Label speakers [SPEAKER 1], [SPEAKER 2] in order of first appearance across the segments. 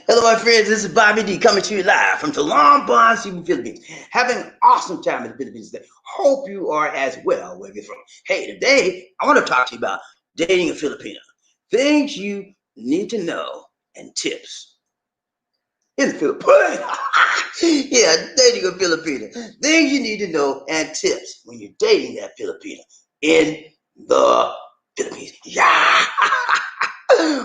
[SPEAKER 1] Hello, my friends. This is Bobby D coming to you live from Talon, Philippines. Having an awesome time in the Philippines today. Hope you are as well where you're from. Hey, today I want to talk to you about dating a Filipino. Things you need to know and tips in the Philippines. Yeah, dating a Filipino. Things you need to know and tips when you're dating that Filipino in the Philippines. Yeah.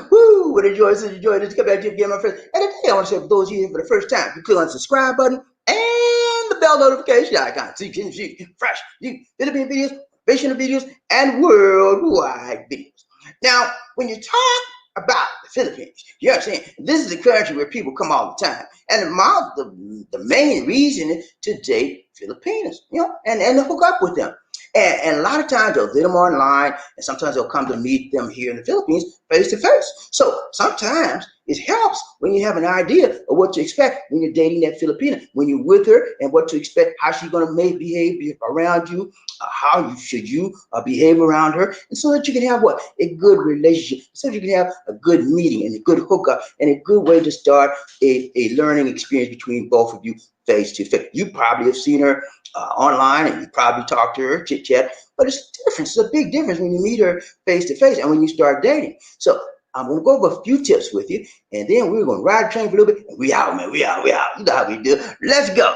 [SPEAKER 1] Woo! What a joy, such a joy to come back to you again, my friends. And today I want to say for those of you here for the first time, you click on the subscribe button and the bell notification icon so you can see fresh new Philippine videos, motivational videos, and worldwide videos. Now, when you talk about the Philippines, you understand this is a country where people come all the time. And the main reason is to date Filipinos, and to hook up with them. And a lot of times they'll get them online, and sometimes they'll come to meet them here in the Philippines face to face. So sometimes it helps when you have an idea of what to expect when you're dating that Filipina, when you're with her, and what to expect, how she's going to behave around you, how should you behave around her, and so that you can have a good relationship, so that you can have a good meeting and a good hookup and a good way to start a learning experience between both of you face to face. You probably have seen her online, and you probably talk to her, chit chat, but it's different. It's a big difference when you meet her face to face and when you start dating. So I'm going to go over a few tips with you, and then we're going to ride the train for a little bit. And we out, man. We out. You know how we do. Let's go.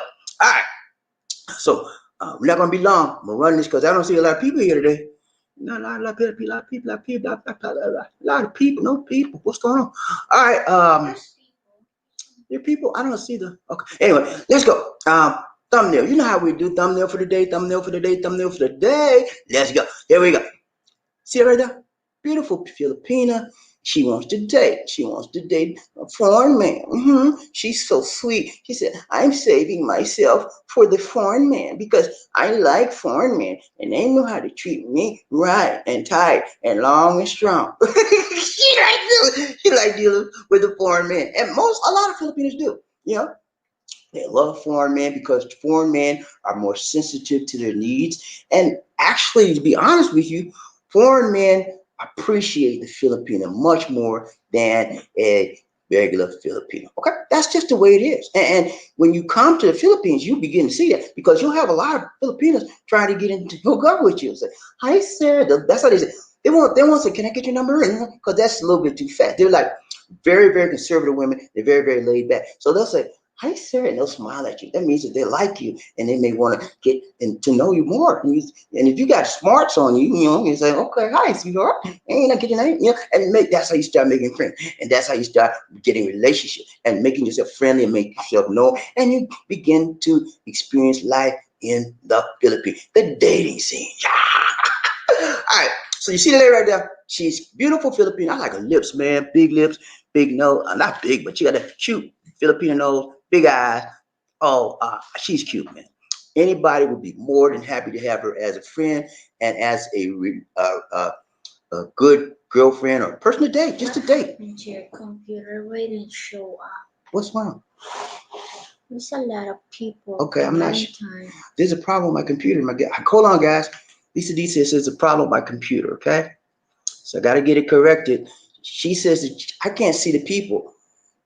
[SPEAKER 1] All right. So we're not going to be long. I'm going to run this because I don't see a lot of people here today. Not a lot of people. No people. What's going on? All right. There are people. I don't see the. Okay. Anyway, let's go. Thumbnail. You know how we do thumbnail for the day, thumbnail for the day, thumbnail for the day. Let's go. Here we go. See it right there? Beautiful Filipina. She wants to date. She wants to date a foreign man. She's so sweet. She said, I'm saving myself for the foreign man because I like foreign men and they know how to treat me right and tight and long and strong. she like dealing with the foreign man. And a lot of Filipinos do. They love foreign men because foreign men are more sensitive to their needs. And actually, to be honest with you, foreign men appreciate the Filipino much more than a regular Filipino. Okay, that's just the way it is. And when you come to the Philippines, you begin to see that because you'll have a lot of Filipinos trying to get into hook up with you. Say, hi, sir. That's how they say. They want to say, can I get your number? Because that's a little bit too fast. They're like very, very conservative women. They're very, very laid back. So they'll say, hi, sir, and they'll smile at you. That means that they like you, and they may want to get to know you more. And if you got smarts on you, you say, okay, hi, sweetheart, ain't I get your name? And that's how you start making friends, and that's how you start getting relationships and making yourself friendly and make yourself known, and you begin to experience life in the Philippines, the dating scene. All right, so you see the lady right there? She's beautiful Filipino. I like her lips, man, big lips, big nose, not big, but she got a cute Filipino nose, big eyes. Oh, she's cute, man. Anybody would be more than happy to have her as a friend and as a good girlfriend or a person to date, just to date.
[SPEAKER 2] Your computer wouldn't show up.
[SPEAKER 1] What's wrong?
[SPEAKER 2] There's a lot of people.
[SPEAKER 1] Okay, I'm not sure. There's a problem with my computer. Hold on, guys. Lisa D says there's a problem with my computer, okay? So I got to get it corrected. She says that I can't see the people,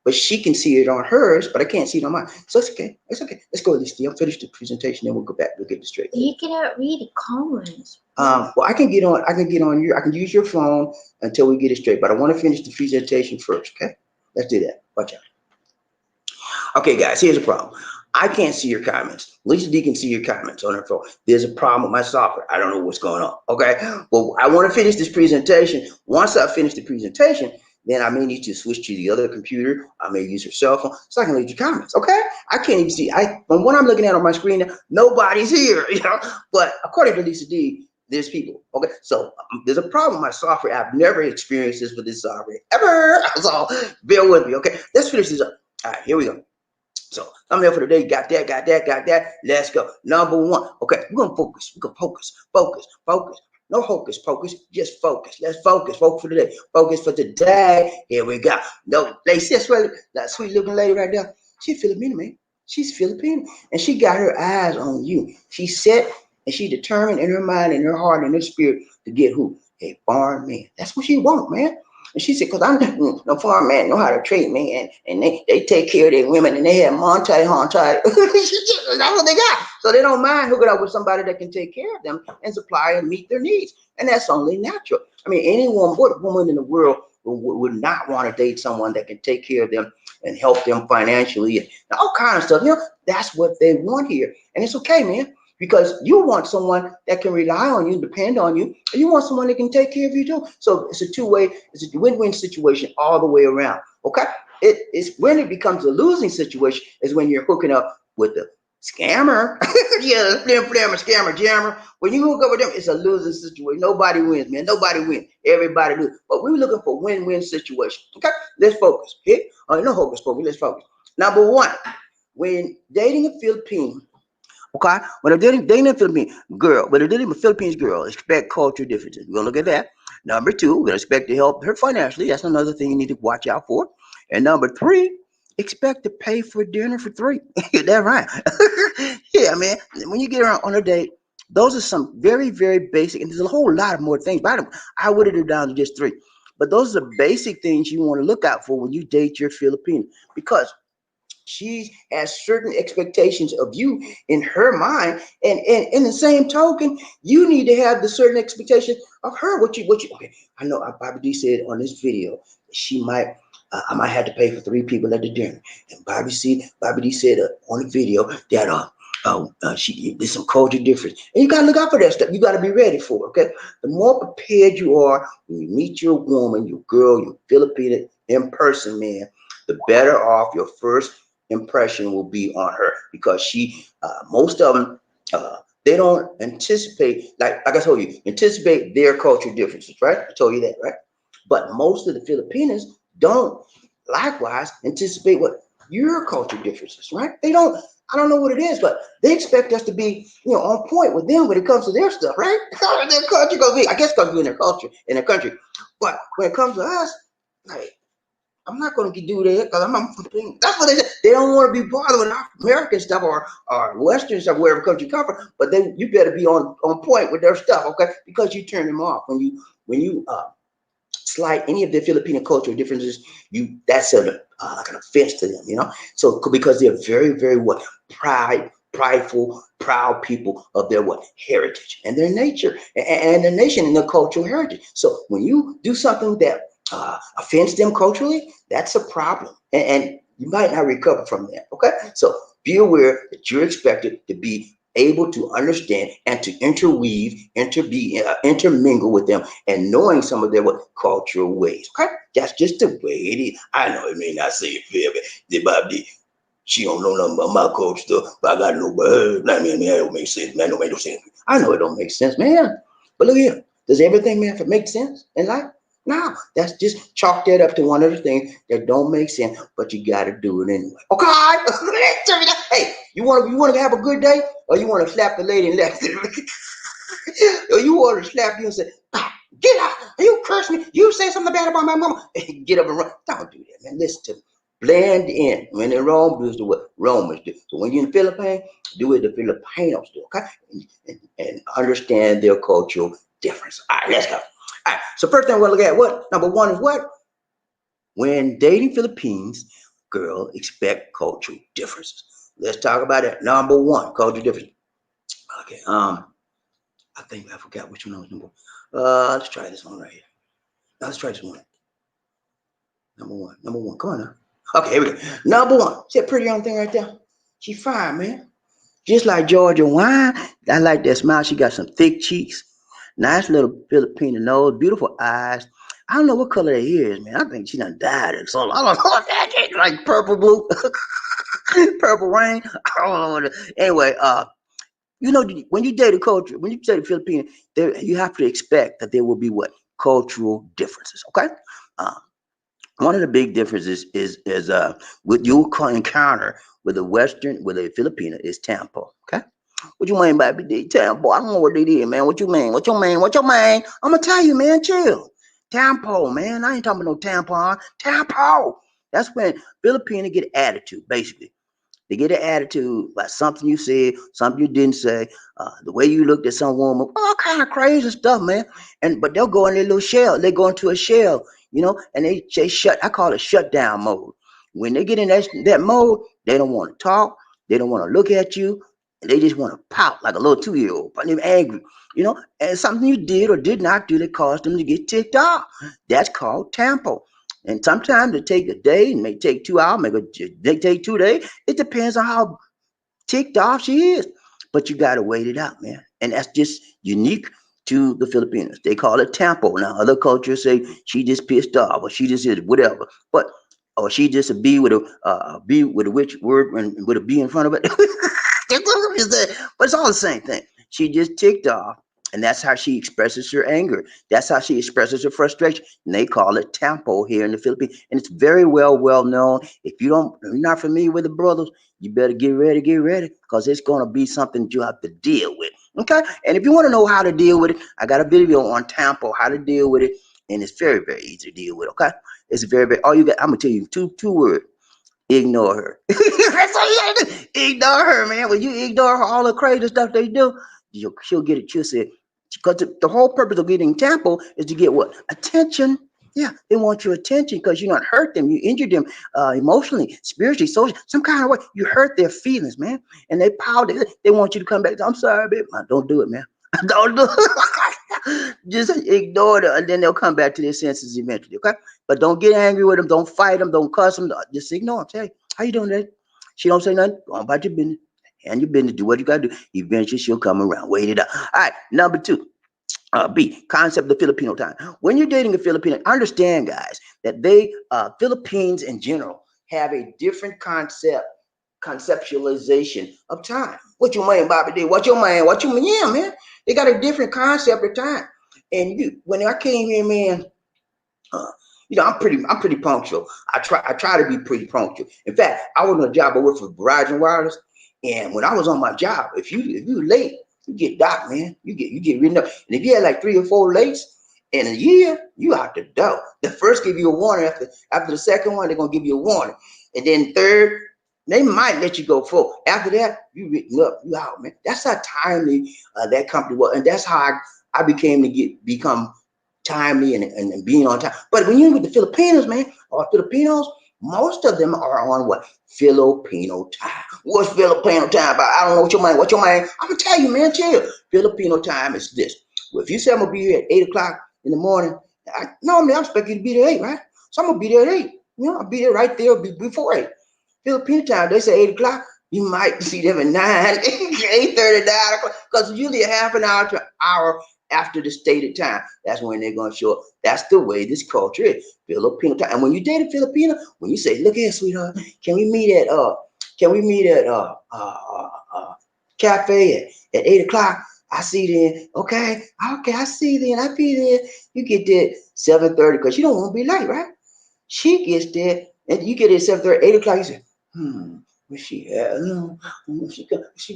[SPEAKER 1] but she can see it on hers, but I can't see it on mine. So it's okay. It's okay. Let's go, Lisa. I'll finish the presentation, then we'll go back. We'll get it straight.
[SPEAKER 2] You cannot read the comments.
[SPEAKER 1] Well, I can get on I can use your phone until we get it straight, but I want to finish the presentation first, okay? Let's do that. Watch out. Okay, guys, here's the problem. I can't see your comments. Lisa D can see your comments on her phone. There's a problem with my software. I don't know what's going on. Okay. Well, I want to finish this presentation. Once I finish the presentation, then I may need to switch to the other computer. I may use your cell phone so I can read your comments. Okay. I can't even see. From what I'm looking at on my screen, nobody's here. But according to Lisa D, there's people. Okay. So there's a problem with my software. I've never experienced this with this software ever. So bear with me. Okay. Let's finish this up. All right. Here we go. So thumbnail for the day, got that. Let's go. Number one. Okay, we're gonna focus. We're gonna focus. No hocus pocus, just focus. Let's focus. Focus for today. Focus for today. Here we go. No, they see that sweet looking lady right there. She's Filipino, man. She's Filipino, and she got her eyes on you. She's set and she determined in her mind, in her heart, in her spirit to get who? A foreign man. That's what she want, man. And she said, because I'm no foreign man know how to treat me, and they take care of their women, and they have monte. That's what they got. So they don't mind hooking up with somebody that can take care of them and supply and meet their needs. And that's only natural. I mean, anyone, what woman in the world would not want to date someone that can take care of them and help them financially and all kinds of stuff. That's what they want here. And it's okay, man, because you want someone that can rely on you, depend on you, and you want someone that can take care of you too. So it's a two-way, it's a win-win situation all the way around. Okay? It's when it becomes a losing situation is when you're hooking up with the scammer. Yeah, flammer, scammer, jammer. When you hook up with them, it's a losing situation. Nobody wins, man. Nobody wins. Everybody loses. But we're looking for win-win situation. Okay? Let's focus. Okay? No hocus pocus. Let's focus. Number one, when dating a Filipino, okay, when I'm dating a Filipino girl, when I'm dating a Philippines girl, expect culture differences. We're gonna look at that. Number two, we're gonna expect to help her financially. That's another thing you need to watch out for. And number three, expect to pay for dinner for three. That's right. Yeah, man. When you get around on a date, those are some very, very basic, and there's a whole lot of more things. But I would have it down to just three. But those are the basic things you want to look out for when you date your Filipino, because she has certain expectations of you in her mind, and in the same token, you need to have the certain expectation of her. What you okay? I know Bobby D said on this video she might. I might have to pay for three people at the dinner, and Bobby D said on the video that there's some culture difference, and you gotta look out for that stuff. You gotta be ready for it. Okay, the more prepared you are when you meet your woman, your girl, your Filipino in person, man, the better off your first impression will be on her, because most of them, they don't anticipate, like I told you, anticipate their cultural differences, right? I told you that, right? But most of the Filipinos don't likewise anticipate what your culture differences, right? They don't. I don't know what it is, but they expect us to be, on point with them when it comes to their stuff, right? Their culture gonna be, I guess, gonna be in their culture, in their country. But when it comes to us, like, I'm not going to do that because that's what they say. They don't want to be bothered with American stuff or Western stuff, wherever country you come from. But then you better be on point with their stuff, okay? Because you turn them off when you slight any of their Filipino cultural differences. That's like an offense to them, So because they're very, very prideful, proud people of their heritage and their nature and their nation and their cultural heritage. So when you do something that offends them culturally, that's a problem, and you might not recover from that. Okay, so be aware that you're expected to be able to understand and to intermingle with them, and knowing some of their cultural ways. Okay, that's just the way it is. I know it may not say it fair, but she don't know nothing about my culture stuff, but I gotta know about her. I mean, that don't make sense, man. Don't make no sense. I know it don't make sense, man. But look here, does everything, man, make sense in life? No, that's just chalk that up to one of the things that don't make sense, but you got to do it anyway. Okay, hey, you want to have a good day, or you want to slap the lady and left, or you want to slap you and say, "Get out! You curse me! You say something bad about my mama!" Get up and run. Don't do that, man. Listen to me. Blend in. When in Rome, do what Romans do. So when you're in the Philippines, do what the Filipinos do. Okay, and understand their cultural difference. All right, let's go. All right, so first thing we're going to look at, number one is what? When dating Philippines, girl, expect cultural differences. Let's talk about that. Number one, cultural difference. Okay, I think I forgot which one was number one. Let's try this one right here. Let's try this one. Number one. Come on now. Okay, here we go. Number one. See that pretty young thing right there? She fine, man. Just like Georgia wine. I like that smile. She got some thick cheeks. Nice little Filipino nose, beautiful eyes. I don't know what color that is, man. I think she done dyed it. So I don't know what that is, like purple, blue, purple rain. I don't know. Anyway, when you date a culture, when you date a Filipino, you have to expect that there will be cultural differences. Okay. One of the big differences is what you'll encounter with a Filipino is tampo. Okay. What you mean by tampo? I don't know what they did, man. What you mean? What you mean? I'm gonna tell you, man. Chill. Tampo, man. I ain't talking about no tampon. Tampo. That's when Filipino get attitude, basically. They get an attitude about something you said, something you didn't say, the way you looked at some woman, all kind of crazy stuff, man. But they'll go in their little shell. They go into a shell and they shut. I call it shutdown mode. When they get in that mode, they don't want to talk. They don't want to look at you. They just want to pout like a little 2 year old, but they're angry, and something you did or did not do that caused them to get ticked off. That's called tempo. And sometimes it take a day, it may take 2 hours, may take 2 days. It depends on how ticked off she is. But you gotta wait it out, man. And that's just unique to the Filipinos. They call it tempo. Now other cultures say she just pissed off or she just is whatever. But or she just a B with a B with a which word and with a B in front of it. But it's all the same thing. She just ticked off, and that's how she expresses her anger. That's how she expresses her frustration. And they call it tempo here in the Philippines, and it's very well known. If you're not familiar with the brothers, you better get ready, because it's gonna be something you have to deal with. Okay, and if you want to know how to deal with it, I got a video on tempo, how to deal with it, and it's very easy to deal with. Okay, it's very all you got. I'm gonna tell you two words. Ignore her. That's all you gotta do. Ignore her, man. When you ignore her, all the crazy stuff they do, she'll get it. She'll say, because the whole purpose of getting tempo is to get what? Attention. Yeah, they want your attention because you not hurt them. You injured them emotionally, spiritually, socially, some kind of way. You hurt their feelings, man. And they power. They want you to come back. I'm sorry, babe. Don't do it, man. Don't do it. Just ignore them, and then they'll come back to their senses eventually. Okay, but don't get angry with them. Don't fight them. Don't cuss them. Just ignore them. Say, how you doing today? She don't say nothing. Go on about your business. And your business. Do what you gotta do. Eventually, she'll come around. Wait it out. All right. Number two. B, concept of Filipino time. When you're dating a Filipino, understand, guys, that Philippines in general have a different conceptualization of time. What you mean, Bobby D? What you mean? Yeah, man. They got a different concept of time. And when I came here, man, I'm pretty punctual. I try to be pretty punctual. In fact, I was on a job. I worked for Verizon Wireless, and when I was on my job, if you late, you get docked, man. You get written up. And if you had like 3 or 4 lates in a year, you out the door. The first give you a warning. After the second one, they're gonna give you a warning, and then third, they might let you go full. After that, you written up, you out, man. That's how timely that company was, and that's how I became to become timely and being on time. But when you're with the Filipinos, man, or Filipinos, most of them are on what? Filipino time. What's Filipino time about? I don't know what your mind. I'm gonna tell you, man, chill. Filipino time is this. Well, if you say I'm gonna be here at 8 o'clock in the morning, normally I expect you to be there at 8, right? So I'm gonna be there at 8. I'll be there right there before 8. Filipino time, they say 8 o'clock. You might see them at 9, 8:30, 9 o'clock, because usually a half an hour to an hour after the stated time. That's when they're gonna show up. That's the way this culture is. Filipino time. And when you date a Filipino, when you say, "Look here, sweetheart, can we meet at cafe at 8 o'clock? I see then. Okay, I see then. I be there. You get there 7:30 because you don't want to be late, right? She gets there and you get there 7:30, 8 o'clock. You say, where she at? No, she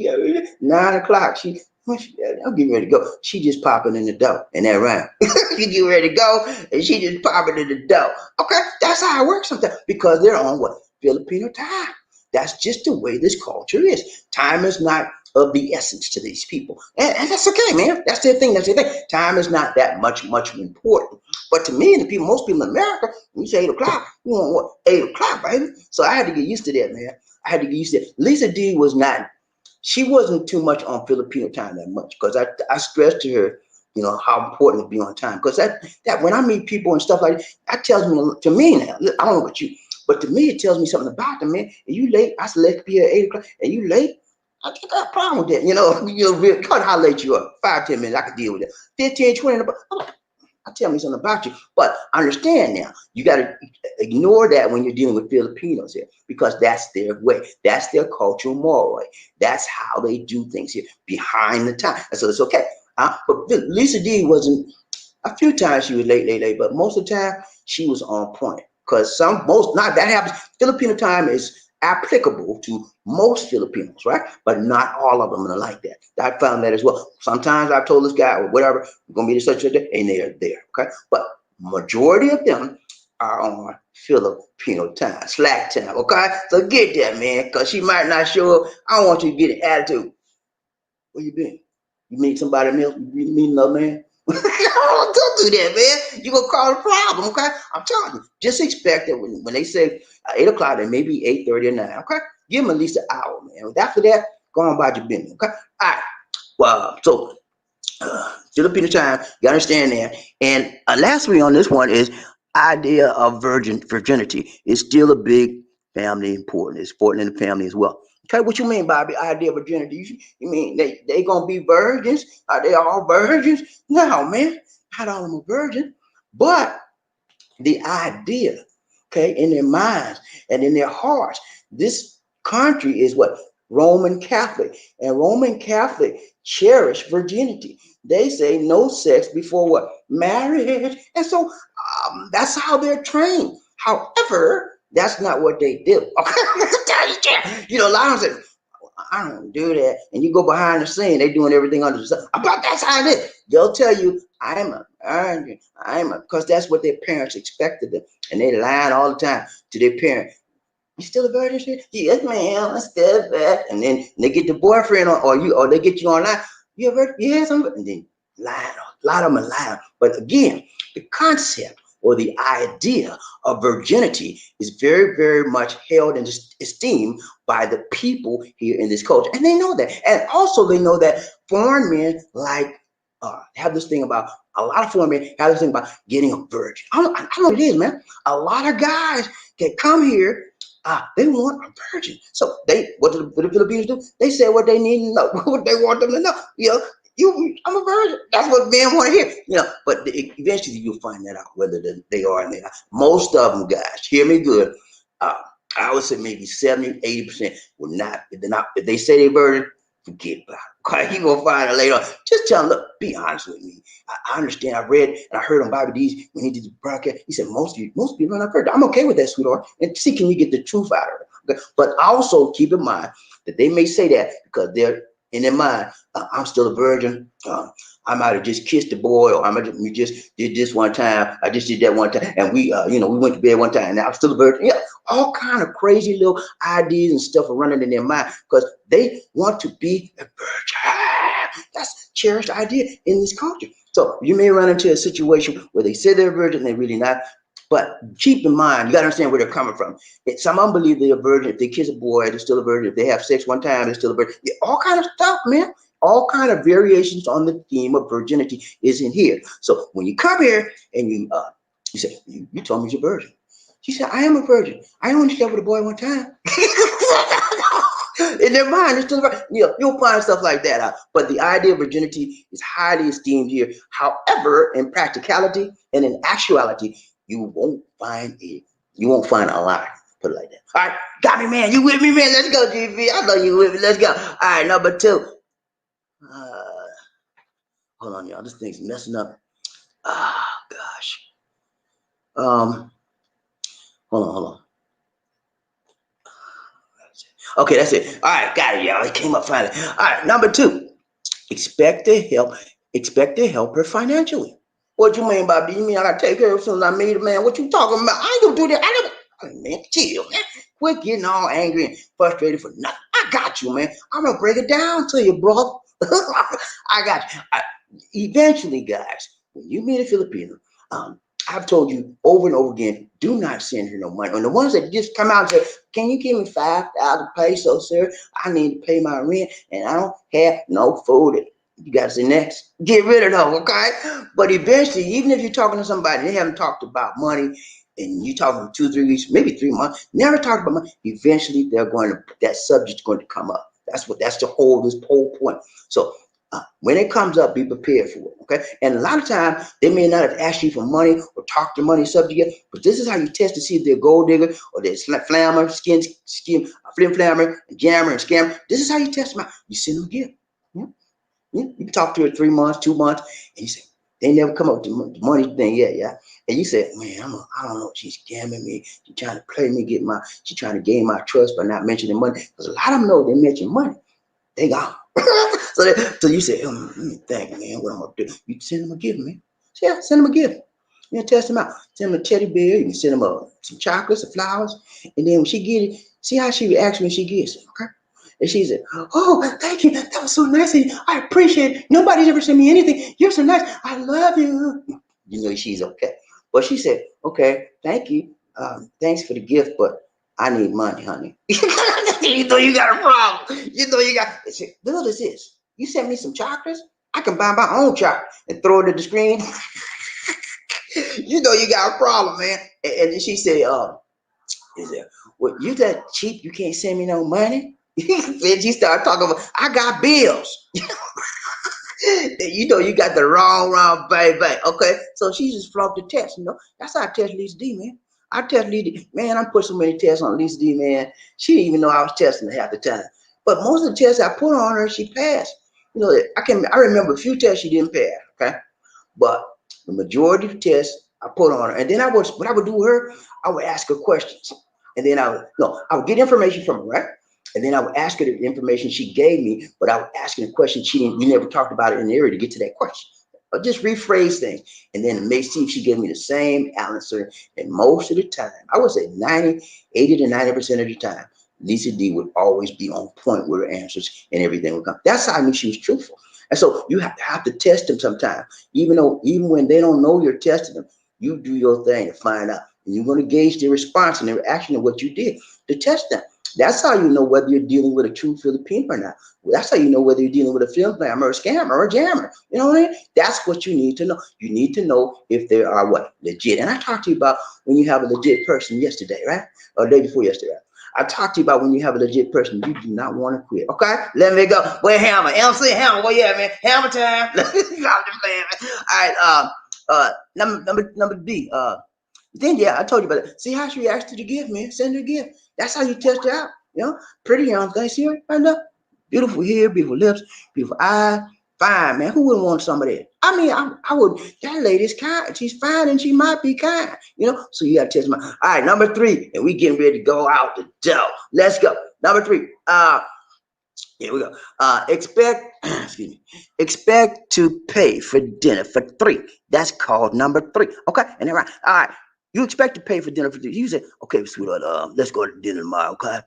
[SPEAKER 1] got 9 o'clock. I'm getting ready to go. She just popping in the door and that round. You get ready to go and she just popping in the door. Okay, that's how it works sometimes because they're on what? Filipino time. That's just the way this culture is. Time is not of the essence to these people. And that's okay, man. That's their thing. Time is not that much important. But to me and most people in America, when you say 8 o'clock, you want what? 8 o'clock, baby. So I had to get used to that, man. I had to get used to it. Lisa D she wasn't too much on Filipino time that much because I stressed to her, how important it would be on time. Because that when I meet people and stuff like that tells me, to me now, I don't know about you, but to me, it tells me something about them, man. And you late, I select to be at 8 o'clock, and you late, I got a problem with that. God, how late you are. 5, 10 minutes, I can deal with that. 15, 20, tell me something about you. But understand now, you got to ignore that when you're dealing with Filipinos here, because that's their way. That's their cultural moral way. That's how they do things here, behind the time. And so it's okay. But Lisa D wasn't, a few times she was late, but most of the time she was on point. Because not that happens. Filipino time is applicable to most Filipinos, right? But not all of them are like that. I found that as well. Sometimes I told this guy or whatever, we're gonna be such a day, and they're there, okay? But majority of them are on Filipino time, slack time, okay? So get that, man, because she might not show up. I don't want you to get an attitude. Where you been? You meet somebody else? You meet another man? Don't do that, man. You're gonna cause a problem, okay? I'm telling you. Just expect that when they say 8 o'clock, it may be 8:30 or 9. Okay, give them at least an hour, man. After that, go on about your business. Okay, all right. Well, so Filipino time, you understand that. And lastly on this one is idea of virginity is still a big family important. It's important in the family as well. Okay, what you mean by the idea of virginity? You mean they gonna be virgins? Are they all virgins? No, man, not all of them are virgins, but the idea, okay, in their minds and in their hearts. This country is what? Roman Catholic. And Roman Catholic cherish virginity. They say no sex before what? Marriage. And so that's how they're trained. However, that's not what they do. Okay, you know, a lot of them say, I don't do that. And you go behind the scene, they doing everything under the sun. But that's how it is. They'll tell you, because that's what their parents expected them. And they lying all the time to their parents. You still a virgin? Yes, ma'am. I'm still a virgin. And then they get the boyfriend or they get you online. You a virgin? Yes, I'm. And then lying. A lot of them are lying. But again, the concept or the idea of virginity is very, very much held in esteem by the people here in this culture. And they know that. And also they know that foreign men have this thing about, a lot of foreign men have this thing about getting a virgin. I don't know what it is, man. A lot of guys that come here, they want a virgin. So what do the Filipinos do? They say what they need to know, what they want them to know. You know, I'm a virgin. That's what men want to hear. You know, but eventually you'll find that out whether they are or not. Most of them, guys, hear me good. I would say maybe 70, 80% will not. If they say they're virgin, forget about it. Okay, you gonna find it later on. Just tell them, look, be honest with me. I understand. I read and I heard on Bobby D's when he did the broadcast. He said most people are not virgin. I'm okay with that, sweetheart. And see, can you get the truth out of it? Okay? But also keep in mind that they may say that because they're in their mind, I'm still a virgin. I might have just kissed the boy, or we just did this one time. I just did that one time, and we went to bed one time, and I'm still a virgin. Yeah, all kind of crazy little ideas and stuff are running in their mind because they want to be a virgin. That's a cherished idea in this culture. So you may run into a situation where they say they're a virgin and they're really not. But keep in mind, you got to understand where they're coming from. Some of them believe they're a virgin. If they kiss a boy, they're still a virgin. If they have sex one time, they're still a virgin. Yeah, all kind of stuff, man. All kind of variations on the theme of virginity is in here. So when you come here and you say, you told me you're a virgin. She said, I am a virgin. I only slept with a boy one time. In their mind, it's still right. You'll find stuff like that out. But the idea of virginity is highly esteemed here. However, in practicality and in actuality, you won't find it. You won't find a lot. Put it like that. All right, got me, man. You with me, man? Let's go, GV. I know you with me. Let's go. All right, number 2. Hold on, y'all. This thing's messing up. Gosh. Hold on. Okay, that's it. All right, got it, y'all. It came up finally. All right, number 2. Expect to help her financially. What you mean, Bobby? You mean I gotta take care of as soon as I meet her, man? What you talking about? I ain't gonna do that. Man, chill, man. Quit getting all angry and frustrated for nothing. I got you, man. I'm gonna break it down to you, brother. I got you. Eventually, guys, when you meet a Filipino, I've told you over and over again, do not send her no money. And the ones that just come out and say, can you give me 5,000 pesos, sir? I need to pay my rent and I don't have no food. You got to say next. Get rid of them, okay? But eventually, even if you're talking to somebody, they haven't talked about money, and you're talking for 2, 3 weeks, maybe 3 months, never talked about money, eventually that subject's going to come up. That's this whole point. So when it comes up, be prepared for it, okay? And a lot of times, they may not have asked you for money or talked to money subject yet, but this is how you test to see if they're a gold digger or they're flammer, flim flammer, jammer, and scammer. This is how you test them out. You send them a gift. You can talk to her 3 months, 2 months, and you say, they never come up with the money thing yet, yeah? And you say, man, I don't know, she's scamming me. She's trying to play me, she's trying to gain my trust by not mentioning money. Because a lot of them know they mention money. They gone. So you say, let me think, man, what I'm going to do. You send them a gift, man. So yeah, send them a gift. You know, test them out. Send them a teddy bear. You can send them some chocolates, some flowers. And then when she get it, see how she reacts when she gets it, okay? And she said, "Oh, thank you. That was so nice of you. I appreciate it. Nobody's ever sent me anything. You're so nice. I love you." You know, she's okay. But she said, "Okay, thank you. Thanks for the gift, but I need money, honey." You know you got a problem. You know you got. I said, "What is this? You sent me some chocolates? I can buy my own chocolate and throw it at the screen." You know you got a problem, man. And then she said, he said, "Well, you that cheap, you can't send me no money." Then she started talking about, "I got bills." You know you got the wrong baby. Okay, so she just flunked the test. You know that's how I test Lisa D, man. I test Lisa D, man. I put so many tests on Lisa D, man. She didn't even know I was testing her half the time. But most of the tests I put on her, she passed. You know, I remember a few tests she didn't pass. Okay, but the majority of the tests I put on her, and then what I would do with her, I would ask her questions, and then I would get information from her, right? And then I would ask her the information she gave me, but I would ask her the question we never talked about it in the area to get to that question. Or just rephrase things, and then make see if she gave me the same answer. And most of the time, I would say 80 to 90% of the time, Lisa D would always be on point with her answers, and everything would come. That's how I knew she was truthful. And so you have to test them sometimes, even when they don't know you're testing them. You do your thing to find out, and you're going to gauge their response and their reaction to what you did to test them. That's how you know whether you're dealing with a true Filipino or not. That's how you know whether you're dealing with a film clammer or a scammer or a jammer. You know what I mean? That's what you need to know. You need to know if they are what? Legit. And I talked to you about when you have a legit person yesterday, right? Or the day before yesterday. I talked to you about when you have a legit person, you do not want to quit. Okay? Let me go. Where Hammer? MC Hammer, where you at, man? Hammer time. I'm just playing, man. All right, number B. Then I told you about it. See how she reacts to the gift, man. Send her a gift. That's how you test her out. You know, pretty young thing. See her right now? Beautiful hair, beautiful lips, beautiful eyes. Fine, man. Who wouldn't want some of that? I mean, I would. That lady's kind. She's fine and she might be kind. You know, so you got to test them out. All right, number 3, and we getting ready to go out the door. Let's go. Number 3. Here we go. Excuse me. Expect to pay for dinner for 3. That's called number 3. Okay, and then right. All right. You expect to pay for dinner for 3. You say, "Okay, sweetheart, let's go to dinner tomorrow, okay?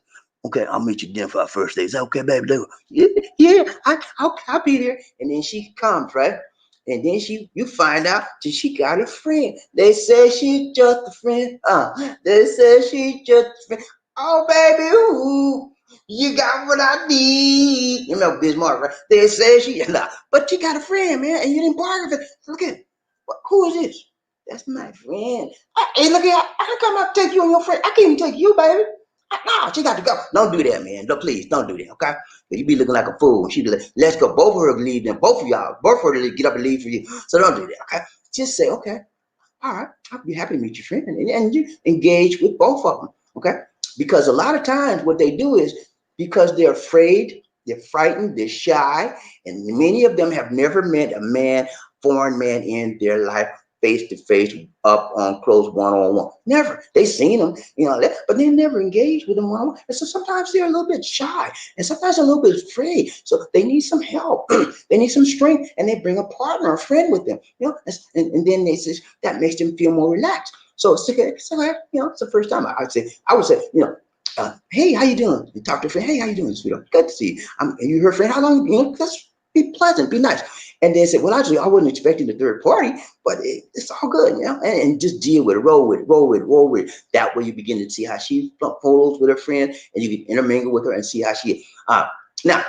[SPEAKER 1] Okay, I'll meet you dinner for our first date. Is that okay, baby?" Yeah, I'll be there. And then she comes, right? And then you find out that she got a friend. They say she's just a friend. They say she's just a friend. Oh, baby, ooh. You got what I need. You remember Bismarck, right? They say but you got a friend, man, and you didn't bargain for it. Look at who is this? That's my friend. Hey, look at I can come up take you and your friend. I can't even take you, baby. No, she got to go. Don't do that, man. Please, don't do that, okay? You be looking like a fool. She be like, "Let's go." Both of her leave them. Both of y'all. Both of her get up and leave for you. So don't do that, okay? Just say, "Okay, all right. I'll be happy to meet your friend," and you engage with both of them, okay? Because a lot of times what they do is because they're afraid, they're frightened, they're shy, and many of them have never met a foreign man in their life, face to face, up on close, one-on-one. Never. They seen them, but they never engaged with them one-on-one. And so sometimes they're a little bit shy, and sometimes a little bit afraid. So they need some help. They need some strength, and they bring a partner, a friend with them. And then they say that makes them feel more relaxed. So it's the first time I would say, "Hey, how you doing?" You talk to a friend. "Hey, how you doing, sweetheart? Good to see you." And you hear a friend, "How long?" Just be pleasant, be nice. And they said, "Well, actually, I wasn't expecting the third party, but it's all good, and just deal with it, roll with it. That way you begin to see how she follows with her friend, and you can intermingle with her and see how she is. Now,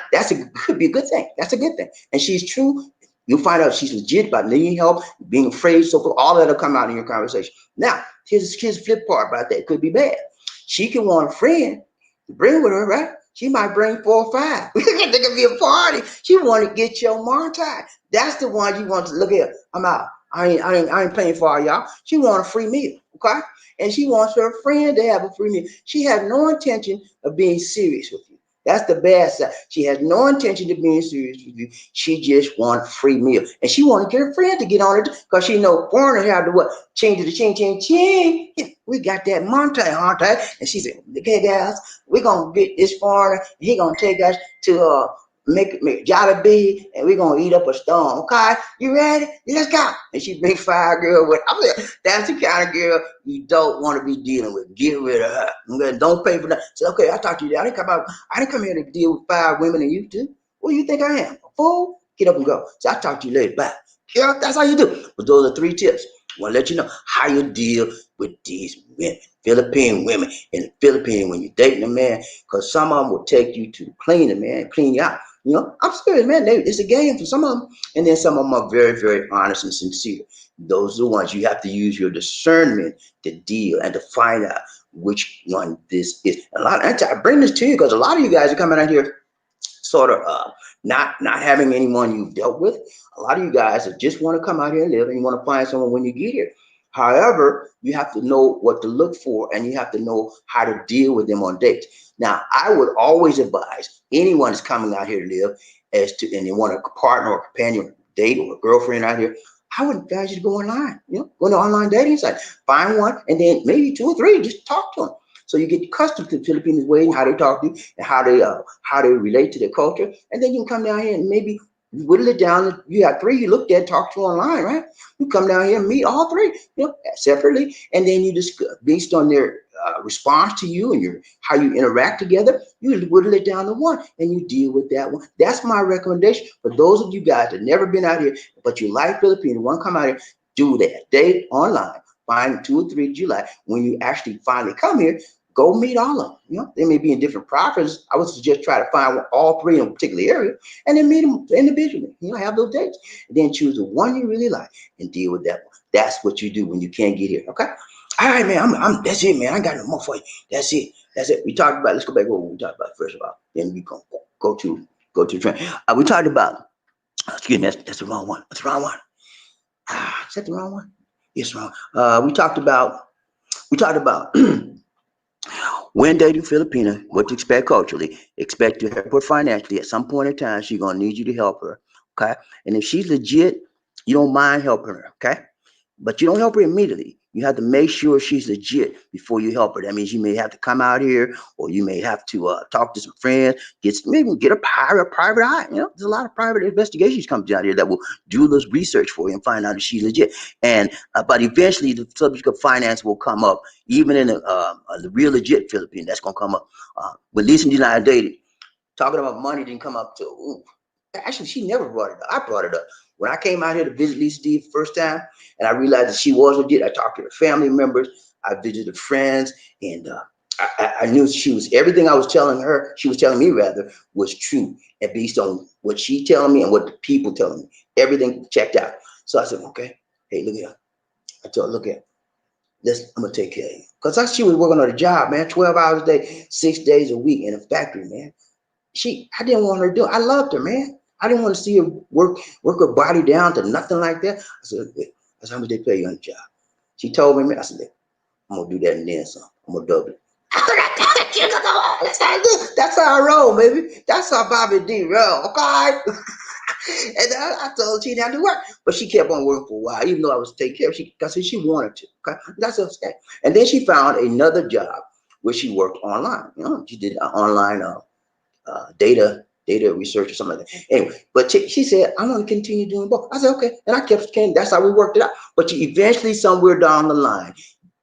[SPEAKER 1] could be a good thing. That's a good thing. And she's true. You'll find out she's legit about needing help, being afraid, so forth. All that'll come out in your conversation. Now, here's the flip part about that. It could be bad. She can want a friend to bring with her, right? She might bring 4 or 5. There could be a party. She want to get your Martine. That's the one you want to look at. I'm out. I ain't paying for all y'all. She want a free meal, okay? And she wants her friend to have a free meal. She has no intention of being serious with you. That's the bad side. She has no intention of being serious with you. She just wants a free meal. And she want to get her friend to get on it because she know foreigners have to what? Change to the ching, ching, ching. Yeah, we got that Monte, aren't they? And she said, "Okay, guys, we're going to get this foreigner. And he going to take us to make Jollibee, and we're gonna eat up a storm. Okay, you ready? Let's go. And she bring 5 girl with. I'm like, that's the kind of girl you don't want to be dealing with. Get rid of her. Okay? Don't pay for that. Say, okay, I talked to you. I didn't come here to deal with 5 women and you too. What do you think I am? A fool? Get up and go. So I talk to you later. Bye. Yeah, that's how you do. But those are 3 tips. I want to let you know how you deal with these women, Philippine women in the Philippines when you're dating a man, because some of them will take you to clean the man, clean you out. You know, I'm serious, man. It's a game for some of them. And then some of them are very, very honest and sincere. Those are the ones you have to use your discernment to deal and to find out which one this is. I bring this to you because a lot of you guys are coming out here sort of not having anyone you've dealt with. A lot of you guys that just want to come out here and live and you want to find someone when you get here. However, you have to know what to look for and you have to know how to deal with them on dates. Now, I would always advise anyone that's coming out here to live and they want a partner or a companion, date or a girlfriend out here, I would advise you to go online, go to online dating site, find one, and then maybe 2 or 3, just talk to them. So you get accustomed to the Filipino way and how they talk to you and how they relate to their culture. And then you can come down here and maybe whittle it down. You have 3 you looked at, talk to online, right? You come down here and meet all 3, separately. And then you discuss based on their response to you and how you interact together, you whittle it down to 1 and you deal with that one. That's my recommendation for those of you guys that never been out here, but you like Filipino, want to come out here, do that. Date online. Find 2 or 3 that you like. When you actually finally come here, go meet all of them. They may be in different properties. I would suggest try to find all 3 in a particular area and then meet them individually. Have those dates. And then choose the one you really like and deal with that one. That's what you do when you can't get here. Okay. All right, man. That's it, man. I got no more for you. That's it. We talked about. Let's go back to what we talked about first of all. Then we go to the train. We talked about. Excuse me. That's the wrong one. That's the wrong one. Is that the wrong one? Yes, wrong. We talked about. When dating Filipina, what to expect culturally, expect to help her financially. At some point in time, she's going to need you to help her, okay? And if she's legit, you don't mind helping her, okay? But you don't help her immediately. You have to make sure she's legit before you help her. That means you may have to come out here, or you may have to talk to some friends, maybe get a private eye. There's a lot of private investigations coming out here that will do this research for you and find out if she's legit. And but eventually, the subject of finance will come up, even in the real legit Philippine. That's gonna come up. With Lisa and I dated, talking about money didn't come up till. Ooh, actually, she never brought it up. I brought it up. When I came out here to visit Lisa D the first time, and I realized that she was legit, I talked to her family members, I visited friends, and I knew she was, everything I was telling her, she was telling me rather, was true. And based on what she telling me and what the people telling me, everything checked out. So I said, okay, hey, look at her. I told her, look at her. I'm going to take care of you. Because she was working on a job, man, 12 hours a day, 6 days a week in a factory, man. I didn't want her to do it. I loved her, man. I didn't want to see her work her body down to nothing like that. I said, that's how much they pay you on the job. She told me, man, I said, I'm going to do that and then some. I'm going to double it. That's how I roll, baby. That's how Bobby D roll, okay? And I told her she didn't have to work. But she kept on working for a while, even though I was taking care of her. Because she wanted to, okay? That's okay. And then she found another job where she worked online. She did online data research or something like that. Anyway, but she said, I want to continue doing both. I said, okay. And I kept saying, that's how we worked it out. But eventually, somewhere down the line,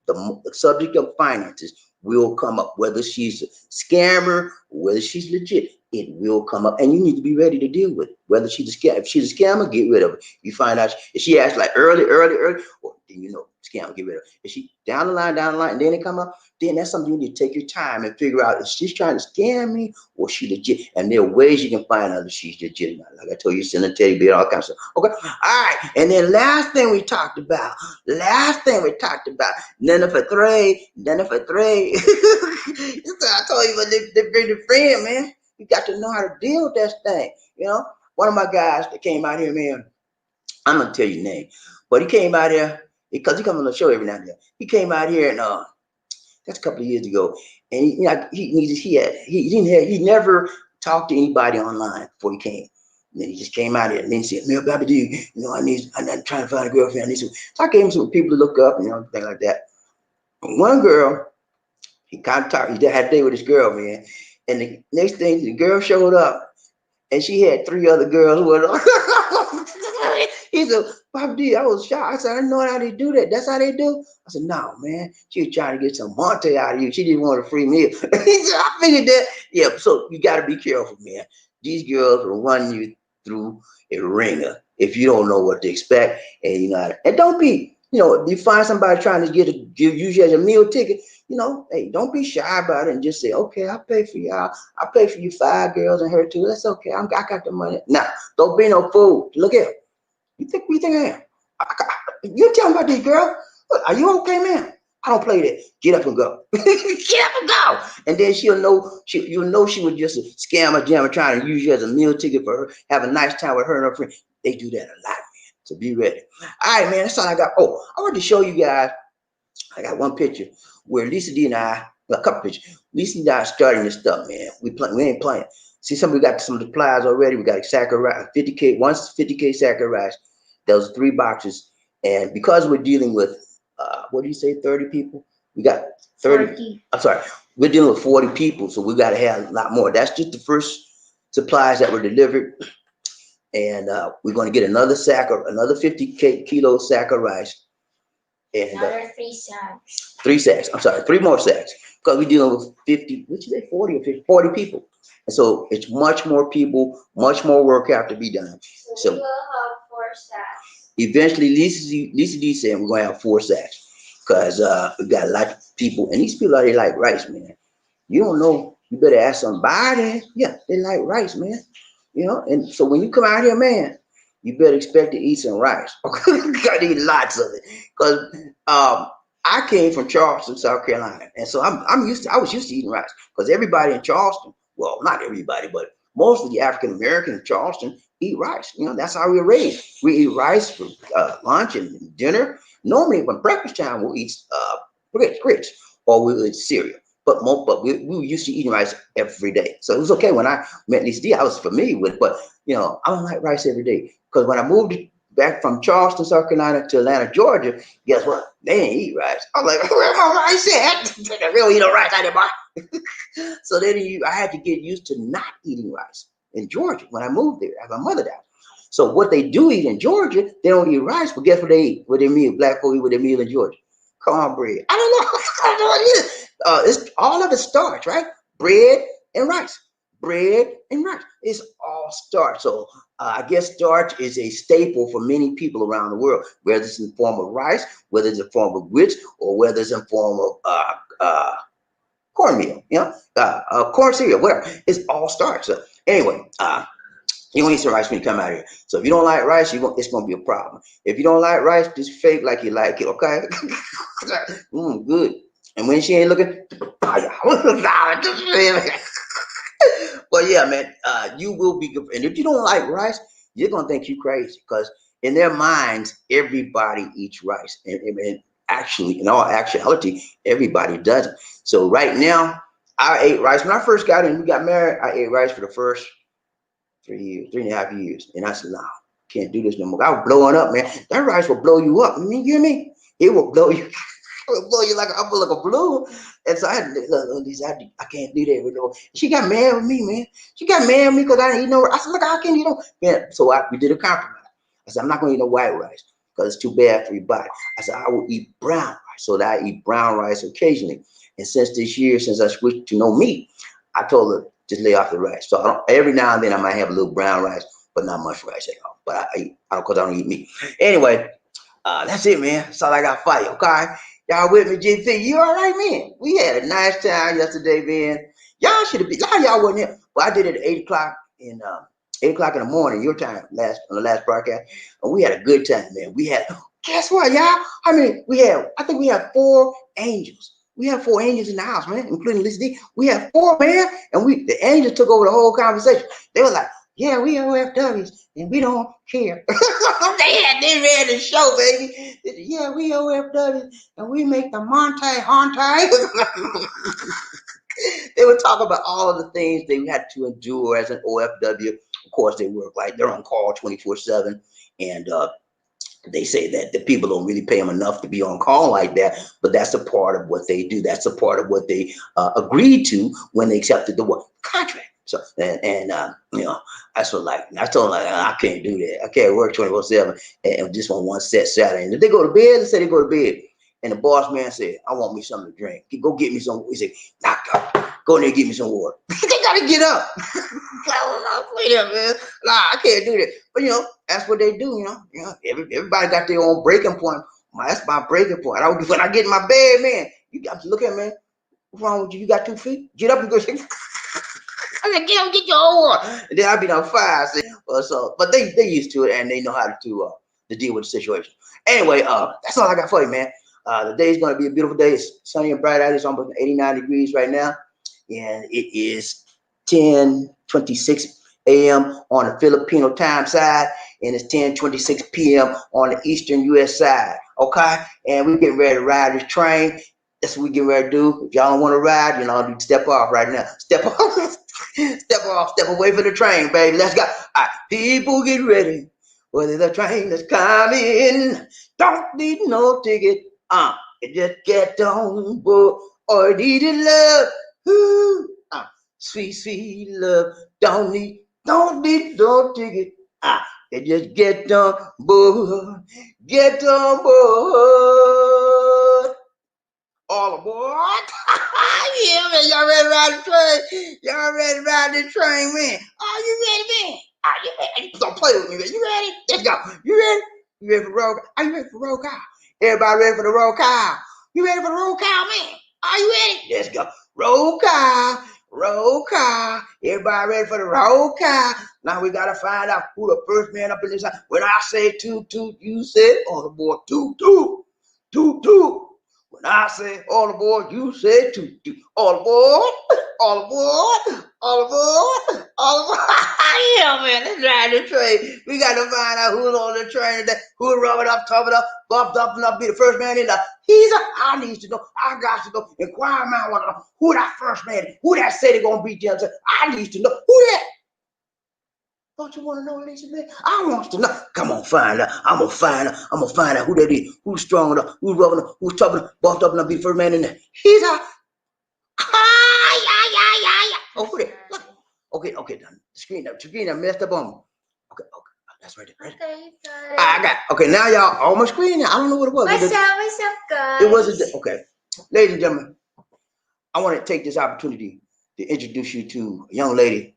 [SPEAKER 1] the subject of finances will come up, whether she's a scammer, or whether she's legit. It will come up, and you need to be ready to deal with it. Whether she's a scammer, if she's a scammer, get rid of her. You find out if she acts like early, well, then scammer, get rid of her. If she down the line, and then it come up, then that's something you need to take your time and figure out if she's trying to scam me or she legit. And there are ways you can find out if she's legit. Like I told you, send a teddy bear, all kinds of stuff. Okay, all right. And then last thing we talked about, none of a three. I told you, but they bring the friend, man. You got to know how to deal with that thing. One of my guys that came out here, man, I'm gonna tell you his name, but he came out here because he comes on the show every now and then. He came out here and that's a couple of years ago, and he never talked to anybody online before he came. And then he just came out here and then he said, "Man, Bobby D, I'm trying to find a girlfriend. I need some." So I gave him some people to look up, things like that. And one girl, he kind of talked. He had a date with this girl, man. And the next thing, the girl showed up, and she had 3 other girls with her. He said, Papa D, I was shocked. I said, I didn't know how they do that. That's how they do? I said, no, man. She was trying to get some Monte out of you. She didn't want a free meal. He said, I figured that. Yeah, so you got to be careful, man. These girls will run you through a ringer if you don't know what to expect. And you know, and don't be, if you find somebody trying to use you as a meal ticket, hey, don't be shy about it and just say, okay, I'll pay for y'all. I'll pay for you 5 girls and her 2. That's okay. I got the money. Now, don't be no fool. Look here. You think I am? You tell me about this girl. Look, are you okay, man? I don't play that. Get up and go. Get up and go. And then you'll know she was just a scammer jammer trying to use you as a meal ticket for her, have a nice time with her and her friend. They do that a lot, man. So be ready. All right, man. That's all I got. Oh, I want to show you guys. I got one picture where Lisa D and I, well, a couple pictures. Lisa D and I are starting this stuff, man. We ain't playing. See, we got some supplies already. We got a sack of rice, 50K, one 50K sack of rice. Those 3 boxes. And because we're dealing with, what do you say, 30 people? We got 30.
[SPEAKER 2] 40.
[SPEAKER 1] I'm sorry. We're dealing with 40 people, so we got to have a lot more. That's just the first supplies that were delivered. And we're going to get another 50 kilo sack of rice. And
[SPEAKER 2] Another 3 sacks.
[SPEAKER 1] 3 sacks. I'm sorry, 3 more sacks. Because we're dealing with 50, what you say, 40 or 50, 40 people. And so it's much more people, much more work have to be done.
[SPEAKER 2] So we will have 4 sacks.
[SPEAKER 1] Eventually, Lisa D said we're going to have 4 sacks. Because we got a lot of people. And these people, they like rice, man. You don't know. You better ask somebody. Yeah, they like rice, man. And so when you come out here, man, you better expect to eat some rice. You gotta eat lots of it. Because I came from Charleston, South Carolina. And so I was used to eating rice. Because everybody in Charleston, well, not everybody, but most of the African Americans in Charleston eat rice. That's how we were raised. We eat rice for lunch and dinner. Normally, when breakfast time, we'll eat grits or we'll eat cereal. But we were used to eating rice every day. So it was okay when I met Lisa D. I was familiar with it. But, I don't like rice every day. Because when I moved back from Charleston, South Carolina to Atlanta, Georgia, guess what? They ain't eat rice. I'm like, where's my rice at? They don't eat no rice anymore. So then I had to get used to not eating rice in Georgia when I moved there. I have my mother down. So what they do eat in Georgia, they don't eat rice, but guess what they eat? What their meal? Black folk eat with their meal in Georgia. Cornbread. I don't know. I don't know what it is. It's all of it starch, right? Bread and rice. Bread and rice. It's all starch. So I guess starch is a staple for many people around the world, whether it's in the form of rice, whether it's in the form of grits, or whether it's in the form of cornmeal, corn cereal, whatever. It's all starch. So anyway, you don't eat some rice when you come out here. So if you don't like rice, it's going to be a problem. If you don't like rice, just fake like you like it, okay? Good. And when she ain't looking, but yeah, man, you will be good. And if you don't like rice, you're going to think you crazy because in their minds, everybody eats rice. And actually, in all actuality, everybody doesn't. So right now, I ate rice. When I first got in, we got married, I ate rice for the first 3.5 years. And I said, no, can't do this no more. I was blowing up, man. That rice will blow you up. You hear me? It will blow you. It will blow you like a balloon. And so I can't do that with no. She got mad with me, man. She got mad with me because I didn't eat no rice. I said, look, I can't eat no. Man, so we did a compromise. I said, I'm not going to eat no white rice because it's too bad for your body. I said, I will eat brown rice. So that I eat brown rice occasionally. And since this year, since I switched to no meat, I told her, just lay off the rice. So every now and then I might have a little brown rice, but not much rice at all. But because I don't eat meat. Anyway, that's it, man. That's all I got for you, okay? Y'all with me, GP? You all right, man? We had a nice time yesterday, man. Y'all should have been. A lot of y'all wasn't here, but I did it at 8 o'clock in 8 o'clock in the morning, your time, on the last broadcast, and we had a good time, man. We had. Guess what, y'all? I think we had 4 angels. We have 4 angels in the house, man, including Lisa D. We have 4, man, and the angels took over the whole conversation. They were like, yeah, we OFWs, and we don't care. they ran the show, baby. They said, yeah, we OFWs, and we make the Monte Honte. They would talk about all of the things they had to endure as an OFW. Of course, they work like they're on call 24/7, and they say that the people don't really pay them enough to be on call like that, but that's a part of what they do. That's a part of what they agreed to when they accepted the contract. So you know, that's what like I told them like I can't do that. I can't work 24/7 and just on one set Saturday. And if they go to bed, let's say they go to bed, and the boss man said, "I want me something to drink. Go get me some." He said, "Knock up. Go in there and get me some water." They gotta get up. Wait a minute, nah, I can't do that. But you know, that's what they do. You know, everybody got their own breaking point. That's my breaking point. When I get in my bed, man, you got to look at me. What's wrong with you? You got 2 feet? Get up and go. I said, get up, get your own water. And then I'll be on fire. So, but they used to it and they know how to deal with the situation. Anyway, that's all I got for you, man. The day's gonna be a beautiful day. It's sunny and bright out. It's almost 89 degrees right now, and it is 10:26 a.m. on the Filipino time side, and it's 10:26 p.m. on the Eastern U.S. side. Okay, and we're getting ready to ride this train. That's what we getting ready to do. If y'all don't want to ride, you know, step off right now. Step off. Step off. Step away from the train, baby. Let's go. All right, people get ready. Whether the train is coming, don't need no ticket. You just get on board. Or need it love. Ooh, sweet, sweet love. Don't need no ticket. You just get on board. Get on board. All aboard. Yeah, man. Y'all ready to ride the train? Y'all ready to ride this train, man? Are you ready, man? Are you ready? Don't play with me, man. You ready? Let's go. You ready? You ready for the roll? Are you ready for the roll call? Everybody ready for the roll call? You ready for the roll call, man? Are you ready? Let's go. Roll call. Roll call. Everybody ready for the roll call? Now we gotta find out who the first man up in this house. When I say toot toot, you say all aboard. Toot toot. Toot toot. When I say all aboard, you say toot toot. All aboard. All aboard. All aboard. All aboard. Yeah, man. Let's ride the train. We got to find out who's on the train today. Who's rubbing up, topping up, bumped up, and up, be the first man in there. I need to know. I got to know. Inquire man, want to know who that first man, who that say they gonna be there. I need to know who that. Don't you want to know, Lisa, man? I want to know. Come on, find out. I'm gonna find out. I'm gonna find out who that is. Who's strong enough? Who's rubbing up? Who's topping up, bumped up, and up, be the first man in there. Oh, who that? Look. Okay, done. The screen I messed up on me. Okay, that's right. Ready?
[SPEAKER 2] Okay, got it.
[SPEAKER 1] I got. Okay, now y'all on my screen. I don't know what it was.
[SPEAKER 2] What's up, guys?
[SPEAKER 1] It wasn't. Okay, ladies and gentlemen, I want to take this opportunity to introduce you to a young lady,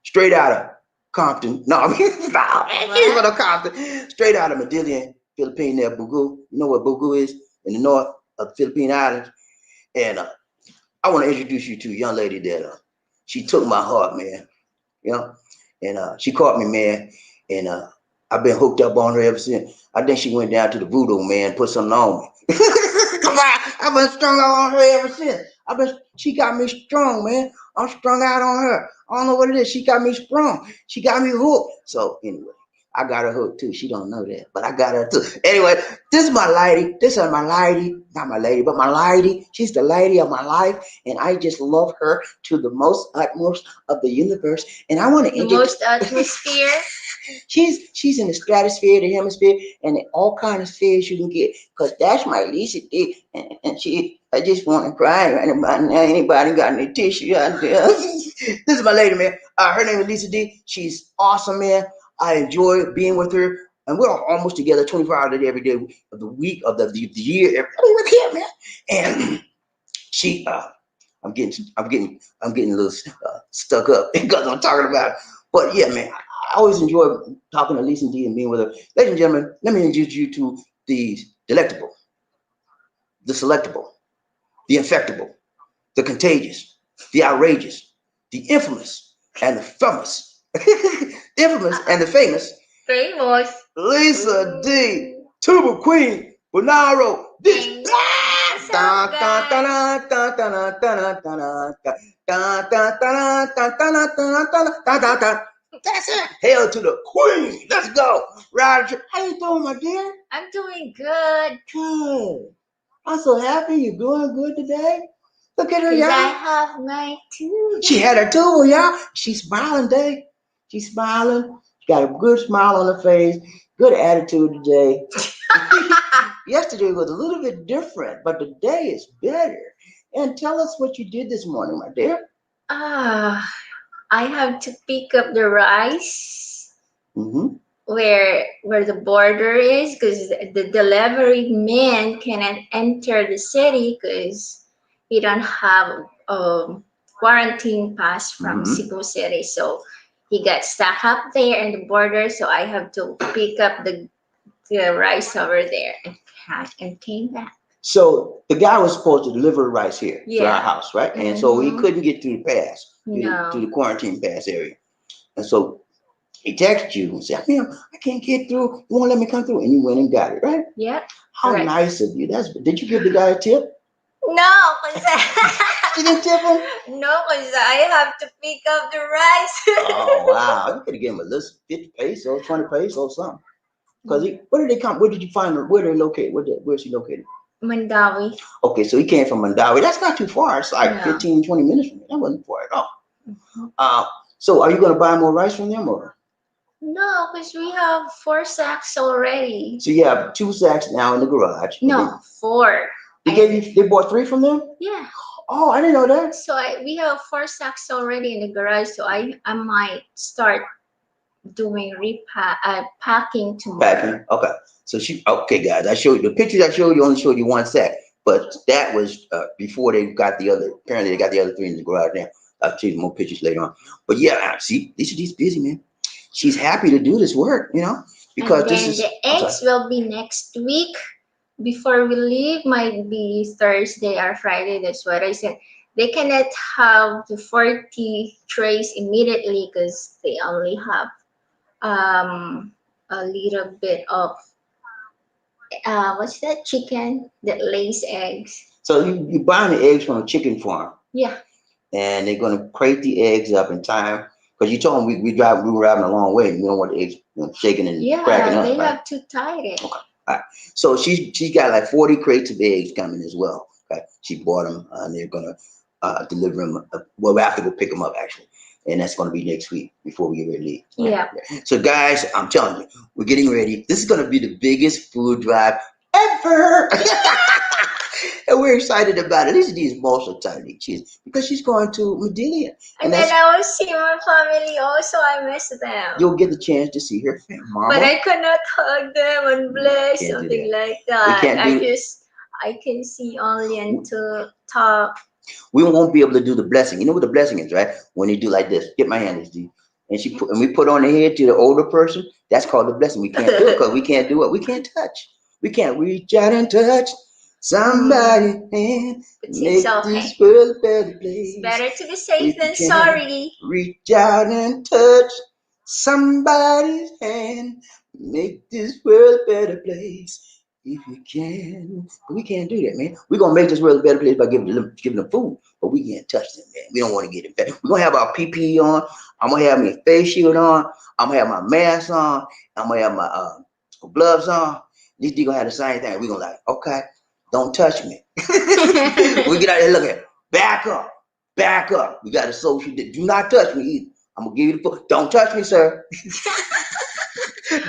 [SPEAKER 1] straight out of Compton. No, I mean, she's from Compton. Straight out of Medellin, Philippines. There, Bugu. You know what Bugu is in the north of the Philippine Islands, and I want to introduce you to a young lady that she took my heart, man. You know, and she caught me, man, and I've been hooked up on her ever since. I think she went down to the voodoo, man, put something on me. Come on, I've been strung out on her ever since. She got me strong, man. I'm strung out on her. I don't know what it is. She got me sprung. She got me hooked. So anyway, I got her hooked too. She don't know that, but I got her too. Anyway, this is my lady. This is my lady. Not my lady, but my lady. She's the lady of my life, and I just love her to the most utmost of the universe. And I want to
[SPEAKER 2] most atmosphere.
[SPEAKER 1] She's in the stratosphere, the hemisphere, and all kind of spheres you can get. Cause that's my Lisa D, and I just want to cry right about now. Anybody got any tissue out there? This is my lady, man. Her name is Lisa D. She's awesome, man. I enjoy being with her, and we're almost together 24 hours a day, every day of the week of the year. With here, man. And she, I'm getting a little stuck up because I'm talking about it. But yeah, man, I always enjoy talking to Lisa D and being with her. Ladies and gentlemen, let me introduce you to the delectable, the selectable, the infectable, the contagious, the outrageous, the infamous, and the famous. The infamous and the famous.
[SPEAKER 2] Famous.
[SPEAKER 1] Lisa D. Tuba Queen. Bonaro. This. That's it. Hail to the queen. Let's go. Roger. How you doing, my dear?
[SPEAKER 2] I'm doing good.
[SPEAKER 1] Good. I'm so happy you're doing good today. Look at her, y'all.
[SPEAKER 2] I have my tooth.
[SPEAKER 1] She had her tooth, y'all. She's smiling today. She's smiling. She got a good smile on her face. Good attitude today. Yesterday was a little bit different, but today is better. And tell us what you did this morning, my dear.
[SPEAKER 2] Ah, I have to pick up the rice
[SPEAKER 1] Mm-hmm.
[SPEAKER 2] where the border is because the delivery man cannot enter the city because he don't have quarantine pass from
[SPEAKER 1] Mm-hmm.
[SPEAKER 2] Cebu City. So he got stuck up there in the border. So I have to pick up the rice over there and came back.
[SPEAKER 1] So the guy was supposed to deliver rice here to our
[SPEAKER 2] Yeah.
[SPEAKER 1] house, right? And so he
[SPEAKER 2] Mm-hmm.
[SPEAKER 1] couldn't get through the pass, to
[SPEAKER 2] No.
[SPEAKER 1] the quarantine pass area. And so he texted you and said, "Man, I can't get through. You won't let me come through." And you went and got it, right?
[SPEAKER 2] Yep.
[SPEAKER 1] How
[SPEAKER 2] Right.
[SPEAKER 1] nice of you. Did you give the guy a tip?
[SPEAKER 2] No, cause
[SPEAKER 1] You didn't tip him?
[SPEAKER 2] no, cause I have to pick up the rice.
[SPEAKER 1] Oh wow. You could have given him a list 50 pesos, 20 pesos, something. Because where did they come? Where did you find her? Where they located? Where's he located?
[SPEAKER 2] Mandawi.
[SPEAKER 1] Okay, so he came from Mandawi. That's not too far. It's like
[SPEAKER 2] No.
[SPEAKER 1] 15, 20 minutes from here. That wasn't far at all.
[SPEAKER 2] Mhm.
[SPEAKER 1] Uh, so are you gonna buy more rice from them, or
[SPEAKER 2] No, because we have 4 sacks already.
[SPEAKER 1] so you have 2 sacks now in the garage? And
[SPEAKER 2] No, 4.
[SPEAKER 1] they bought 3 from them?
[SPEAKER 2] Yeah.
[SPEAKER 1] Oh, I didn't know that.
[SPEAKER 2] So we have 4 sacks already in the garage. So I might start doing packing tomorrow.
[SPEAKER 1] Packing. Okay. So okay, guys. I showed you the pictures. I showed you only showed you 1 sack, but that was before they got the other. Apparently, they got the other 3 in the garage now. I'll show you more pictures later on. But yeah, see, she's busy, man. She's happy to do this work, because
[SPEAKER 2] And
[SPEAKER 1] this
[SPEAKER 2] then
[SPEAKER 1] is.
[SPEAKER 2] the
[SPEAKER 1] I'm sorry.
[SPEAKER 2] eggs will be next week. Before we leave, might be Thursday or Friday. That's what I said. They cannot have the 40 trays immediately because they only have a little bit of what's that chicken that lays eggs.
[SPEAKER 1] So you buying the eggs from a chicken farm,
[SPEAKER 2] Yeah.
[SPEAKER 1] and they're gonna crate the eggs up in time. Because you told them we were driving a long way, and we don't want the eggs shaking and cracking
[SPEAKER 2] Yeah,
[SPEAKER 1] up,
[SPEAKER 2] they
[SPEAKER 1] right?
[SPEAKER 2] have to tie it.
[SPEAKER 1] Okay. All right. So she's got like 40 crates of eggs coming as well. Okay. She bought them, and they're gonna deliver them. Well, we have to go pick them up actually, and that's gonna be next week before we get ready to leave.
[SPEAKER 2] Yeah.
[SPEAKER 1] So guys, I'm telling you, we're getting ready. This is gonna be the biggest food drive ever. And we're excited about it. These most excited kids because she's going to Medellin,
[SPEAKER 2] And then I will see my family also. I miss them.
[SPEAKER 1] You'll get the chance to see her mama.
[SPEAKER 2] But I cannot hug them and bless something like that.
[SPEAKER 1] We can't do.
[SPEAKER 2] I can see only and to talk.
[SPEAKER 1] We won't be able to do the blessing. You know what the blessing is, right? When they do like this, get my hand, D. And we put on the head to the older person. That's called the blessing. We can't do it because we can't do it. We can't touch. We can't reach out and touch somebody's hand. Make this world a better place.
[SPEAKER 2] It's better to be safe than sorry.
[SPEAKER 1] Reach out and touch somebody's hand. Make this world a better place. If you can, but we can't do that, man. We're gonna make this world a better place by giving them food, but we can't touch them, man. We don't want to get infected. We're gonna have our PPE on. I'm gonna have my face shield on. I'm gonna have my mask on. I'm gonna have my gloves on. These people gonna have the same thing. We're gonna like, okay, don't touch me. We get out there, look at it. Back up. We got a social. Do not touch me either. I'm gonna give you the food. Don't touch me, sir.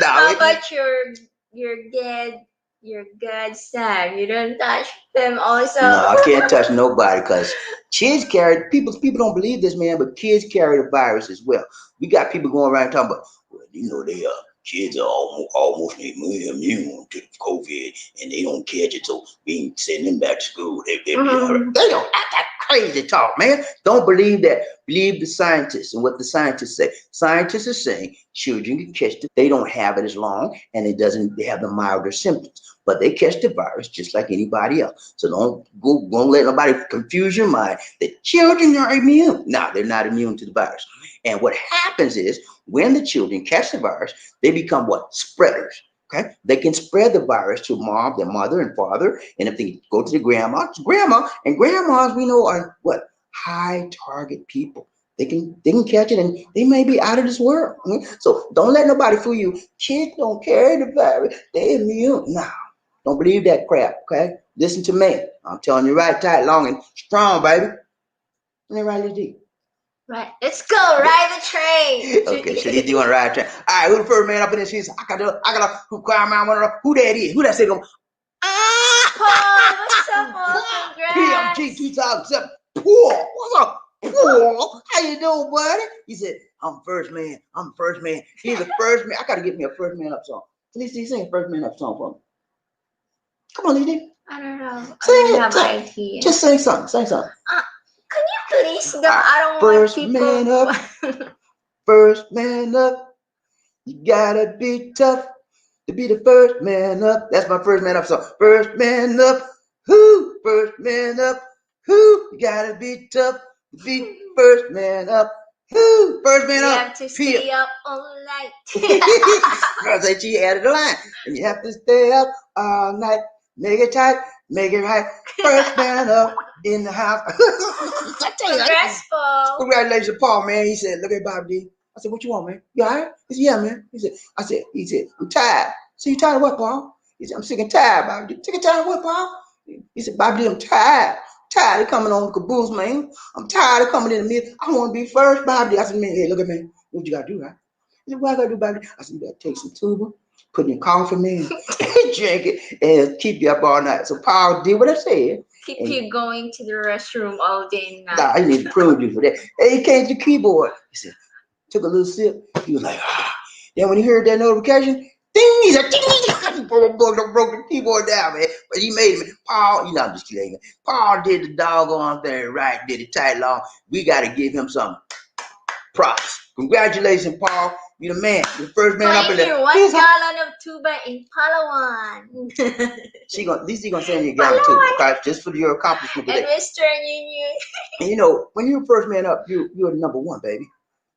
[SPEAKER 2] How about your dad? Your godson, you don't touch them also.
[SPEAKER 1] No, I can't touch nobody because kids carry people don't believe this, man, but kids carry the virus as well. We got people going around talking about, well, they kids are almost immune to COVID and they don't catch it, so we send them back to school. They don't act that crazy talk, man. Don't believe that. Believe the scientists and what the scientists say. Scientists are saying children can catch it. They don't have it as long, and they have the milder symptoms. But they catch the virus just like anybody else. So don't let nobody confuse your mind that children are immune. No, they're not immune to the virus. And what happens is when the children catch the virus, they become what? Spreaders. Okay, they can spread the virus to their mother and father, and if they go to the grandma, and grandmas we know are what? High target people. They can catch it, and they may be out of this world. So don't let nobody fool you. Kids don't carry the virus; they immune. No, don't believe that crap. Okay, listen to me. I'm telling you right, tight, long, and strong, baby. Let me ride this deep.
[SPEAKER 2] Right, let's go ride the train.
[SPEAKER 1] Okay, so you want to ride the train? All right, who the first man up in this? I got who climb around one of who that is? Who that say go?
[SPEAKER 2] Paul, what's up, Paul? Congrats.
[SPEAKER 1] PMG 2007. Paul, what's up? Whoa, how you doing, buddy? He said, I'm first man. I'm first man. He's the first man. I gotta get me a first man up song. Please sing a first man up song for me. Come on, Lizzie.
[SPEAKER 2] I don't know.
[SPEAKER 1] Sing
[SPEAKER 2] I don't
[SPEAKER 1] it.
[SPEAKER 2] have
[SPEAKER 1] Sing.
[SPEAKER 2] idea.
[SPEAKER 1] Just sing something. Sing something.
[SPEAKER 2] Can you please don't? I don't
[SPEAKER 1] First
[SPEAKER 2] want
[SPEAKER 1] man
[SPEAKER 2] people.
[SPEAKER 1] up. First man up. You gotta be tough to be the first man up. That's my first man up song. First man up. Who? First man up. Who? You gotta be tough to be first man up. Who? First man
[SPEAKER 2] You
[SPEAKER 1] up.
[SPEAKER 2] have to stay up all night.
[SPEAKER 1] Girl say she added the line. And you have to stay up all night. Make it tight. Make it right. First man up in the house. I tell you,
[SPEAKER 2] Congrats, Paul.
[SPEAKER 1] congratulations, Paul, man. He said, look at Bob D. I said, what you want, man? You all right? He said, yeah, man. He said, I'm tired. So you tired of what, Paul? He said, I'm sick and tired, Bob D. Sick and tired of what, Paul? He said, Bob D, I'm tired. Tired of coming on caboose, man. I'm tired of coming in the middle. I want to be first, Bob D. I said, man, hey, look at me. What you got to do, right? He said, what I got to do, Bob D? I said, you got to take some tuba, put in your coffee, man, drink it, and keep you up all night. So Paul did what I said.
[SPEAKER 2] Keep you going to the restroom all day and night.
[SPEAKER 1] Nah, I need to prove you for that. Hey, he came to the keyboard. He said, took a little sip. He was like, ah. Then when he heard that notification, ding, he said, ding, he broke the keyboard down, man. But he made it. Paul, I'm just kidding. Paul did the doggone thing right, did it tight long. We got to give him some props. Congratulations, Paul. You're the man. You're the first man up in there.
[SPEAKER 2] 1 gallon of tuba in Palawan.
[SPEAKER 1] At least he's going to send you a gallon too, okay? Just for your accomplishment today.
[SPEAKER 2] And Western Union.
[SPEAKER 1] And you know, when you're the first man up, you're the number one, baby.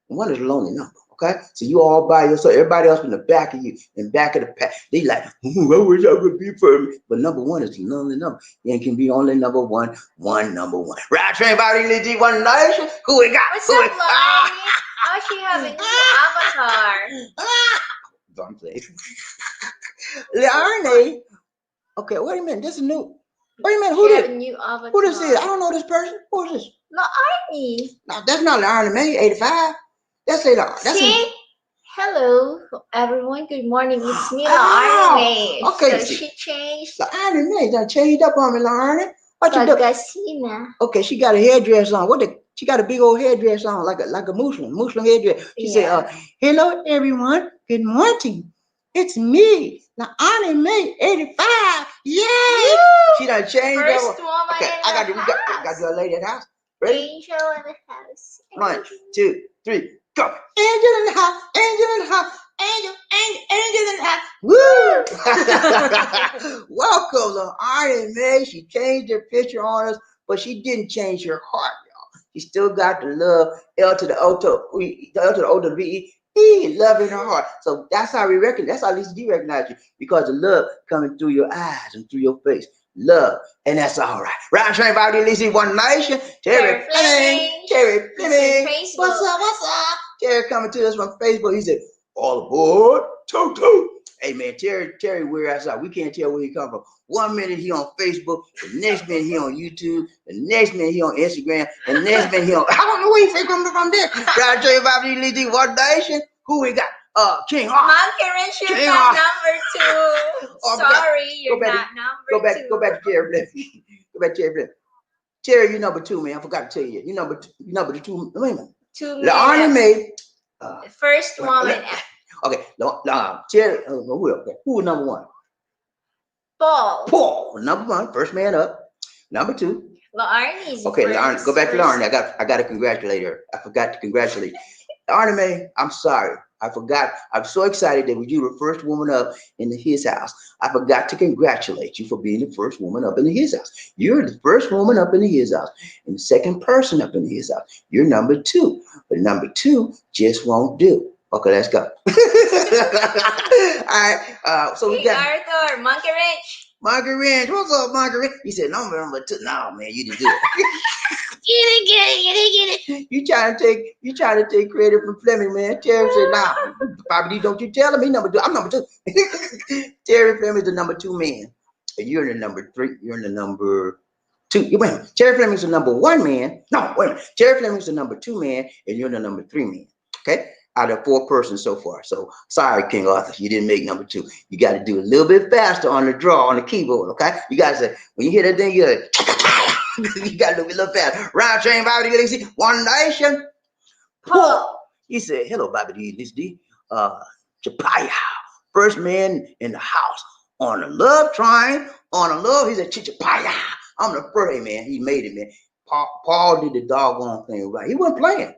[SPEAKER 1] And one is a lonely number, okay? So you all by yourself. Everybody else in the back of you, in back of the pack. They like, I wish I could be first. But number one is the lonely number. And can be only number one, number one. Right, train body, Lizzie, one nation. Who we got?
[SPEAKER 2] What's up, Lauren? Oh, she has a new avatar.
[SPEAKER 1] Don't play. Learning. Okay, wait a minute. This is new. Wait a minute.
[SPEAKER 2] She has a new avatar.
[SPEAKER 1] Who this is? I don't know this person. Who is this?
[SPEAKER 2] Lauren.
[SPEAKER 1] No, that's not Learning, man. 85. That's it.
[SPEAKER 2] See? Hello, everyone. Good morning. It's me, Lauren.
[SPEAKER 1] Okay.
[SPEAKER 2] So she changed.
[SPEAKER 1] Learning, done changed up on me, Learning. What you
[SPEAKER 2] doing?
[SPEAKER 1] Okay, she got a headdress on. She got a big old headdress on, like a Muslim headdress. She said, hello, everyone. Good morning. It's me, Learning, May 85. Yay! She done changed up.
[SPEAKER 2] First woman
[SPEAKER 1] Okay,
[SPEAKER 2] in the house.
[SPEAKER 1] got your lady at the house. Ready?
[SPEAKER 2] Angel in the house.
[SPEAKER 1] 1, 2, 3, go. Angel in the house. Angel in the house. Angel in the house. Woo! Welcome, Learning, May. She changed her picture on us, but she didn't change her heart, y'all. She still got the love, L to the O to the V. Love in her heart. So that's how we reckon. That's how Lisa D recognize you, because the love coming through your eyes and through your face. Love, and that's all right. Round train body, Lisa, one nation. Terry Fleming. What's up? Terry coming to us from Facebook. He said, all aboard, toot. Hey man, Terry, we're outside. We can't tell where he come from. 1 minute he on Facebook, the next minute he on YouTube, the next minute he on Instagram, and the next minute he on. I don't know where he coming from there. Round train body, Lisa, one nation. Who we got? King Hawk.
[SPEAKER 2] Monkey Wrench, you're not number 2. Sorry, you're not number 2.
[SPEAKER 1] Go back to Terry Fleming. Go back to Terry Fleming. Terry, you number 2, man. I forgot to tell you. You number 2. Wait a minute.
[SPEAKER 2] 2
[SPEAKER 1] Learning May.
[SPEAKER 2] First woman.
[SPEAKER 1] Okay. Terry. Who was number 1?
[SPEAKER 2] Paul.
[SPEAKER 1] Number 1. First man up. Number 2.
[SPEAKER 2] Learning.
[SPEAKER 1] Okay, Learning. Go back to Learning. I got to congratulate her. I forgot to congratulate. Learning May, I'm sorry. I forgot. I'm so excited that you were the first woman up in his house. I forgot to congratulate you for being the first woman up in his house. You're the first woman up in his house, and the second person up in his house. You're number 2, but number 2 just won't do. Okay, let's go. All right. So we got
[SPEAKER 2] Arthur, Monkey Wrench.
[SPEAKER 1] Monkey Wrench. What's up, Monkey Wrench? He said, number 2. No, man, you didn't do it. Get it. You trying to take credit from Fleming, man. Terry said, nah, Bobby D, don't you tell him he number 2. I'm number 2. Terry Fleming is the number 2 man. And you're in the number 3. You're in the number 2. Wait a minute. Terry Fleming's the number 1 man. No, wait a minute. Terry Fleming's the number 2 man, and you're the number 3 man. Okay? Out of 4 persons so far. So sorry, King Arthur, you didn't make number 2. You got to do a little bit faster on the draw on the keyboard. Okay? You got to say, when you hear that thing, you're like, You got to look a little fast. Round train, Bobby D, one nation. Pull. He said, hello, Bobby D, this D. Chapaya, first man in the house on a love train, on a love. He said, Chapaya. I'm the first man. He made it, man. Paul did the doggone thing right. He wasn't playing.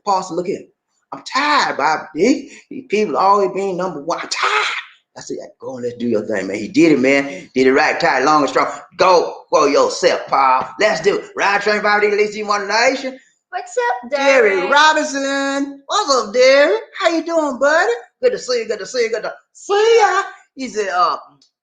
[SPEAKER 1] Paul said, look here. I'm tired, Bobby D. These people always being number one. I'm tired. I said, go and let's do your thing, man. He did it, man. Did it right, tight, long and strong. Go for yourself, Paul. Let's do it. Ride train, Bobby D, at least in one nation.
[SPEAKER 2] What's up, Derek?
[SPEAKER 1] Robinson. What's up, Derek? How you doing, buddy? Good to see you. Good to see you. Good to see ya. He said,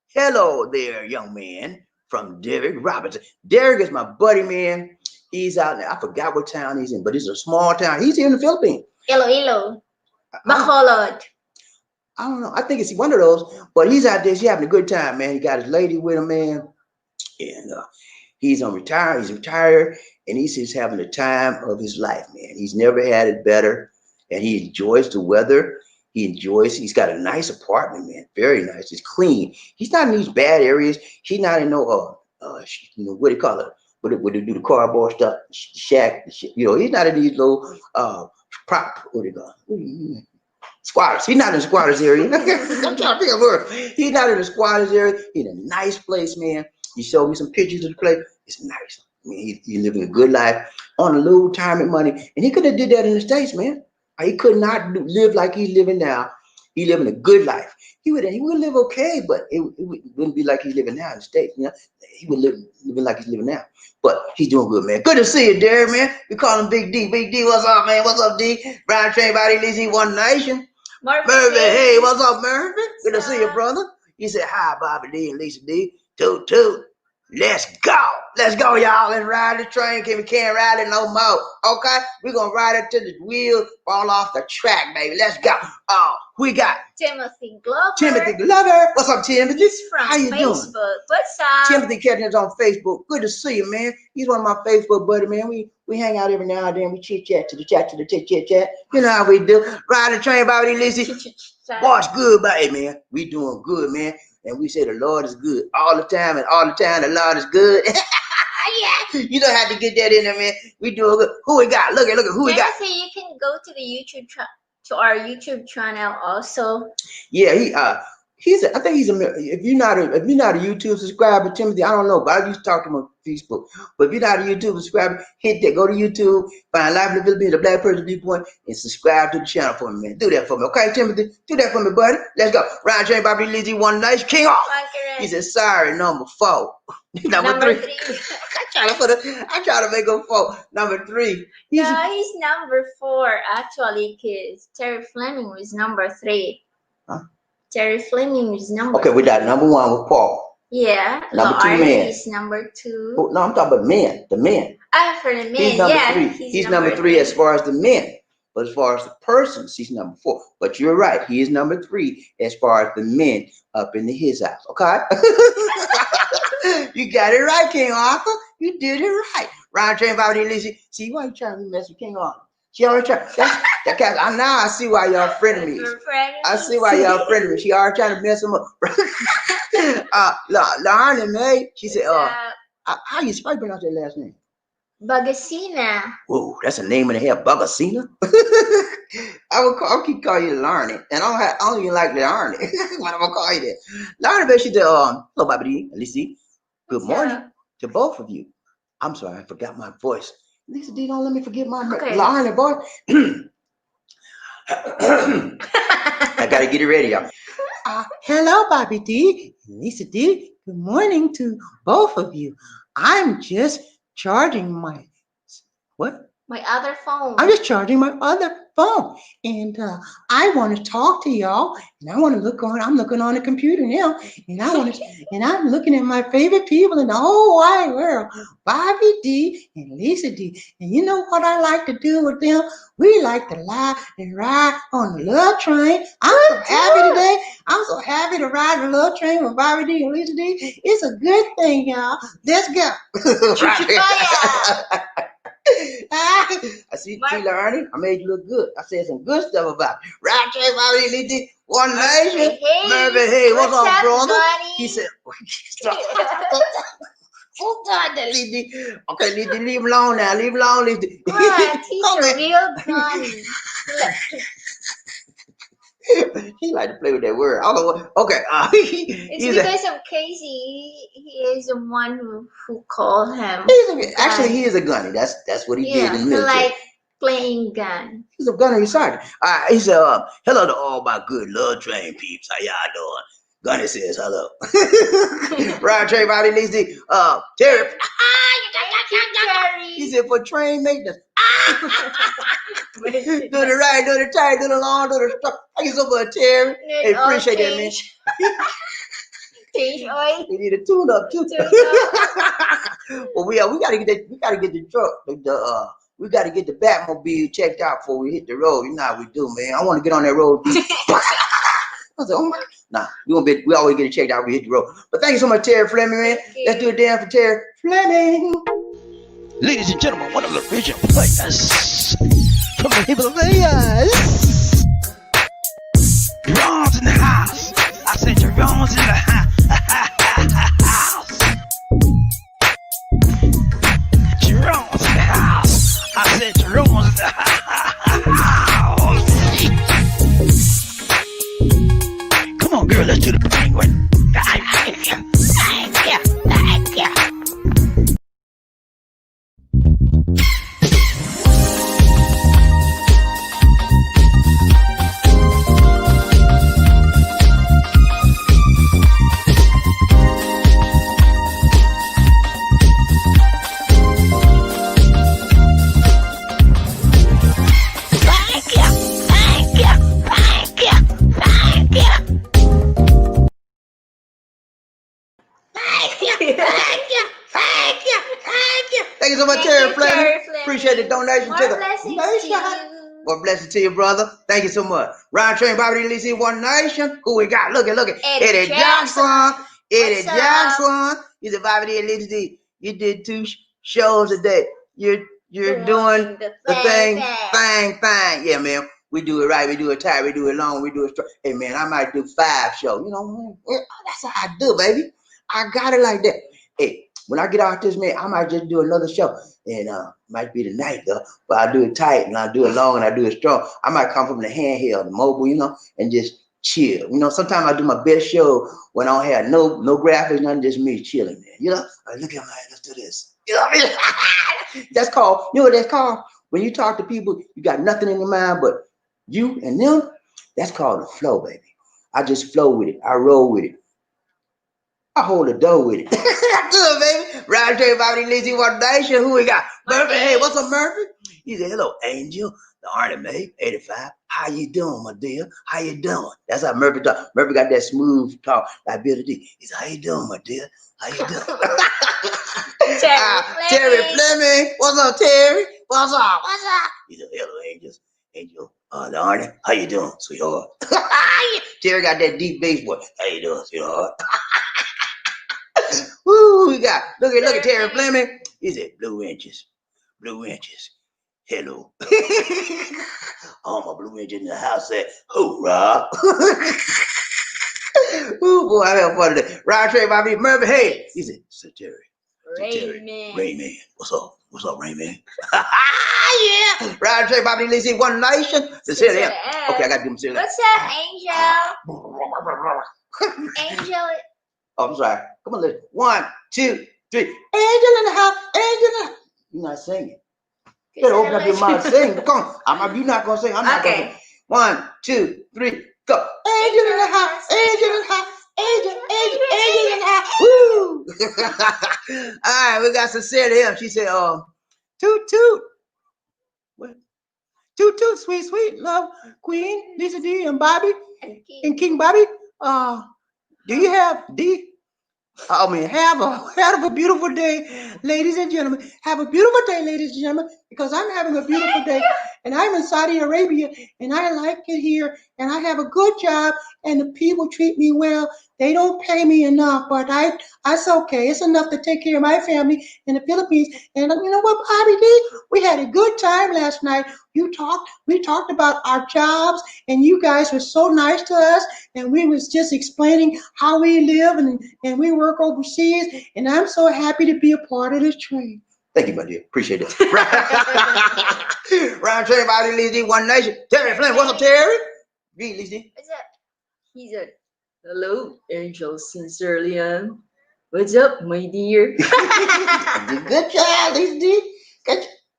[SPEAKER 1] hello there, young man, from Derek Robinson. Derek is my buddy, man. He's out there. I forgot what town he's in, but it's a small town. He's here in the Philippines.
[SPEAKER 2] Iloilo. Bacolod.
[SPEAKER 1] I don't know. I think it's one of those, but he's out there. He's having a good time, man. He got his lady with him, man. And he's on retire. He's retired, and he's just having the time of his life, man. He's never had it better, and he enjoys the weather. He's got a nice apartment, man. Very nice. It's clean. He's not in these bad areas. He's not in no, what do you call it? What they do the cardboard stuff, shack, he's not in these little, what do you call it? Squatters. He's not in the squatters area. I'm trying to think of a word. He's not in the squatters area. He's in a nice place, man. He showed me some pictures of the place. It's nice. I mean, he's living a good life on a little retirement money. And he could have did that in the States, man. He could not live like he's living now. He's living a good life. He would live okay, but it wouldn't be like he's living now in the States. He would living like he's living now. But he's doing good, man. Good to see you, Derek, man. We call him Big D. Big D, what's up, man? What's up, D? Brown Train Body, Lizzie, One Nation. Mervin, hey, what's up, Mervin? Good to see you, brother. He said, hi, Bobby D and Lisa D. Toot, toot. Let's go. Let's go, y'all, and ride the train. We can't ride it no more. Okay? We're going to ride it till the wheels fall off the track, baby. Let's go. We got
[SPEAKER 2] Timothy Glover.
[SPEAKER 1] Timothy Glover. What's up, Timothy?
[SPEAKER 2] He's from
[SPEAKER 1] How you
[SPEAKER 2] Facebook.
[SPEAKER 1] doing?
[SPEAKER 2] What's up?
[SPEAKER 1] Timothy catching us on Facebook. Good to see you, man. He's one of my Facebook buddy, man. We hang out every now and then. We chit-chat to the chat. You know how we do. Ride the train, Bobby Lizzie. Watch good, baby, man. We doing good, man. And we say the Lord is good all the time, and all the time the Lord is good. Yeah, you don't have to get that in there, man. We doing good. Who we got? Look at who we got.
[SPEAKER 2] Timothy, you can go to the YouTube to our YouTube channel also.
[SPEAKER 1] Yeah, I think he's a. If you're not a YouTube subscriber, Timothy, I don't know, but I used to talk to him on Facebook. But if you're not a YouTube subscriber, hit that. Go to YouTube, find Life in the Philippines, the Black Person Viewpoint, and subscribe to the channel for me, man. Do that for me, okay, Timothy? Do that for me, buddy. Let's go. Ryan James, Bobby Lizzie, One Night King off. He said, "Sorry, number 4, number 3." I try to make him 4. Number 3.
[SPEAKER 2] He's number 4 actually, because Terry Fleming was number 3.
[SPEAKER 1] Huh?
[SPEAKER 2] Terry Fleming is number.
[SPEAKER 1] Okay, we got number 1 with Paul.
[SPEAKER 2] Yeah.
[SPEAKER 1] Number 2 man.
[SPEAKER 2] He's number 2.
[SPEAKER 1] Oh, no, I'm talking about men. The men.
[SPEAKER 2] For the men.
[SPEAKER 1] He's number 3. He's number 3 as far as the men. But as far as the persons, he's number 4. But you're right. He is number 3 as far as the men up in his house. Okay? You got it right, King Arthur. You did it right. Ryan Train Bobby Lizzie. See, why you trying to mess with King Arthur? She already trying. Now I see why y'all friendly. I see why y'all friendly. She already trying to mess him up. Larnie May, she said, how you pronounce that last name?
[SPEAKER 2] Bagasina.
[SPEAKER 1] Whoa, that's a name in the hell, Bagasina. I'll keep calling you Larnie, and I don't even like Larnie. What I'm gonna call you that? Larnie May, she said, hello, Bobby D, Lizzie. Good morning to both of you. I'm sorry, I forgot my voice. Lisa D, don't let me forget my Larnie voice. I gotta get it ready, y'all. Hello, Bobby D, Lisa D. Good morning to both of you. I'm just charging my
[SPEAKER 2] My other phone.
[SPEAKER 1] I'm just charging my other phone, and I want to talk to y'all. And I want to look on. I'm looking on the computer now, and I'm looking at my favorite people in the whole wide world, Bobby D and Lisa D. And you know what I like to do with them? We like to lie and ride on the love train. I'm so happy today. I'm so happy to ride the love train with Bobby D and Lisa D. It's a good thing, y'all. Let's go. I see Larnie. I made you look good. I said some good stuff about it. Right, Bobby Lizzie, One Nation. Mervin, hey, what's up, brother?
[SPEAKER 2] Buddy?
[SPEAKER 1] He said, Oh God, that Lizzie. Okay, Lizzie, leave him alone now. Leave him alone, Lizzie.
[SPEAKER 2] What? He's
[SPEAKER 1] Come
[SPEAKER 2] a
[SPEAKER 1] on.
[SPEAKER 2] real gun.
[SPEAKER 1] He like to play with that word. I don't know what. Okay,
[SPEAKER 2] It's
[SPEAKER 1] he's
[SPEAKER 2] because of Casey. He is the one who called him.
[SPEAKER 1] actually he is a gunny. That's what he did in the
[SPEAKER 2] He
[SPEAKER 1] military.
[SPEAKER 2] like playing gun.
[SPEAKER 1] He's a gunnery sergeant. He said, hello to all my good love train peeps. How y'all doing? Gunny says hello. Right, train Bobby Lizzie. Terry. He said for train maintenance. Do the right, do the tight, do the long, do the stuff. Thank you so much, Terry. Hey, appreciate that, man.
[SPEAKER 2] Change oil.
[SPEAKER 1] We need a tune up too. Well, we gotta get that. We gotta get the truck. We gotta get the Batmobile checked out before we hit the road. You know how we do, man. I want to get on that road. I was like, oh my. Nah, we always get it checked out when we hit the road. But thank you so much, Terry Fleming, man. Let's do a dance for Terry Fleming. Ladies and gentlemen, one of the original players from the Himalayas. Jerome's in the house. I said Jerome's in the house. Jerome's in the house. I said Jerome's in the house. Come on, girl, let's do the penguin. Thank you so much, Terry Fleming. Appreciate the donation to the nation. More blessings to you, brother. Thank you so much. Round train, Bobby Lee, One Nation. Who we got? Look at Eddie Jackson. Eddie Jackson. He's a Bobby Lee. You did 2 shows a day. You're doing the thing. Yeah, man. We do it right. We do it tight. We do it long. We do it straight. Hey, man, I might do 5 shows. You know, that's how I do, baby. I got it like that. Hey, when I get out this, man, I might just do another show. And might be the night, though. But I do it tight, and I do it long, and I do it strong. I might come from the handheld, the mobile, you know, and just chill. You know, sometimes I do my best show when I don't have no graphics, nothing, just me chilling, man. You know, like, look at my, let's do this. You know what I mean? That's called, you know what that's called? When you talk to people, you got nothing in your mind but you and them. That's called the flow, baby. I just flow with it. I roll with it. I hold the door with it. Good, baby. Round J. Bobby Lizzie, One Nation. Who we got? Murphy. Hey, what's up, Murphy? He said, hello, Angel. The Army mate, 85. How you doing, my dear? How you doing? That's how Murphy talk. Murphy got that smooth talk like Billy D. He said, how you doing, my dear? How you doing? Terry Fleming. What's up, Terry? What's up? He said, hello, Angels. Angel. The Army. How you doing, sweetheart? Terry got that deep bass voice. How you doing, sweetheart? Woo, we got, look at Terry Fleming. He said, blue inches. Hello. All my blue inches in the house said, hoorah. Ooh, boy, I have fun today. Ryan Trey, Bobby Murphy. Hey, he said, Sir Terry. Rayman. What's up, Rayman? Yeah. Ryan Trey, Bobby Lee, One Nation. Okay, I got to do them.
[SPEAKER 2] What's up, Angel? Angel.
[SPEAKER 1] Oh, I'm sorry. Come on, listen. 1, 2, 3. Angel in the house. You're not singing. You better open up your mouth and sing. Come on. You're not going to sing. I'm not going to sing. 1, 2, 3, go. Angel in the house. Angel in the house. Woo! All right, we got Cecilia here. She said, toot toot. What? Toot toot, sweet love queen, Lisa D and Bobby and King Bobby. Do you have have a beautiful day, ladies and gentlemen. Have a beautiful day, ladies and gentlemen, because I'm having a beautiful day.
[SPEAKER 3] and I'm in Saudi Arabia, and I like it here, and I have a good job, and the people treat me well. They don't pay me enough, but that's okay. It's enough to take care of my family in the Philippines. And you know what, Bobby D? We had a good time last night. We talked about our jobs, and you guys were so nice to us, and we was just explaining how we live and we work overseas, and I'm so happy to be a part of this trade.
[SPEAKER 1] Thank you, my dear. Appreciate it. Round train by the One Nation. Terry Flynn, what's up, Terry? Read, Lizzie.
[SPEAKER 2] What's up? He said, hello, Angel Sincerely. What's up, my dear?
[SPEAKER 1] Good job, Lizzie.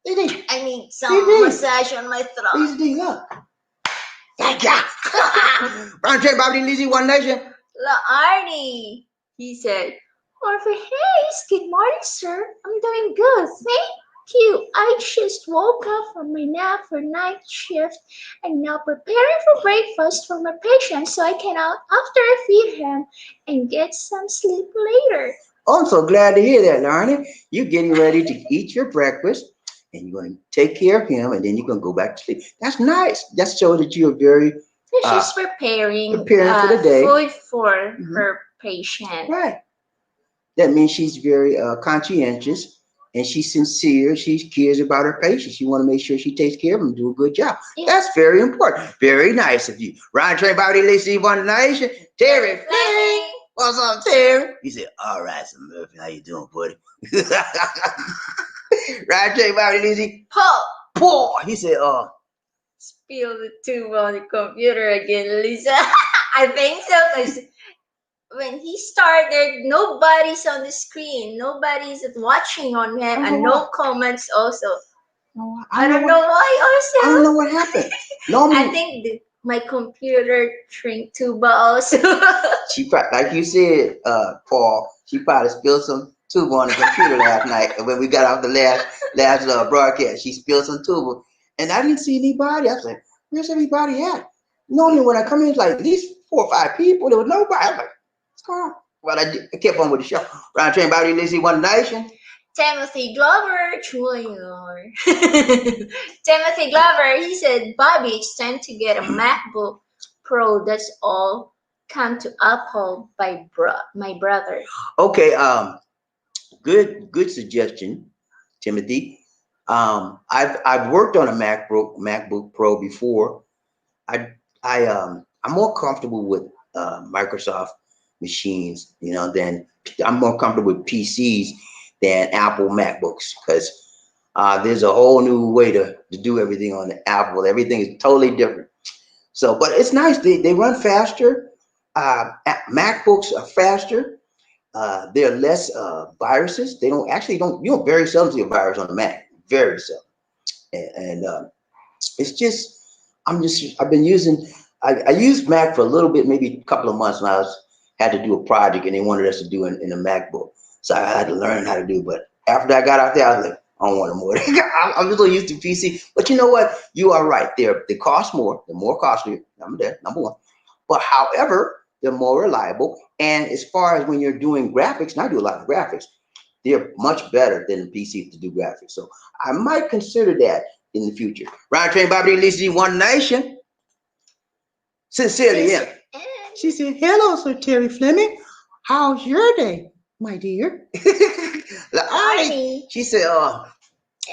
[SPEAKER 1] Lizzie.
[SPEAKER 2] I need some massage on my throat.
[SPEAKER 1] Lizzie, look. Thank you. Round train by the One Nation.
[SPEAKER 2] La Arnie. He said, Martha Hayes, good morning, sir. I'm doing good, thank you. I just woke up from my nap for night shift and now preparing for breakfast for my patient so I can out after I feed him and get some sleep later.
[SPEAKER 1] Oh, I'm so glad to hear that, Larnie. You're getting ready to eat your breakfast and you're going to take care of him and then you're going to go back to sleep. That's nice. That shows that you're very...
[SPEAKER 2] She's preparing
[SPEAKER 1] for the day.
[SPEAKER 2] Food for her patient.
[SPEAKER 1] Right. That means she's very conscientious and she's sincere. She cares about her patients. She want to make sure she takes care of them and do a good job. Yeah. That's very important. Very nice of you. Ryan Train Body Lacey One Nation. Terry Fleming. What's up, Terry? He said, all right, so Murphy, how you doing, buddy? Ryan Train Body Lacey. Paul. He said,
[SPEAKER 2] spill the tube on the computer again, Lisa. I think so, because when he started, nobody's on the screen. Nobody's watching on him, and no comments also. I don't know why also.
[SPEAKER 1] I don't know what happened. Normally,
[SPEAKER 2] I think my computer shrink tuba also.
[SPEAKER 1] She, like you said, Paul, she probably spilled some tuba on the computer last night when we got off the last broadcast. She spilled some tuba. And I didn't see anybody. I was like, where's everybody at? Normally when I come in, it's like at least 4 or 5 people. There was nobody. I was like, what's going on? Well, I kept on with the show. Round train Body Lizzie One Nation.
[SPEAKER 2] Timothy Glover Jr. Timothy Glover, he said, Bobby, it's time to get a MacBook Pro. That's all. Come to Apple by my brother.
[SPEAKER 1] Okay, good suggestion, Timothy. I've worked on a MacBook Pro before. I'm more comfortable with Microsoft machines, than I'm more comfortable with PCs than Apple MacBooks because there's a whole new way to do everything on the Apple. Everything is totally different. So, but it's nice. They run faster. MacBooks are faster. There are less viruses. You don't very seldom see a virus on the Mac. Very seldom. And it's just, I've been using, I used Mac for a little bit, maybe a couple of months when I had to do a project and they wanted us to do it in a MacBook. So I had to learn how to do, but after I got out there, I was like, I don't want no more. I'm just used to PC. But you know what? You are right. They cost more. They're more costly. Number one. But however, they're more reliable. And as far as when you're doing graphics, and I do a lot of graphics, they're much better than the PC to do graphics. So I might consider that in the future. Round train Bobby Lizzie One Nation. Sincerely, yeah.
[SPEAKER 3] She said, hello, Sir Terry Fleming. How's your day, my dear?
[SPEAKER 1] She said,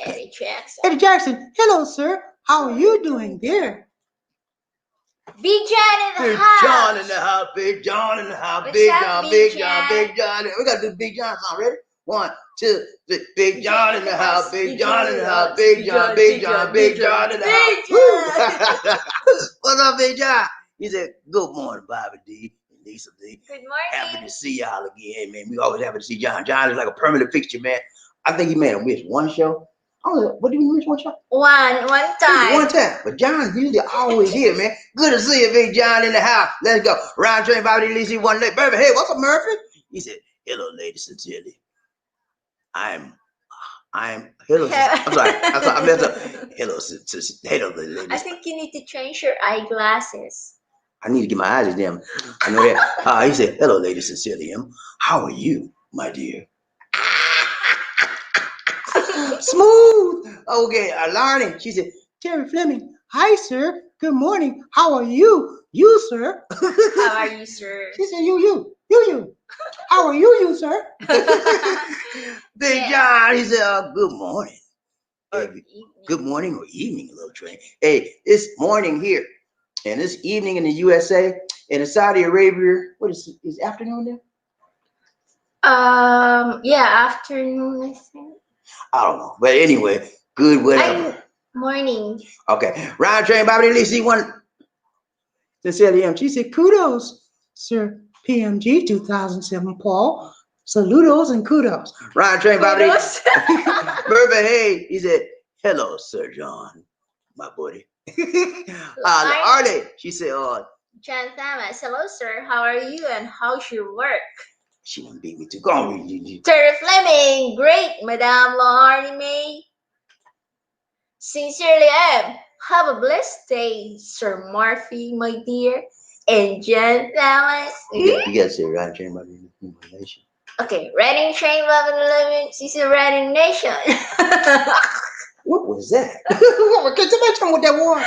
[SPEAKER 2] Eddie Jackson.
[SPEAKER 3] Eddie Jackson, hello, sir. How are you doing there?
[SPEAKER 2] Big John in the house.
[SPEAKER 1] Big John in the house. Big John in the house. Big John, Big John, Big John. We got to do Big John song. Ready? 1, 2, 3. Big John in the house. Big John in the house. Big John, Big John, Big John in the house. What's up, Big John? He said, good morning, Bobby D. and Lisa D.
[SPEAKER 2] Good morning.
[SPEAKER 1] Happy to see y'all again, man. We always happy to see John. John is like a permanent fixture, man. I think he made him miss one show. What did we miss one show?
[SPEAKER 2] One time.
[SPEAKER 1] One time. But John's usually always here, man. Good to see you, Big John in the house. Let's go. Round train Bobby Lizzie One Nation. Baby, hey, what's up, Murphy? He said, hello, lady, sincerely. I'm hello. I'm sorry. I messed up. Hello, ladies.
[SPEAKER 2] I think you need to change your eyeglasses.
[SPEAKER 1] I need to get my eyes examined. I know that. He said, hello, lady, sincerely. How are you, my dear? Smooth. Okay, Larnie. She said,
[SPEAKER 3] Terry Fleming. Hi, sir. Good morning. How are you? You, sir.
[SPEAKER 2] How are you, sir?
[SPEAKER 3] She said, you. How are you, sir?
[SPEAKER 1] Big
[SPEAKER 2] Yeah.
[SPEAKER 1] John, he said, good morning.
[SPEAKER 2] Or
[SPEAKER 1] Hey,
[SPEAKER 2] evening.
[SPEAKER 1] good morning or evening, little train. Hey, it's morning here, and it's evening in the USA, and in Saudi Arabia. What is afternoon there?
[SPEAKER 2] Yeah, afternoon, I think.
[SPEAKER 1] I don't know, but anyway, good whatever.
[SPEAKER 2] Morning.
[SPEAKER 1] Okay, round train, Bobby Lee, see one.
[SPEAKER 3] Sincerely, she said, kudos, sir. PMG 2007, Paul. Saludos and kudos.
[SPEAKER 1] Round train, Bobby Lee.
[SPEAKER 2] Kudos.
[SPEAKER 1] Murphy, hey, he said, hello, Sir John, my buddy. Arlie, she said,
[SPEAKER 2] John Thomas, hello, sir. How are you and how's your work?
[SPEAKER 1] she done beat me too. Go on, read.
[SPEAKER 2] Terry Fleming, great, Madame Laharni May. Sincerely, am. Have a blessed day, Sir Murphy, my dear. And John Thomas.
[SPEAKER 1] You got to say round train, Bobby Lee.
[SPEAKER 2] Okay, Reading Train 1111, this is Reading Nation.
[SPEAKER 1] What was that?
[SPEAKER 3] Can somebody tell me what that was?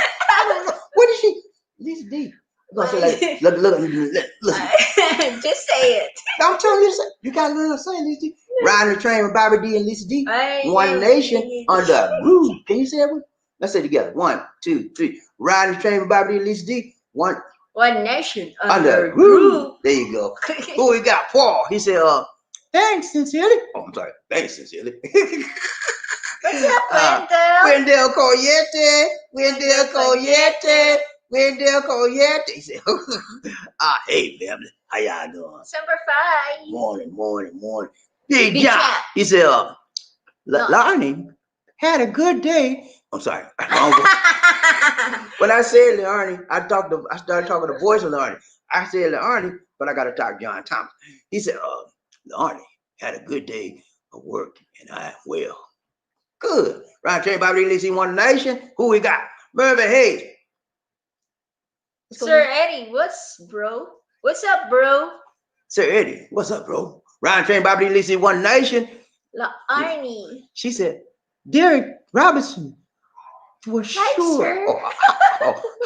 [SPEAKER 3] What is she?
[SPEAKER 1] Lisa D. I'm gonna say like, look.
[SPEAKER 2] Just say it.
[SPEAKER 3] I'm telling you, you gotta learn to say, Lisa D.
[SPEAKER 1] Riding the train with Bobby D and Lisa D. One nation under a groove. Can you say it? Let's say it together. 1, 2, 3. Riding the train with Bobby D and Lisa D. One
[SPEAKER 2] nation
[SPEAKER 1] under a groove. There you go. Who we got? Paul. He said,
[SPEAKER 3] thanks, sincerely.
[SPEAKER 1] oh, I'm sorry. Thanks, sincerely.
[SPEAKER 2] What's up, Wendell?
[SPEAKER 1] Wendell Coyette. He said, hey, family. How y'all doing?
[SPEAKER 2] Semper Fi.
[SPEAKER 1] Morning. Big
[SPEAKER 2] Big
[SPEAKER 1] John.
[SPEAKER 2] John.
[SPEAKER 1] He said, Larnie.
[SPEAKER 3] Had a good day.
[SPEAKER 1] I'm sorry. When I said Larnie, I started talking to voice of Larnie. I said Larnie, but I got to talk John Thomas. He said, Larnie had a good day of work, and I am well. Good. Round train, Bobby Lee, see One Nation. Who we got? Murphy Hayes.
[SPEAKER 2] Sir Eddie, what's up, bro?
[SPEAKER 1] Sir Eddie, what's up, bro? Round train, Bobby Lee, see One Nation.
[SPEAKER 2] Arnie.
[SPEAKER 3] She said, Derek Robinson, for
[SPEAKER 2] Hi,
[SPEAKER 3] sure.
[SPEAKER 2] sir.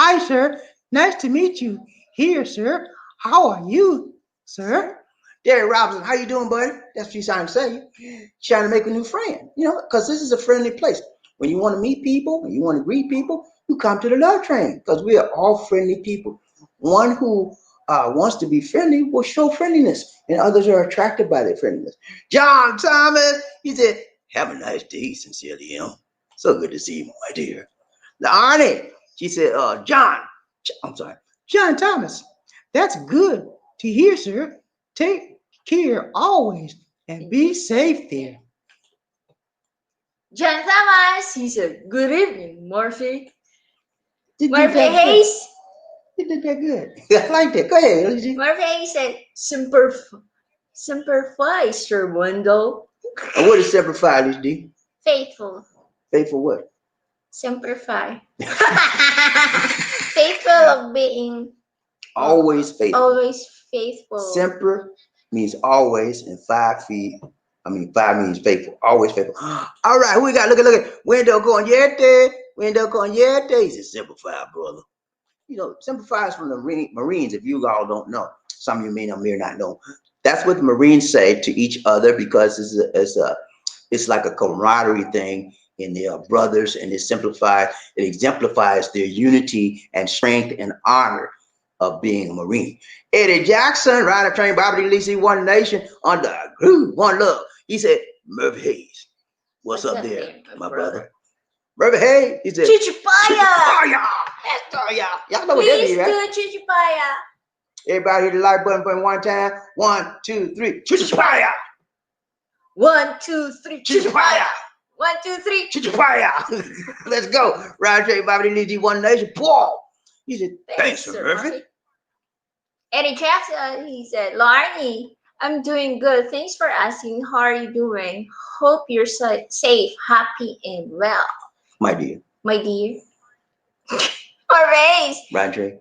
[SPEAKER 3] Hi, sir. Nice to meet you here, sir. How are you, sir?
[SPEAKER 1] Derek Robinson, how you doing, buddy? That's what she's trying to say. She's trying to make a new friend, because this is a friendly place. When you want to meet people, when you want to greet people, you come to the Love Train, because we are all friendly people. One who wants to be friendly will show friendliness, and others are attracted by their friendliness. John Thomas, he said, have a nice day, sincerely, So good to see you, my dear. Arnie, she said, John
[SPEAKER 3] Thomas, that's good to hear, sir. Take care always and be safe there.
[SPEAKER 2] John Thomas, he said, good evening, Murphy.
[SPEAKER 3] Murphy
[SPEAKER 2] Hayes.
[SPEAKER 3] You did that good. I like that. Go ahead, Lucy.
[SPEAKER 2] Murphy Hayes said, Semper Fi, Sir Wendell.
[SPEAKER 1] And what is Semper Fi, Lucy?
[SPEAKER 2] Faithful.
[SPEAKER 1] Faithful what?
[SPEAKER 2] Semper Fi. Faithful of being.
[SPEAKER 1] Always faithful.
[SPEAKER 2] Always faithful.
[SPEAKER 1] Semper means always, and 5 means faithful. Always faithful. All right, who we got? Look at. Wendell Coyette. He's a Semper Fi, brother. Semper Fi is from the Marines, if you all don't know. Some of you may not know. That's what the Marines say to each other, because it's like a camaraderie thing, and they are brothers, and it exemplifies their unity and strength and honor of being a Marine. Eddie Jackson, Rider Train, Bobby Lee, One Nation, under a groove, one love. He said, Murphy Hayes, what's up there, my brother? Murphy Hayes, he said,
[SPEAKER 2] Chichipaya.
[SPEAKER 1] Y'all know what that means, right?
[SPEAKER 2] Please do Chichipaya.
[SPEAKER 1] Everybody hit the like button for one time. 1, 2, 3. Chichipaya.
[SPEAKER 2] 1, 2, 3.
[SPEAKER 1] Chichipaya.
[SPEAKER 2] 1, 2, 3.
[SPEAKER 1] Chichipaya. Let's go. Rider Train, Bobby Lee, One Nation. Paul. He said, thanks, Sir Murphy.
[SPEAKER 2] Eddie Jackson, he said, Larnie, I'm doing good. Thanks for asking. How are you doing? Hope you're safe, happy, and well.
[SPEAKER 1] My dear.
[SPEAKER 2] Hooray!
[SPEAKER 1] Roger.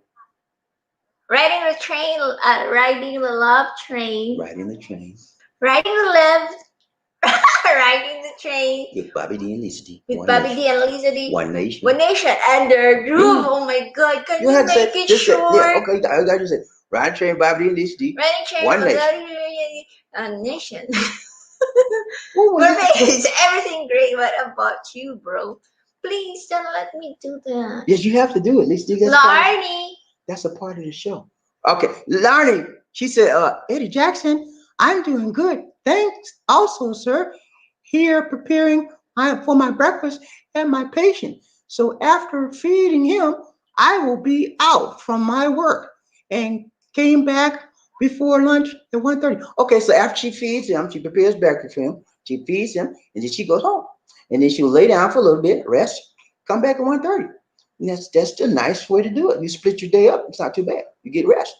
[SPEAKER 2] Riding the train, riding the love train.
[SPEAKER 1] Riding the train.
[SPEAKER 2] Riding the love, riding the train
[SPEAKER 1] with Bobby D and Lisa D.
[SPEAKER 2] with
[SPEAKER 1] One
[SPEAKER 2] Bobby
[SPEAKER 1] nation.
[SPEAKER 2] D and Lisa D.
[SPEAKER 1] One nation.
[SPEAKER 2] One nation under the roof. Oh my God! Can
[SPEAKER 1] You
[SPEAKER 2] you
[SPEAKER 1] had to
[SPEAKER 2] make
[SPEAKER 1] say
[SPEAKER 2] it
[SPEAKER 1] just say,
[SPEAKER 2] short?
[SPEAKER 1] yeah, okay. I got to say ride train, Bobby D and Lisa D.
[SPEAKER 2] Riding train
[SPEAKER 1] One
[SPEAKER 2] with
[SPEAKER 1] nation.
[SPEAKER 2] a nation.
[SPEAKER 1] What was
[SPEAKER 2] Perfect.
[SPEAKER 1] that?
[SPEAKER 2] Is everything great? What about you, bro? Please don't let me do that.
[SPEAKER 1] Yes, you have to do it. Lisa D.
[SPEAKER 2] Larnie.
[SPEAKER 1] That's a part of the show. Okay, Larnie. She said,
[SPEAKER 3] Eddie Jackson, I'm doing good. Thanks also, sir. Here preparing for my breakfast and my patient. So after feeding him, I will be out from my work and came back before lunch at 1:30.
[SPEAKER 1] okay, so after she feeds him, she prepares breakfast for him, she feeds him, and then she goes home. And then she'll lay down for a little bit, rest, come back at 1:30. And that's the nice way to do it. You split your day up, it's not too bad. You get rest.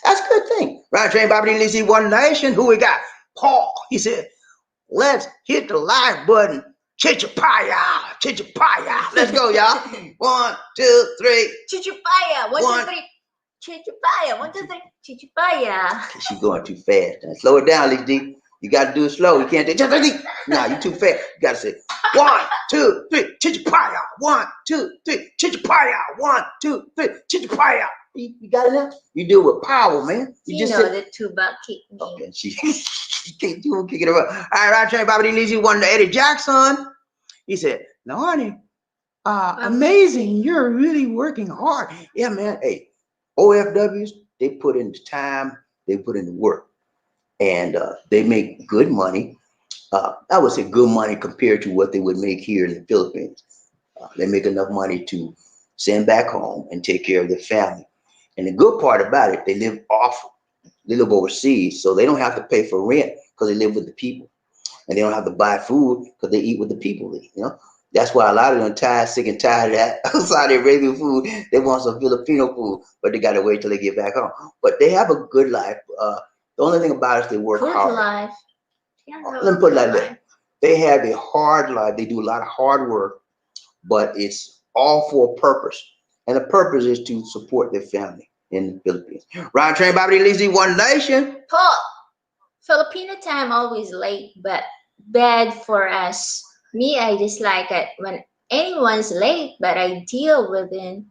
[SPEAKER 1] That's a good thing. Right, train, Bobby D. Lizzie, One Nation. Who we got? Paul. He said, let's hit the like button. Chichapaya. Chichapaya. Let's go, y'all. 1, 2, 3.
[SPEAKER 2] Chichupaya. 1, 2, 3. Chichupaya. 1, 2, 3. Chichupaya.
[SPEAKER 1] She's going too fast. Now, slow it down, Lizzie. You got to do it slow. You can't do it. No, you're too fast. You got to say 1, 2, 3. Chichapaya. 1, 2, 3. Chichapaya. 1, 2, 3. Chichapaya. You got it now? You do it with power, man.
[SPEAKER 2] You
[SPEAKER 1] just
[SPEAKER 2] know the tuba kick me.
[SPEAKER 1] okay, she can't do it, kicking her up. All right, right, train, Bobby D. Lizzie, one to Eddie Jackson. He said,
[SPEAKER 3] Now, honey, amazing. You're really working hard.
[SPEAKER 1] yeah, man. Hey, OFWs, they put in the time, they put in the work, and they make good money. I would say good money compared to what they would make here in the Philippines. They make enough money to send back home and take care of their family. And the good part about it, they live overseas, so they don't have to pay for rent because they live with the people, and they don't have to buy food because they eat with the people. You know, that's why a lot of them tired, sick and tired of that Saudi Arabian food. They want some Filipino food, but they got to wait till they get back home. But they have a good life. The only thing about it is they work
[SPEAKER 2] Good
[SPEAKER 1] hard.
[SPEAKER 2] life.
[SPEAKER 1] Let me put it like that. They have a hard life. They do a lot of hard work, but it's all for a purpose, and the purpose is to support their family in the Philippines. Ryan Train, Bobby D. Lizzie, One Nation.
[SPEAKER 2] Paul, Filipino time always late, but bad for us. Me, I dislike it when anyone's late, but I deal with in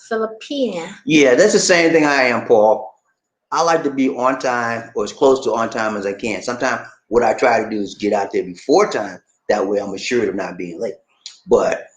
[SPEAKER 2] Filipina.
[SPEAKER 1] Yeah, that's the same thing I am, Paul. I like to be on time or as close to on time as I can. Sometimes what I try to do is get out there before time. That way I'm assured of not being late. But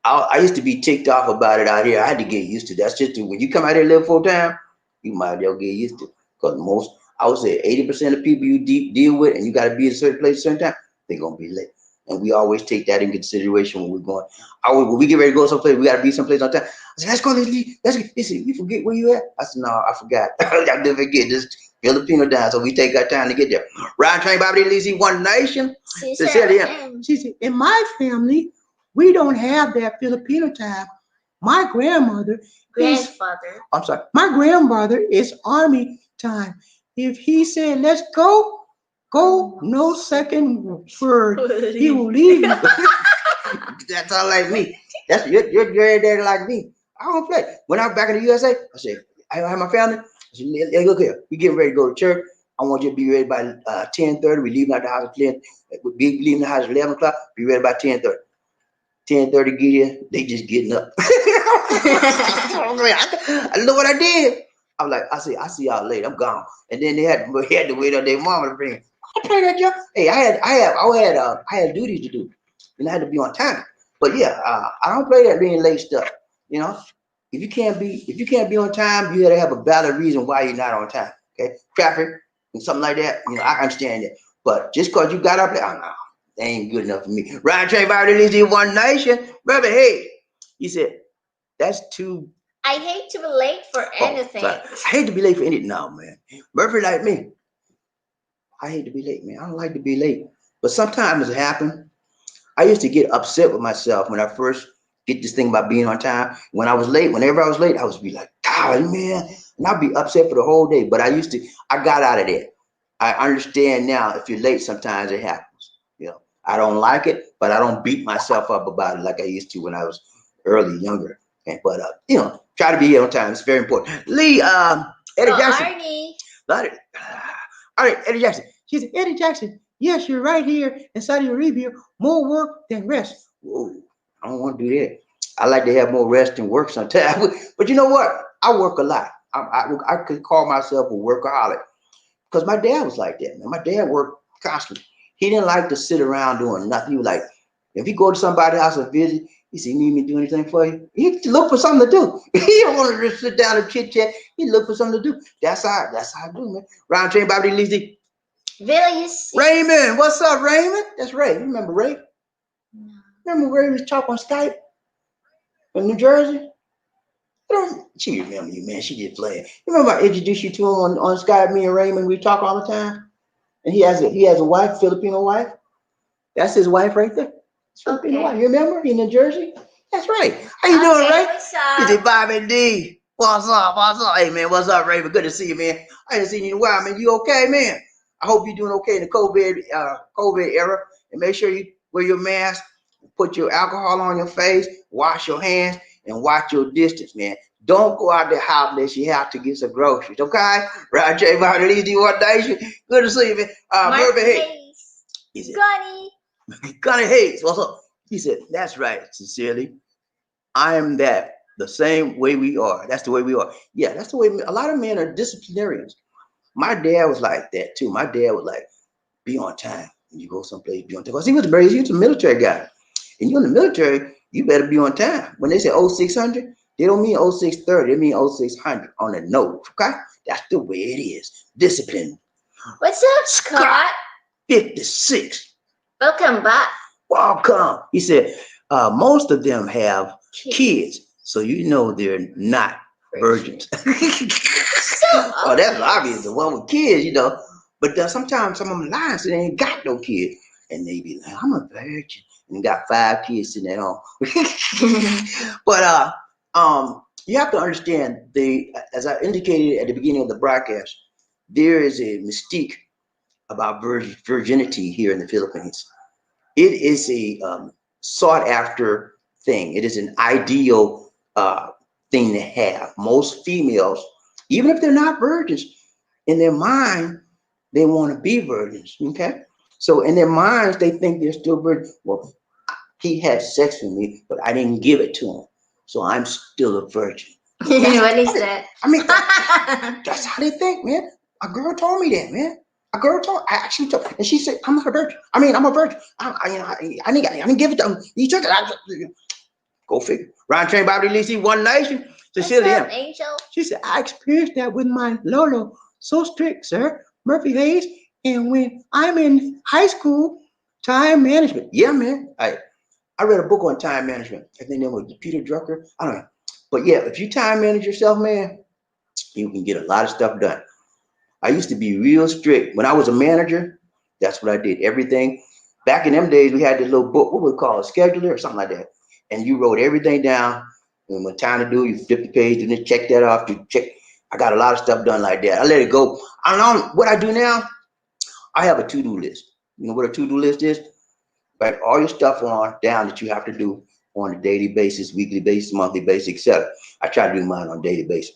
[SPEAKER 1] I used to be ticked off about it out here. I had to get used to that. That's just when you come out here and live full time, you might as well get used to it. Because I would say 80% of people you deal with and you got to be at a certain place at a certain time, they're going to be late. And we always take that in consideration when we're going. When we get ready to go someplace, we got to be someplace on time. I said, let's go, let's leave. Listen, you forget where you at? I said, no, I forgot. I never forget. This Filipino time, so we take our time to get there. Ryan Train, Bobby D. Lizzie, One Nation.
[SPEAKER 2] Sister,
[SPEAKER 3] She said, in my family, we don't have that Filipino time. My grandfather
[SPEAKER 2] grandfather.
[SPEAKER 1] I'm sorry.
[SPEAKER 3] My grandfather is army time. If he said, let's go, no second word. He will leave you.
[SPEAKER 1] That's all like me. That's your granddaddy like me. I don't play. When I was back in the USA, I said, I have my family. I said, hey, look here. We getting ready to go to church. I want you to be ready by 10:30. We leaving out the house at 10. We leaving the house at 11 o'clock. Be ready by 10:30. 10:30 get here. They just getting up. I know what I did. I'm like, I see y'all later. I'm gone. And then they had to wait on their mama to bring it. I play that job. Hey, I had duties to do, and I had to be on time. But yeah, I don't play that being late stuff. You know, if you can't be on time, you got to have a valid reason why you're not on time. Okay, traffic and something like that. You know, I understand that. But just cause you got up there, oh no, that ain't good enough for me. Ryan Train, Bobby D. Lizzie, One Nation, brother. Hey, he said that's too.
[SPEAKER 2] I hate to be late for anything.
[SPEAKER 1] Sorry. I hate to be late for anything. No, man. Murphy like me. I hate to be late, man. I don't like to be late. But sometimes it happens. I used to get upset with myself when I first get this thing about being on time. When I was late, whenever I was late, I was be like, God, man. And I'd be upset for the whole day. But I got out of that. I understand now if you're late, sometimes it happens. You know, I don't like it, but I don't beat myself up about it like I used to when I was younger. But you know, try to be here on time. It's very important. Lee, Eddie Jackson.
[SPEAKER 2] Arnie.
[SPEAKER 1] All right, Eddie Jackson.
[SPEAKER 3] She said, Eddie Jackson, Yes, you're right here in Saudi Arabia. More work than rest.
[SPEAKER 1] Whoa, I don't want to do that. I like to have more rest and work sometimes. But you know what? I work a lot. I could call myself a workaholic because my dad was like that. Man. My dad worked constantly. He didn't like to sit around doing nothing. He was like, if he go to somebody's house and visit, he said, "You need me to do anything for you?" He look for something to do. He don't want to just sit down and chit chat. He look for something to do. That's how I do, man. Round train, Bobby Lizzie.
[SPEAKER 2] Villius.
[SPEAKER 1] Raymond, what's up, Raymond? That's Ray. You remember Ray? Remember Ray was talking on Skype from New Jersey? She remember you, man. She just playing. You remember I introduced you to him on Skype, me and Raymond, we talk all the time? And he has a wife, Filipino wife. That's his wife right there. Filipino wife. You remember? In New Jersey? That's right. How you doing, Ray?
[SPEAKER 2] What's up?
[SPEAKER 1] He said, Bobby D. What's up? What's up? Hey, man, what's up, Raymond? Good to see you, man. I ain't seen you in a while, man. You okay, man? I hope you're doing okay in the COVID era. And make sure you wear your mask, put your alcohol on your face, wash your hands, and watch your distance, man. Don't go out the house unless you have to get some groceries, okay? Right, Jay, about the easy one nation. Good to see you, man. Murphy Hayes. He said, Gunny Hayes, what's up? He said, that's right, sincerely. I am that. The same way we are. That's the way we are. Yeah, that's the way a lot of men are disciplinarians. My dad was like that too. My dad was like, be on time. When you go someplace, be on time. Because he was a military guy. And you're in the military, you better be on time. When they say 0600, they don't mean 0630, they mean 0600 on the nose. Okay? That's the way it is. Discipline.
[SPEAKER 2] What's up, Scott?
[SPEAKER 1] 56.
[SPEAKER 2] Welcome back.
[SPEAKER 1] Welcome. He said, most of them have kids. So you know they're not virgins. Oh, that's obvious. The one with kids, you know. But sometimes some of them lie, so they ain't got no kids. And they be like, I'm a virgin. And got 5 kids sitting at home. But you have to understand, as I indicated at the beginning of the broadcast, there is a mystique about virginity here in the Philippines. It is a sought after thing. It is an ideal thing to have. Most females, even if they're not virgins, in their mind, they want to be virgins. Okay, so in their minds, they think they're still virgins. Well, he had sex with me, but I didn't give it to him, so I'm still a virgin.
[SPEAKER 2] What is that?
[SPEAKER 1] I mean, that's how they think, man. A girl told me that, man. I actually told, and she said, "I'm not a virgin. I mean, I'm a virgin. I didn't give it to him. He took it. Go figure." Ron Train, Bobby Lisi, One Nation. Cecilia,
[SPEAKER 2] what's up, Angel?
[SPEAKER 3] She said, I experienced that with my Lolo. So strict, sir. Murphy Hayes. And when I'm in high school, time management.
[SPEAKER 1] Yeah, man. I read a book on time management. I think that was Peter Drucker. I don't know. But yeah, if you time manage yourself, man, you can get a lot of stuff done. I used to be real strict. When I was a manager, that's what I did. Everything. Back in them days, we had this little book, what we call a scheduler or something like that. And you wrote everything down. And when time to do, you flip the page and then check that off. You check. I got a lot of stuff done like that. I let it go. I don't know what I do now. I have a to-do list. You know what a to-do list is? Write all your stuff on down that you have to do on a daily basis, weekly basis, monthly basis, etc. I try to do mine on a daily basis.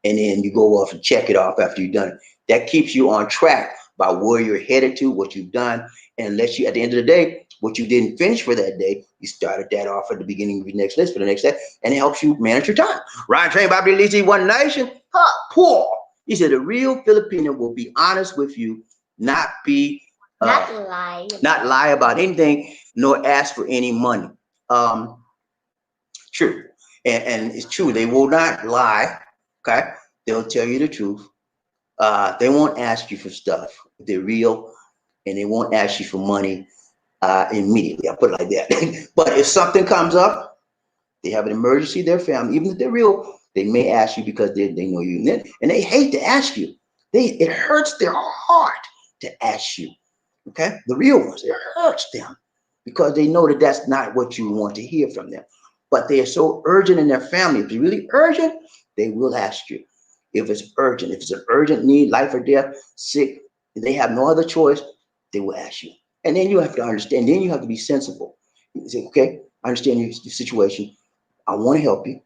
[SPEAKER 1] And then you go off and check it off after you've done it. That keeps you on track by where you're headed to, what you've done, and lets you, at the end of the day, what you didn't finish for that day, you started that off at the beginning of your next list for the next day, and it helps you manage your time. Ryan Train, Bobby Lisi, One Nation. Poor. He said, a real Filipino will be honest with you, not lie about anything, nor ask for any money. True. And it's true. They will not lie. Okay. They'll tell you the truth. They won't ask you for stuff. They're real, and they won't ask you for money immediately. I'll put it like that. But if something comes up, they have an emergency, their family, even if they're real, they may ask you because they know you. And they hate to ask you. It hurts their heart to ask you. Okay? The real ones, it hurts them because they know that that's not what you want to hear from them. But they are so urgent in their family. If it's really urgent, they will ask you. If it's urgent, if it's an urgent need, life or death, sick, and they have no other choice, they will ask you. And then you have to understand, then you have to be sensible. You say, okay, I understand your situation. I want to help you,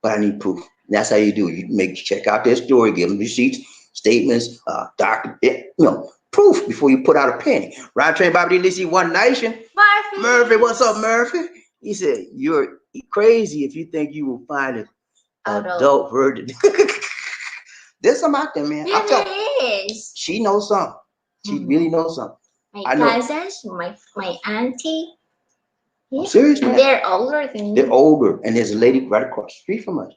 [SPEAKER 1] but I need proof. And that's how you do it. You check out their story, give them receipts, statements, proof before you put out a penny. Round train Bobby Lizzie, One Nation. Murphy, what's up, Murphy? He said, you're crazy if you think you will find an adult virgin. There's some out there, man.
[SPEAKER 2] Yeah,
[SPEAKER 1] I'm telling
[SPEAKER 2] there is.
[SPEAKER 1] she knows something. She really knows something.
[SPEAKER 2] My cousins, my auntie.
[SPEAKER 1] Yeah. I'm serious, man.
[SPEAKER 2] They're older than me.
[SPEAKER 1] They're older. And there's a lady right across the street from us.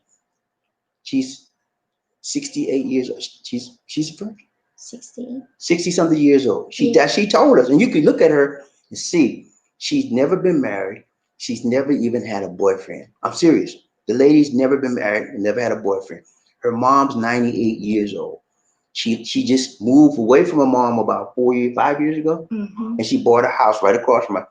[SPEAKER 1] She's 68 years old. She's a virgin. 60 something years old. She told us, and you can look at her and see she's never been married. She's never even had a boyfriend. I'm serious. The lady's never been married and never had a boyfriend. Her mom's 98 years old. She just moved away from her mom about 5 years ago, and she bought a house right across from her.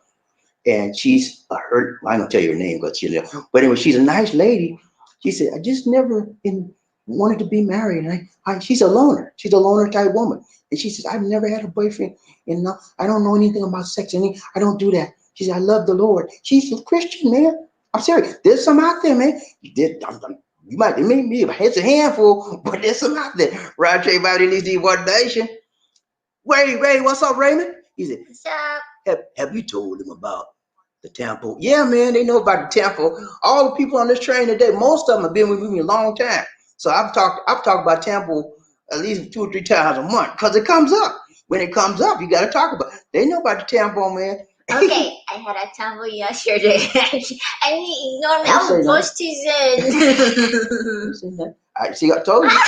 [SPEAKER 1] And she's her. I don't tell you her name because she's there. But anyway, she's a nice lady. She said, I just never wanted to be married. And she's a loner. She's a loner type woman. And she says, I've never had a boyfriend. And I don't know anything about sex. I don't do that. She said, I love the Lord. She's a Christian, man. I'm serious. There's some out there, man. You might be it's a handful, but there's some out there. Round Trey Bobby Lizzie, One Nation. Ray, what's up, Raymond? He said, what's up? Have you told them about the temple? Yeah, man, they know about the temple. All the people on this train today, most of them have been with me a long time. So I've talked about temple at least 2 or 3 times a month because it comes up. When it comes up, you got to talk about it. They know about the temple, man.
[SPEAKER 2] Okay, I had a temple yesterday. I mean, you're not
[SPEAKER 1] I see. I told you.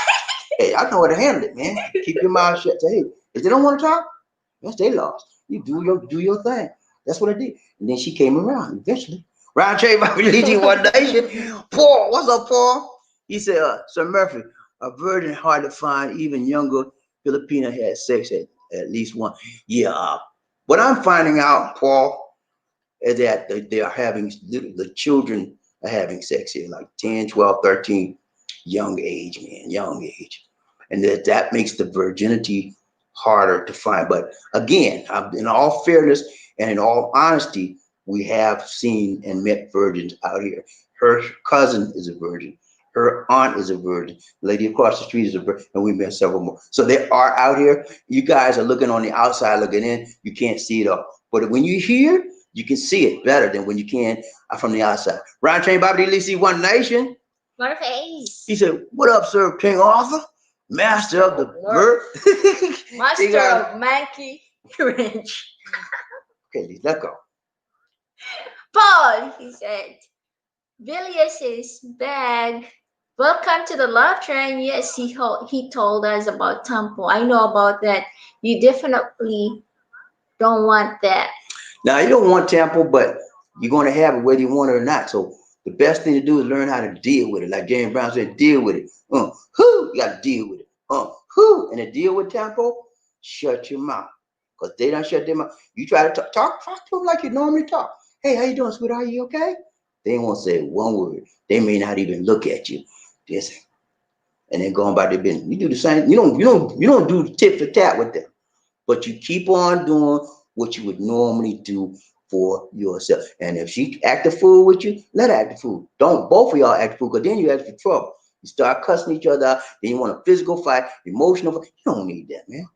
[SPEAKER 1] Hey, I know how to handle it, man. Keep your mouth shut. Hey, if they don't want to talk, yes, they lost. You do your thing. That's what I did. And then she came around eventually. Round Trey Bobby Lizzie, One Nation. Paul, what's up, Paul? He said, Sir Murphy, a virgin hard to find. Even younger Filipina had sex at least one. Yeah. What I'm finding out, Paul, is that they are having, the children are having sex here, like 10, 12, 13, young age, man, young age. And that makes the virginity harder to find. But again, in all fairness and in all honesty, we have seen and met virgins out here. Her cousin is a virgin. Her aunt is a virgin. The lady across the street is a virgin, and we met several more. So they are out here. You guys are looking on the outside, looking in. You can't see it all. But when you hear, you can see it better than when you can from the outside. Round Train Bobby Lizzie, One Nation.
[SPEAKER 2] More face.
[SPEAKER 1] He said, what up, sir, King Arthur? Master of the verb.
[SPEAKER 2] Master of Monkey Wrench.
[SPEAKER 1] Okay, let's go.
[SPEAKER 2] Paul, he said, Villius is back. Welcome to the love train. Yes, he told us about temple. I know about that. You definitely don't want that.
[SPEAKER 1] Now, you don't want temple, but you're going to have it whether you want it or not. So the best thing to do is learn how to deal with it. Like James Brown said, deal with it. You got to deal with it. And to deal with temple, shut your mouth. Because they don't shut their mouth. You try to talk to them like you normally talk. Hey, how you doing, sweetheart? Are you okay? They won't say one word. They may not even look at you. Just, and then going about their business. You do the same. You don't do tit for tat with them, but you keep on doing what you would normally do for yourself. And if she act a fool with you, let her act a fool. Don't both of y'all act a fool, because then you ask for trouble. You start cussing each other out. Then you want a physical fight, emotional fight. You don't need that, man.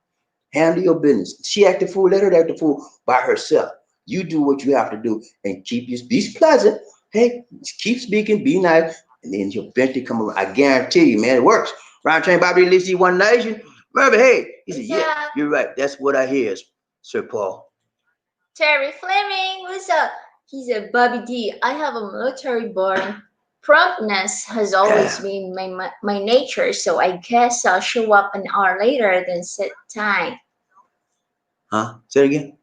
[SPEAKER 1] Handle your business. She act a fool. Let her act a fool by herself. You do what you have to do and be pleasant. Hey, keep speaking, be nice, and then you'll eventually come around. I guarantee you, man, it works. Round Train Bobby Lizzie, One Nation. Remember, hey, he said, yeah, you're right. That's what I hear, Sir Paul.
[SPEAKER 2] Terry Fleming, what's up? He said, Bobby D, I have a military born. Promptness has always been my nature, so I guess I'll show up an hour later than set time.
[SPEAKER 1] Huh? Say it again.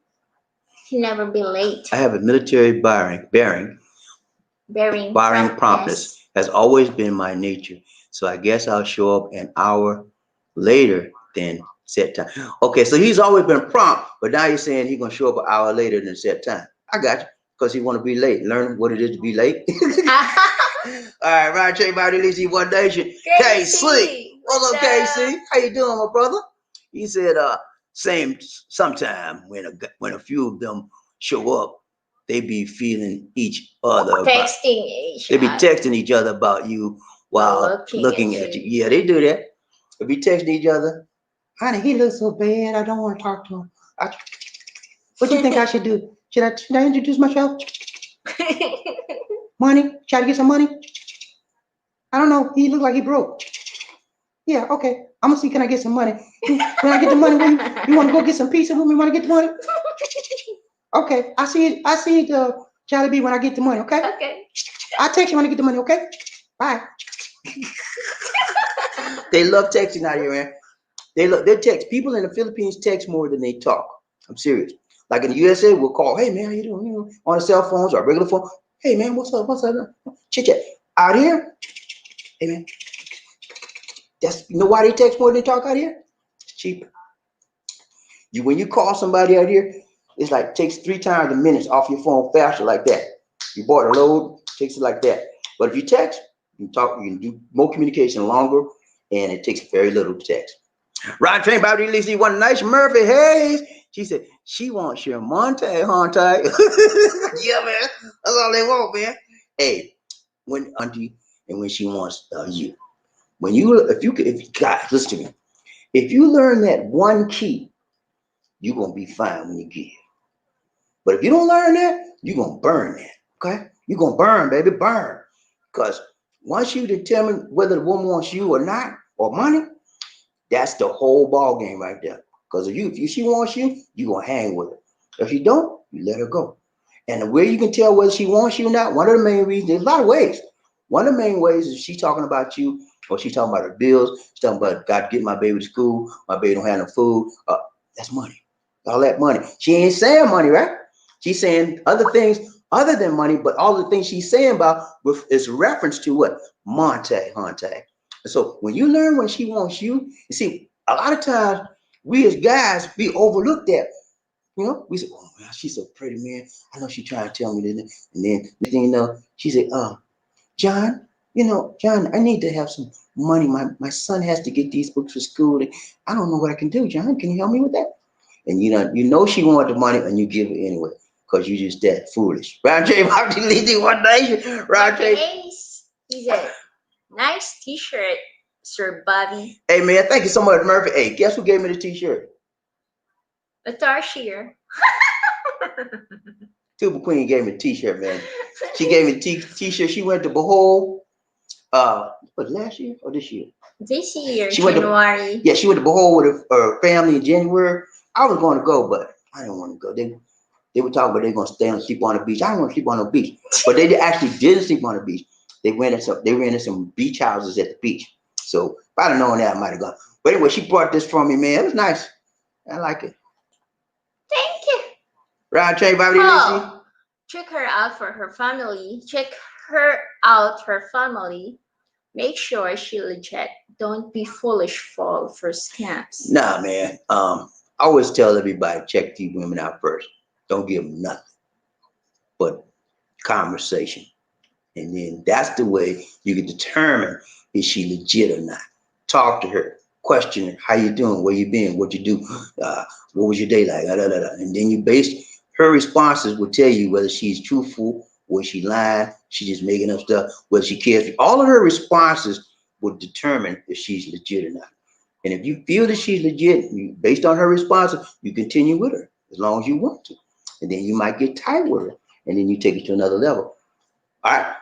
[SPEAKER 2] He never be late.
[SPEAKER 1] I have a military bearing promptness has always been my nature. So I guess I'll show up an hour later than set time. Okay, so he's always been prompt, but now you're saying he's gonna show up an hour later than set time. I got you, because he want to be late. Learn what it is to be late. All right, Round Trey Bobby Lizzie, One Nation. KC. What's up, KC? How you doing, my brother? He said, sometime when a few of them show up, they be feeling each other. They be texting each other about you while looking at you. Yeah, they do that. They be texting each other
[SPEAKER 3] Honey, he looks so bad. I don't want to talk to him. What do you think I should do? Should I introduce myself? Money? Try to get some money? I don't know. He looked like he broke. Yeah, okay. I'm gonna see. Can I get some money? When I get the money, you want to go get some pizza with me? Want to get the money? Okay. I see the Charlie B when I get the money. Okay.
[SPEAKER 2] Okay.
[SPEAKER 3] I'll text you when I get the money. Okay. Bye.
[SPEAKER 1] They love texting out here, man. They text. People in the Philippines text more than they talk. I'm serious. Like in the USA, we'll call, hey man, how you doing? You know, on the cell phones or regular phone. Hey man, what's up? What's up? Chit chat. Out here, hey man. You know why they text more than they talk out here? It's cheaper. When you call somebody out here, it's like takes 3 times the minutes off your phone faster like that. You bought a load, takes it like that. But if you text, you can talk, you can do more communication longer, and it takes very little to text. Ryan Train Bobby Lizzie one nice Murphy Hayes. She said she wants your Monte Honte. Yeah, man. That's all they want, man. Hey, when auntie and when she wants you. If you guys listen to me, if you learn that one key, you're gonna be fine when you give. But if you don't learn that, you're gonna burn that. Okay? You're gonna burn, baby, burn. Because once you determine whether the woman wants you or not, or money, that's the whole ball game right there. Because if she wants you, you're gonna hang with her. If you don't, you let her go. And the way you can tell whether she wants you or not, one of the main reasons, there's a lot of ways. One of the main ways is she's talking about you, or she's talking about her bills, she's talking about got to get my baby to school, my baby don't have no food. That's money. All that money. She ain't saying money, right? She's saying other things other than money, but all the things she's saying about is reference to what? Monte. And so when you learn when she wants you see, a lot of times we as guys, we overlook that. You know, we say, oh man, she's so pretty, man. I know she's trying to tell me this. And then the thing you know, she said, John, John, I need to have some money. My son has to get these books for school. And I don't know what I can do, John. Can you help me with that? And you know she wanted the money and you give it anyway. Because you just that foolish. Round J. One nation. Round J.
[SPEAKER 2] He's a nice t-shirt, Sir Bobby.
[SPEAKER 1] Hey man, thank you so much, Murphy. Hey, guess who gave me the t-shirt?
[SPEAKER 2] A Tarshir.
[SPEAKER 1] Tuba Queen gave me a t-shirt, man. She gave me a t-shirt. She went to Behold, what, last year or this year?
[SPEAKER 2] This year,
[SPEAKER 1] she
[SPEAKER 2] January.
[SPEAKER 1] She went to Behold with her family in January. I was going to go, but I didn't want to go. They were talking about they're going to stay and sleep on the beach. I didn't want to sleep on the beach. But they actually didn't sleep on the beach. They rented some beach houses at the beach. So if I'd have known that, I might have gone. But anyway, she brought this for me, man. It was nice. I like it.
[SPEAKER 2] Thank you.
[SPEAKER 1] Round Trey, Bobby,
[SPEAKER 2] check her out for her family. Check her out, her family. Make sure she legit. Don't be foolish, fall for scams.
[SPEAKER 1] Nah, man. I always tell everybody, check these women out first. Don't give them nothing but conversation. And then that's the way you can determine is she legit or not. Talk to her, question her, how you doing, where you been, what you do, what was your day like, and then you base her responses will tell you whether she's truthful, whether she lying, she just making up stuff, whether she cares. All of her responses will determine if she's legit or not. And if you feel that she's legit, based on her responses, you continue with her as long as you want to. And then you might get tight with her, and then you take it to another level. All right.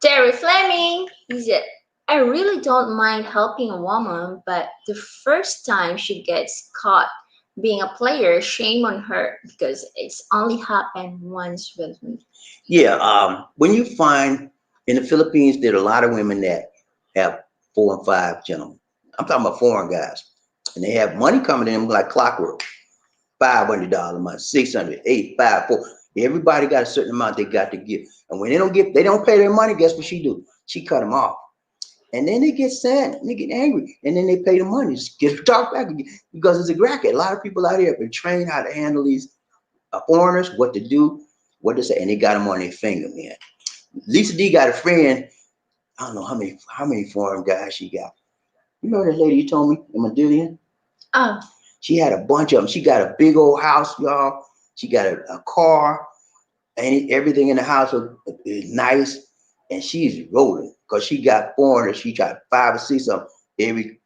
[SPEAKER 2] Terry Fleming, he said, I really don't mind helping a woman, but the first time she gets caught being a player, shame on her because it's only happened once with me.
[SPEAKER 1] Yeah, when you find in the Philippines, there are a lot of women that have 4 and 5 gentlemen. I'm talking about foreign guys, and they have money coming in like clockwork. $500 a month, $600, $800, $500, $400. Everybody got a certain amount they got to give. And when they don't pay their money, guess what she do? She cut them off. And then they get sad, and they get angry, and then they pay the money. Just get talk back again because it's a racket. A lot of people out here have been trained how to handle these foreigners, what to do, what to say, and they got them on their finger, man. Lisa D got a friend. I don't know how many foreign guys she got. You know that lady you told me in Medellin?
[SPEAKER 2] Oh.
[SPEAKER 1] She had a bunch of them. She got a big old house, y'all. She got a car, and everything in the house is nice. And she's rolling because she got foreigners. She got 5 or 6 of them every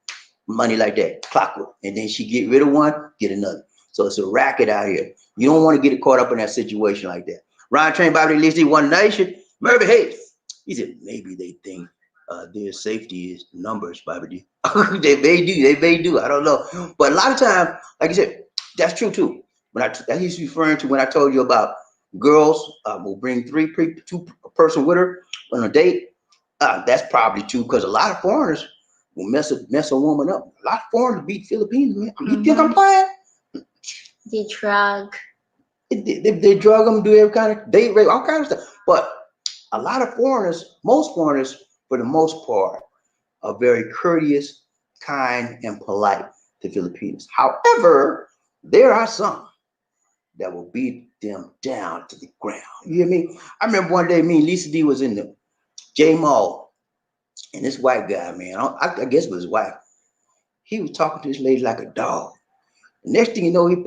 [SPEAKER 1] money like that, clockwork. And then she get rid of one, get another. So it's a racket out here. You don't want to get caught up in that situation like that. Ryan trained Bobby at least one nation. Murphy Hayes. He said maybe they think their safety is numbers, Bobby. They may do. They may do. I don't know. But a lot of time, like you said, that's true too. That he's referring to when I told you about girls will bring two person with her on a date. That's probably true because a lot of foreigners will mess a woman up. A lot of foreigners beat Filipinos, man. You think I'm playing?
[SPEAKER 2] They drug.
[SPEAKER 1] They drug them, do every kind of date rape, all kinds of stuff. But a lot of foreigners, most foreigners, for the most part, are very courteous, kind, and polite to Filipinos. However, there are some that will beat them down to the ground. You hear me? I remember one day me and Lisa D was in the J Mall, and this white guy, man, I guess it was his wife, he was talking to this lady like a dog. The next thing you know, he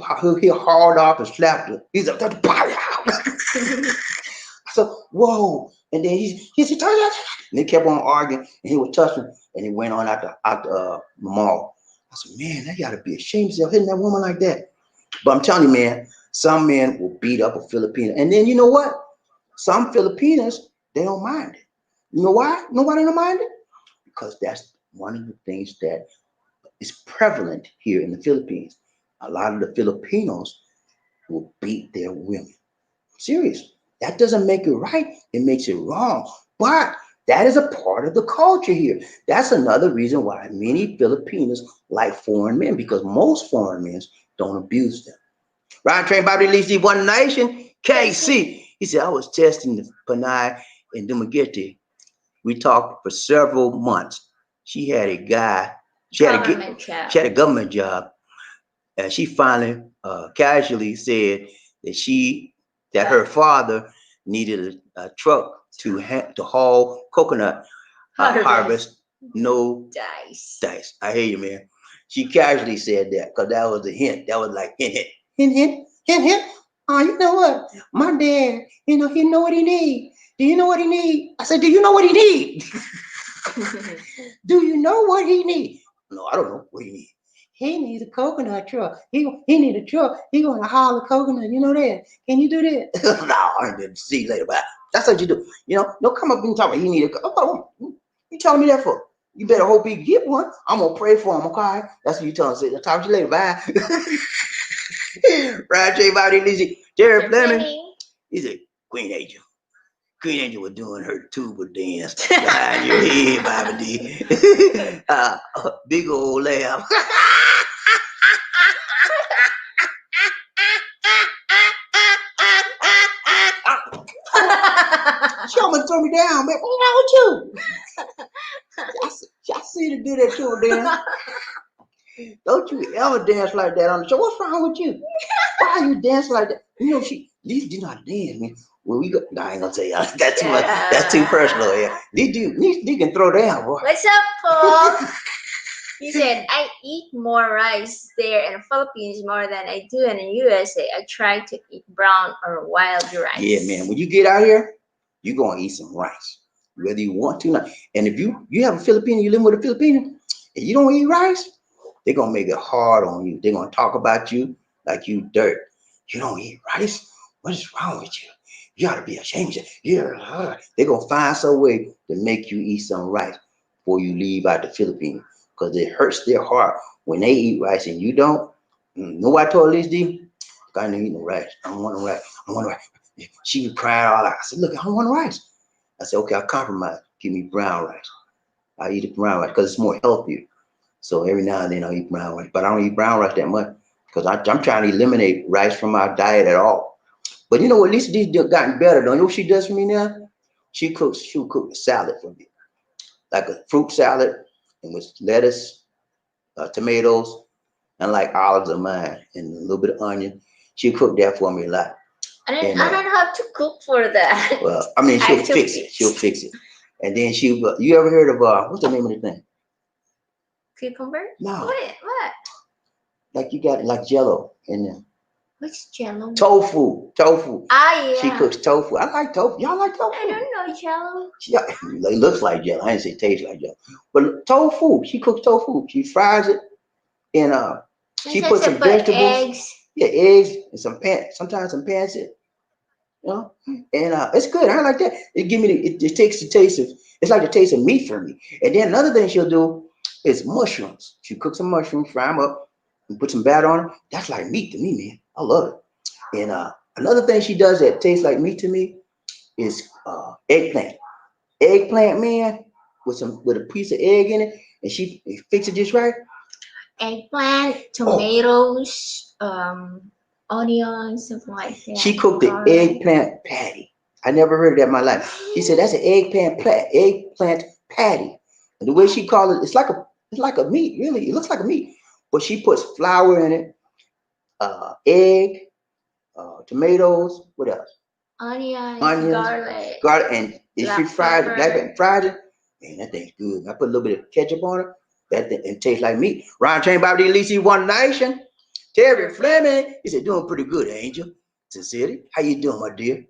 [SPEAKER 1] hauled off and slapped her. He's like, so, whoa. And then he said, and they kept on arguing, and he was touching, and he went on out the mall. I said, man, they gotta be ashamed of themselves hitting that woman like that. But I'm telling you, man, some men will beat up a Filipino. And then you know what? Some Filipinas, they don't mind it. You know why? Nobody don't mind it? Because that's one of the things that is prevalent here in the Philippines. A lot of the Filipinos will beat their women. Serious. That doesn't make it right. It makes it wrong. But that is a part of the culture here. That's another reason why many Filipinos like foreign men, because most foreign men don't abuse them. Ryan trained Bobby Lee one nation, KC. He said, I was testing the Panay in Dumaguete. We talked for several months. She had a guy, she had a government job. And she finally casually said that her father needed a truck to haul coconut harvest. No dice. I hear you, man. She casually said that because that was a hint. That was like hint. Oh, you know what? My dad, he know what he need. Do you know what he need? I said, do you know what he need? Do you know what he need? No, I don't know what he need. He needs a coconut truck. He need a truck. He gonna haul a coconut. You know that? Can you do that? No, I didn't see you later. But that's what you do. Don't come up and talk about he need a. Oh, you telling me that for? You better hope he get one. I'm gonna pray for him. Okay, that's what you telling me. I'll talk to you later. Bye. Ryan J. Bobby Lizzie, Jared Fleming. He's a Queen Angel. Queen Angel was doing her tuba dance behind your head, Bobby D. Big old laugh. She almost threw me down, man. What's wrong with you? I see her do that tuba dance. Don't you ever dance like that on the show. What's wrong with you? Why you dance like that? These do not dance, man. When we go, no, I ain't gonna say that's too much. That's too personal. Yeah, these can throw down, boy.
[SPEAKER 2] What's up, Paul? He said, I eat more rice there in the Philippines more than I do in the USA. I try to eat brown or wild rice.
[SPEAKER 1] Yeah, man. When you get out here, you're gonna eat some rice, whether you want to or not. And if you have a Filipino, you live with a Filipino, and you don't eat rice, they're gonna make it hard on you. They're gonna talk about you like you dirt. You don't eat rice? What is wrong with you? You ought to be ashamed of you. They're gonna find some way to make you eat some rice before you leave out the Philippines. Because it hurts their heart when they eat rice and you don't. Know what I told Liz D? I don't eat no rice. I don't want no rice. I want rice. She was crying all out. I said, look, I don't want rice. I said, okay, I'll compromise. Give me brown rice. I eat the brown rice because it's more healthier. So every now and then I eat brown rice. But I don't eat brown rice that much because I'm trying to eliminate rice from our diet at all. But you know what? At least these gotten better. Don't you know what she does for me now? She'll cook a salad for me. Like a fruit salad. And with lettuce, tomatoes, and like olives of mine, and a little bit of onion. She'll cook that for me a lot.
[SPEAKER 2] I don't have to cook for that.
[SPEAKER 1] Well, I mean, she'll fix it. She'll fix it. And then you ever heard of, what's the name of the thing?
[SPEAKER 2] Cucumber?
[SPEAKER 1] No.
[SPEAKER 2] What?
[SPEAKER 1] Like you got like Jello in there.
[SPEAKER 2] What's jello?
[SPEAKER 1] Tofu.
[SPEAKER 2] Ah, yeah.
[SPEAKER 1] She cooks tofu. I like tofu. Y'all like tofu?
[SPEAKER 2] I don't know jello.
[SPEAKER 1] Yeah, it looks like jello. I didn't say tastes like jello. But tofu, she cooks tofu. She fries it and she puts some vegetables.
[SPEAKER 2] Eggs.
[SPEAKER 1] Yeah, eggs and sometimes some pancit. You know, and it's good. I like that. It give me it takes the taste of it's like the taste of meat for me. And then another thing she'll do is mushrooms. She cooks some mushrooms, fry them up, and put some batter on them. That's like meat to me, man. I love it. And another thing she does that tastes like meat to me is eggplant. Eggplant, man, with a piece of egg in it, and she fix it just right.
[SPEAKER 2] Eggplant, tomatoes, onions, something like that.
[SPEAKER 1] She cooked the eggplant patty. I never heard of that in my life. She said that's an eggplant patty. And the way she called it, it's like a meat, really. It looks like a meat. But she puts flour in it, egg, tomatoes, what else?
[SPEAKER 2] Onions,
[SPEAKER 1] garlic, and she fried it, man, that thing's good. I put a little bit of ketchup on it. That thing, it tastes like meat. Ron Train Bobby Lisi, One Nation. Terry Fleming, he said, doing pretty good, Angel. Sincerely, how you doing, my dear?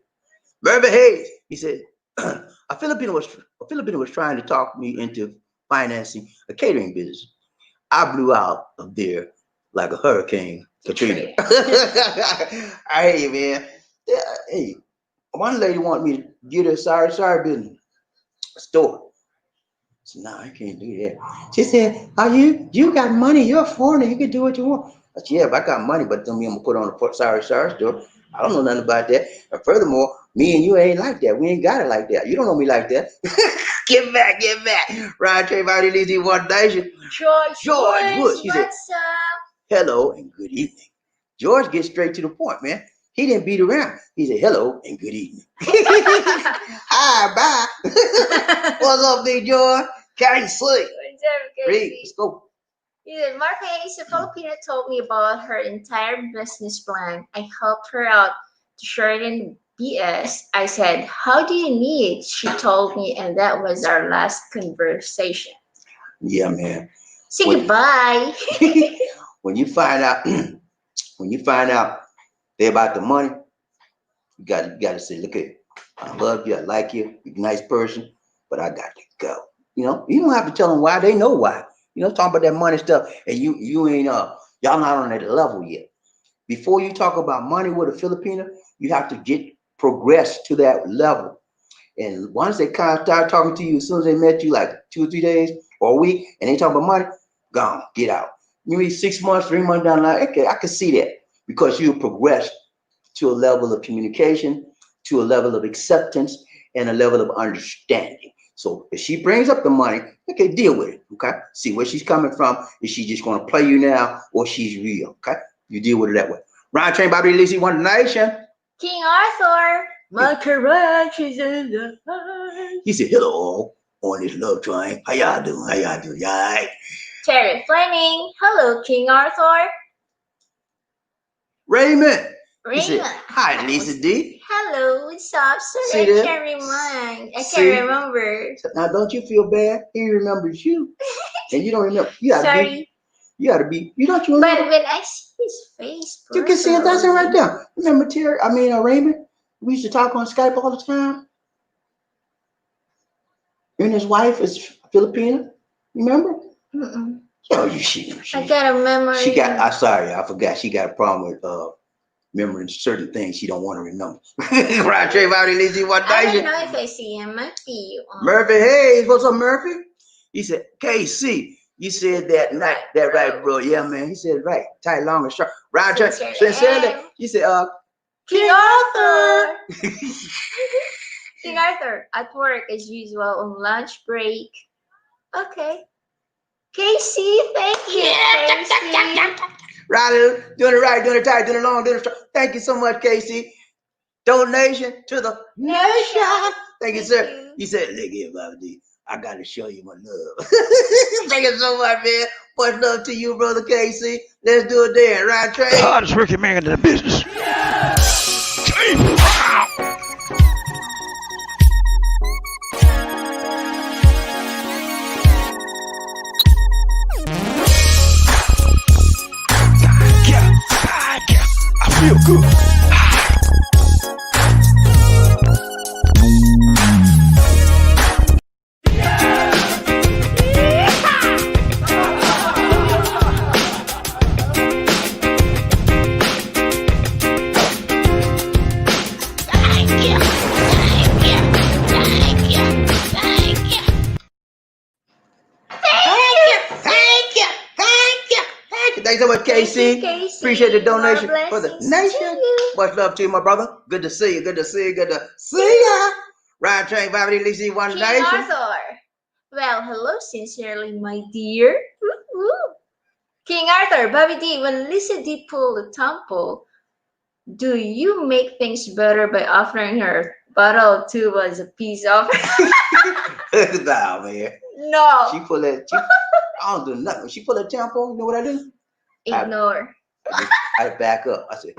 [SPEAKER 1] Mervyn Hayes, he said, a Filipino was trying to talk me into financing a catering business. I blew out of there like a hurricane, Katrina. I hear you, man. Yeah, hey, one lady wanted me to get her sorry business store. So no, I can't do that. She said, you got money, you're a foreigner, you can do what you want. I said, yeah, if I got money, but don't mean I'm gonna put on a sorry store. I don't know nothing about that. And furthermore, me and you ain't like that. We ain't got it like that. You don't know me like that. Get back. Ryan Trey Body Lizzie One Nation. George Woods. He said,
[SPEAKER 2] what's up?
[SPEAKER 1] hello and good evening. George gets straight to the point, man. He didn't beat around. He said, hello and good evening. Hi, bye. What's up, Big George? Can't sleep. Read, let's go.
[SPEAKER 2] Yeah, Martha is a Filipina told me about her entire business plan. I helped her out to shorten BS. I said, how do you need? She told me, and that was our last conversation.
[SPEAKER 1] Yeah, man.
[SPEAKER 2] Say goodbye.
[SPEAKER 1] When you find out they're about the money, you gotta say, look at, I love you, I like you, you're a nice person, but I got to go. You know, you don't have to tell them why, they know why. You know, talking about that money stuff, and you ain't y'all not on that level yet. Before you talk about money with a Filipino, you have to progress to that level. And once they kind of start talking to you, as soon as they met you, like 2 or 3 days or a week, and they talk about money, gone, get out. Maybe 6 months, 3 months down the line, okay, I can see that, because you progress to a level of communication, to a level of acceptance, and a level of understanding. So if she brings up the money, okay, deal with it, okay? See where she's coming from. Is she just going to play you now, or she's real, okay? You deal with it that way. Ryan Train, Bobby Lizzie, One Nation.
[SPEAKER 2] King Arthur. My courage is in the heart.
[SPEAKER 1] He said, hello, on this love train. How y'all doing? Y'all all right?
[SPEAKER 2] Terry Fleming. Hello, King Arthur.
[SPEAKER 1] Raymond. He said, hi, Lisa D.
[SPEAKER 2] Hello, what's up? Sorry, I can't remind. I can't remember.
[SPEAKER 1] Now, don't you feel bad? He remembers you. And you don't remember. You gotta be. You don't you remember?
[SPEAKER 2] But when I see his face,
[SPEAKER 1] you can see it. That's it right there. Remember Raymond? We used to talk on Skype all the time. And his wife is Filipina. Remember?
[SPEAKER 2] Mm-mm.
[SPEAKER 1] Oh, you she.
[SPEAKER 2] I got a memory.
[SPEAKER 1] I forgot. She got a problem with remembering certain things she don't want to remember. Right, Trey Valley, Lizzie, One Nation.
[SPEAKER 2] I don't know if I see him. Might be you.
[SPEAKER 1] Murphy Hayes, what's up, Murphy? He said, KC, you said that right, bro. Yeah, man. He said right. Tight, long, and short. Roger, sincerely. You said,
[SPEAKER 2] King Arthur. King Arthur at work as usual on lunch break. Okay. Casey, thank you. Casey.
[SPEAKER 1] Right, doing it right, doing it tight, doing it long, doing it short. Thank you so much, Casey. Donation to the nation. Thank you, sir. You said, look here, Bobby D. I got to show you my love. Thank you so much, man. Much love to you, brother Casey. Let's do it there, right, Trey?
[SPEAKER 4] The hardest working man in the business. I feel good.
[SPEAKER 1] Thanks so much,
[SPEAKER 2] Thank
[SPEAKER 1] KC.
[SPEAKER 2] you, Casey.
[SPEAKER 1] Appreciate the donation
[SPEAKER 2] More
[SPEAKER 1] for the
[SPEAKER 2] blessings
[SPEAKER 1] nation.
[SPEAKER 2] to you.
[SPEAKER 1] Much love to you, my brother. Good to see you. Good to see you. Good to see ya. Ryan Train, Bobby Lisi, One
[SPEAKER 2] King
[SPEAKER 1] Nation.
[SPEAKER 2] Arthur. Well, hello sincerely, my dear. Woo-woo. King Arthur, Bobby D, when Lisa D pulled the temple, do you make things better by offering her bottle of tuba as a peace offering?
[SPEAKER 1] Nah, man.
[SPEAKER 2] No.
[SPEAKER 1] She pull that. I don't do nothing. She pull that tampon. You know what I do?
[SPEAKER 2] Ignore.
[SPEAKER 1] I back up. I said,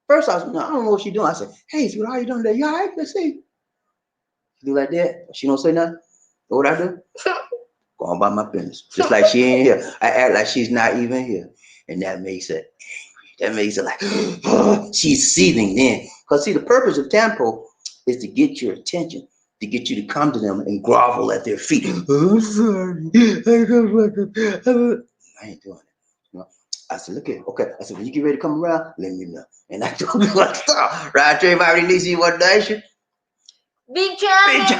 [SPEAKER 1] first I was, no, I don't know what she doing. I said, hey, sweetheart, how you doing today? You all right? Let's see. She do like that. She don't say nothing. Know what I do? Go on about my business. Just like she ain't here. I act like she's not even here. And that makes it like, she's seething then. Because see, the purpose of tampon is to get your attention, to get you to come to them and grovel at their feet. I'm sorry. I ain't doing it. You know? I said, look here. Okay. I said, when you get ready to come around, let me know. And I told you what to stop. Right, Trey, Bobby Lisi, One Nation.
[SPEAKER 2] Big John.
[SPEAKER 1] Big John.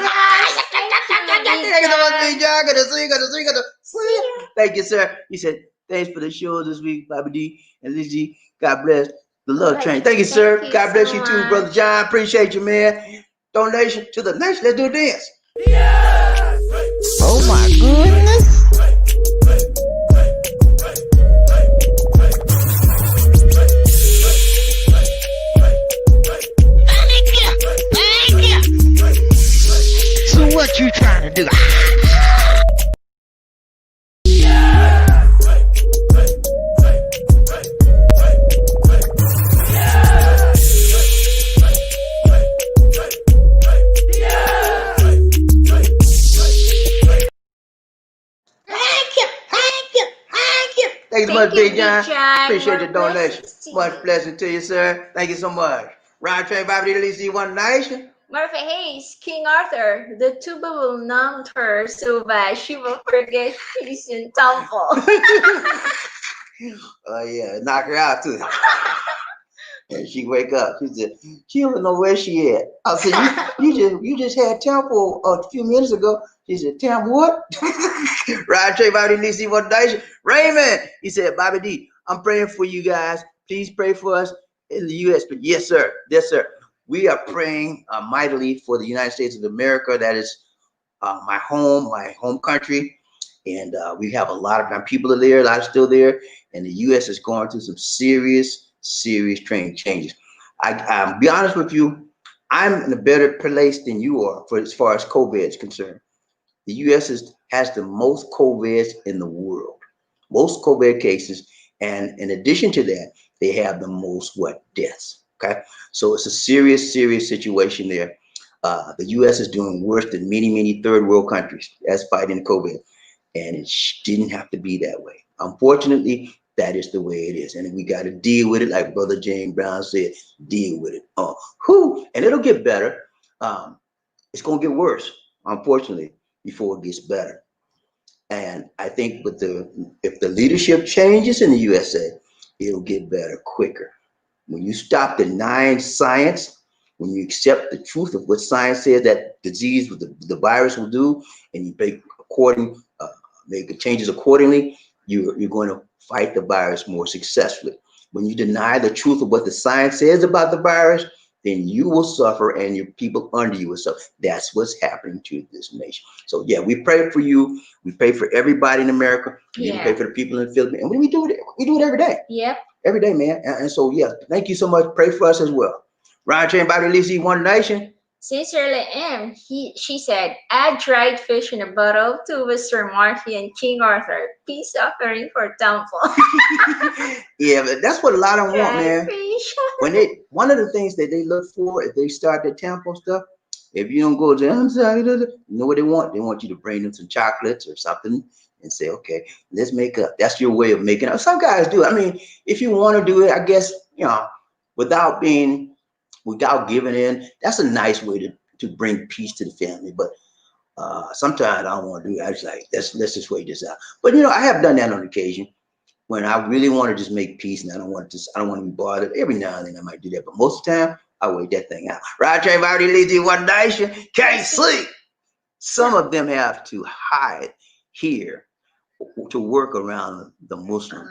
[SPEAKER 1] Big John. Good to see you. Good to see you. Good to see you. Thank you, sir. He said, thanks for the show this week, Bobby D and Lizzie. God bless the love train. Thank you, sir.
[SPEAKER 2] Thank you
[SPEAKER 1] God bless
[SPEAKER 2] so
[SPEAKER 1] you too,
[SPEAKER 2] much.
[SPEAKER 1] Brother John. Appreciate you, man. Donation to the nation. Let's do a dance.
[SPEAKER 4] Oh my goodness. Thank you. So what you trying to do?
[SPEAKER 1] Thanks so much, Big John.
[SPEAKER 2] John.
[SPEAKER 1] Appreciate the
[SPEAKER 2] More
[SPEAKER 1] donation.
[SPEAKER 2] blessings to
[SPEAKER 1] Much
[SPEAKER 2] you.
[SPEAKER 1] blessing to you, sir. Thank you so much. Ryan Train, Bobby D, Lizzie, One Nation.
[SPEAKER 2] Murphy Hayes, King Arthur, the tuba will numb her so bad she will forget she's in temple.
[SPEAKER 1] Oh yeah, knock her out too. And she wake up. She said, she don't know where she at. I said, you just had temple a few minutes ago. She said, temple what? Ryan Trey, Bobby D, Lizzie, One Nation. Raymond, he said, Bobby D, I'm praying for you guys. Please pray for us in the U.S. But yes, sir. Yes, sir. We are praying mightily for the United States of America. That is my home country. And we have a lot of people are there, a lot are still there. And the U.S. is going through some serious training changes. I'll be honest with you, I'm in a better place than you are for as far as COVID is concerned. The U.S. has the most COVID in the world, most COVID cases. And in addition to that, they have the most deaths. Okay, so it's a serious situation there. The U.S. is doing worse than many third world countries as fighting COVID, and it didn't have to be that way. Unfortunately, that is the way it is, and we got to deal with it, like Brother James Brown said. Deal with it. And it'll get better. It's gonna get worse, unfortunately, before it gets better. And I think if the leadership changes in the USA, it'll get better quicker. When you stop denying science, when you accept the truth of what science says that disease, the virus will do, and you make changes accordingly, you're going to fight the virus more successfully. When you deny the truth of what the science says about the virus, then you will suffer and your people under you will suffer. That's what's happening to this nation. So yeah, we pray for you. We pray for everybody in America. We pray for the people in the Philippines. And we do it every day.
[SPEAKER 2] Yep.
[SPEAKER 1] Every day, man. And so, yeah, thank you so much. Pray for us as well. Ryan Train, Bobby Lisi, One Nation.
[SPEAKER 2] Sincerely M, she said, add dried fish in a bottle to Mr. Murphy and King Arthur. Peace offering for temple.
[SPEAKER 1] Yeah, but that's what a lot of them want, man.
[SPEAKER 2] Fish.
[SPEAKER 1] One of the things that they look for if they start their temple stuff, if you don't go to, I'm sorry, you know what they want? They want you to bring them some chocolates or something and say, okay, let's make up. That's your way of making up. Some guys do. I mean, if you want to do it, I guess, without giving in, that's a nice way to bring peace to the family. But sometimes I don't want to do that. I just like, let's just wait this out. But I have done that on occasion when I really want to just make peace and I don't want to be bothered. Every now and then I might do that, but most of the time I wait that thing out. Right, Train, already leads you One Nation, can't sleep. Some of them have to hide here to work around the Muslim.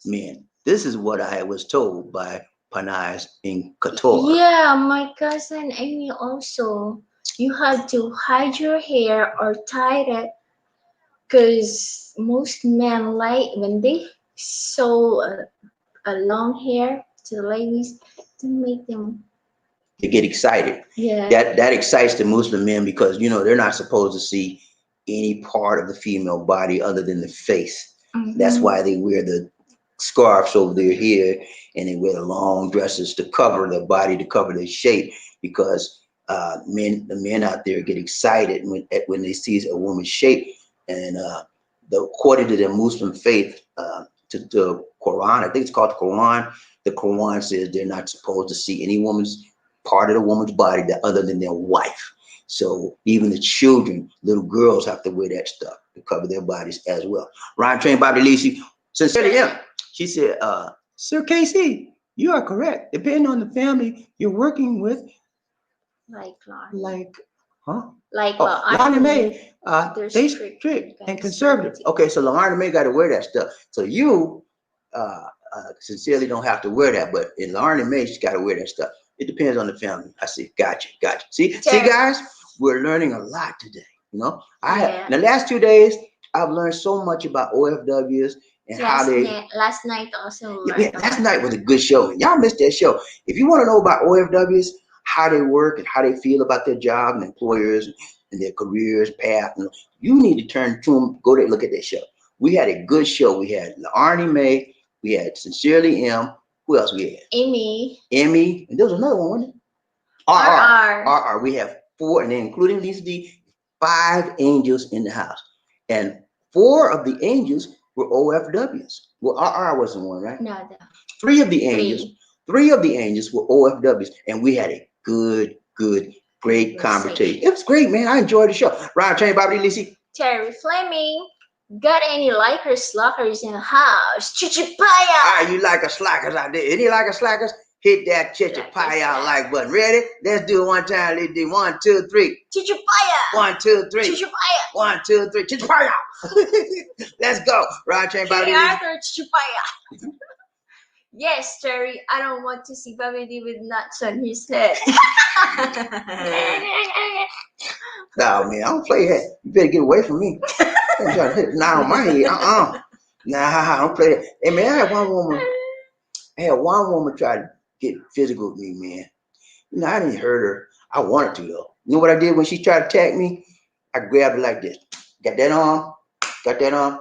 [SPEAKER 1] men. This is what I was told by Panayas in Qatar.
[SPEAKER 2] Yeah, my cousin Amy also. You have to hide your hair or tie it because most men like when they sew a long hair to the ladies to make them.
[SPEAKER 1] They get excited.
[SPEAKER 2] Yeah.
[SPEAKER 1] That excites the Muslim men because they're not supposed to see any part of the female body other than the face. That's
[SPEAKER 2] Mhm.
[SPEAKER 1] why they wear the scarves over their head and they wear the long dresses to cover their body, to cover their shape, because the men out there get excited when they see a woman's shape. And according to the Muslim faith, to the Quran, I think it's called the Quran. The Quran says they're not supposed to see any woman's part of the woman's body that other than their wife. So even the children, little girls, have to wear that stuff to cover their bodies as well. Ryan trained Bobby Lisi, sincerely, yeah. She said, Sir Casey, you are correct. Depending on the family you're working with,
[SPEAKER 2] Like law.
[SPEAKER 1] like, huh?
[SPEAKER 2] Like
[SPEAKER 1] Oh,
[SPEAKER 2] law.
[SPEAKER 1] Lonnie Mae,
[SPEAKER 2] They're
[SPEAKER 1] they
[SPEAKER 2] strict
[SPEAKER 1] strict
[SPEAKER 2] and
[SPEAKER 1] and conservative. Okay, so Lonnie Mae got to wear that stuff. So you sincerely don't have to wear that, but in Lonnie Mae, she's got to wear that stuff. It depends on the family. I see. Gotcha. See, guys, we're learning a lot today. In the last 2 days, I've learned so much about OFWs and how they.
[SPEAKER 2] Last night also.
[SPEAKER 1] Yeah, last night was a good show. Y'all missed that show. If you want to know about OFWs, how they work and how they feel about their job and employers and their careers path, you need to turn to them. Go there, look at that show. We had a good show. We had Arnie Mae. We had Sincerely M. Who else we had?
[SPEAKER 2] Amy.
[SPEAKER 1] And there was another one, wasn't it? RR. We have 4, and then including Lisa D, 5 angels in the house. And 4 of the angels were OFWs. Well, RR wasn't one, right?
[SPEAKER 2] No.
[SPEAKER 1] 3 of the angels. 3 of the angels were OFWs, and we had a great conversation. It was great, man. I enjoyed the show. Ryan Train, Bobby Lisi.
[SPEAKER 2] Terry Fleming. Got any likers, slackers in the house? Chichipaya!
[SPEAKER 1] You like a slackers out there? Any like a slackers? Hit that chichipaya like button. Ready? Let's do it one time. Let's do 1, 2, 3.
[SPEAKER 2] Chichipaya!
[SPEAKER 1] 1, 2, 3.
[SPEAKER 2] Chichipaya!
[SPEAKER 1] 1, 2, 3. Chichipaya! Let's go. Ryan Train, Bobby Lisi.
[SPEAKER 2] Arthur Chichipaya! Yes, Terry, I don't want to see Bobby D with nuts on his head.
[SPEAKER 1] No, man, I don't play that. You better get away from me. I'm trying to hit on my head. Nah, I don't play that. Hey, man, I had one woman try to get physical with me, man. I didn't hurt her. I wanted to, though. You know what I did when she tried to attack me? I grabbed her like this. Got that arm. Said,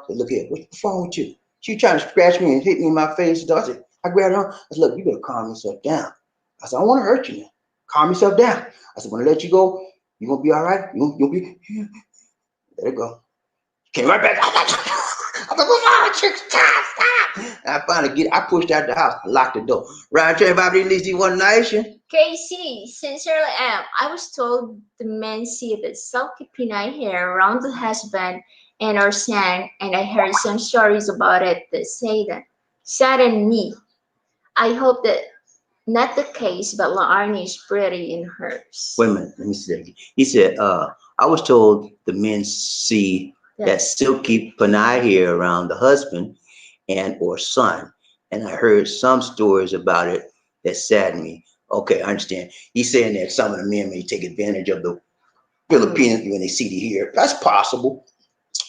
[SPEAKER 1] look here, what's wrong with you? She trying to scratch me and hit me in my face. So I grabbed her. I said, look, you better calm yourself down. I said, I don't want to hurt you now. Calm yourself down. I said, when I let you go, you gonna be all right? You'll be. Let it go. Came right back. I finally I pushed out the house, locked the door. Ryan Trey, Bobby, at least he One Nation.
[SPEAKER 2] Casey, sincerely am. I was told the men see the silky pinay hair around the husband and or sang, and I heard some stories about it that say that saddened me. I hope that not the case, but Laarni is pretty in hers.
[SPEAKER 1] Wait a minute, let me see that again. He said, I was told the men see that silky panai hair around the husband and or son. And I heard some stories about it that saddened me. Okay, I understand. He's saying that some of the men may take advantage of the Filipinos when they see the hair. That's possible.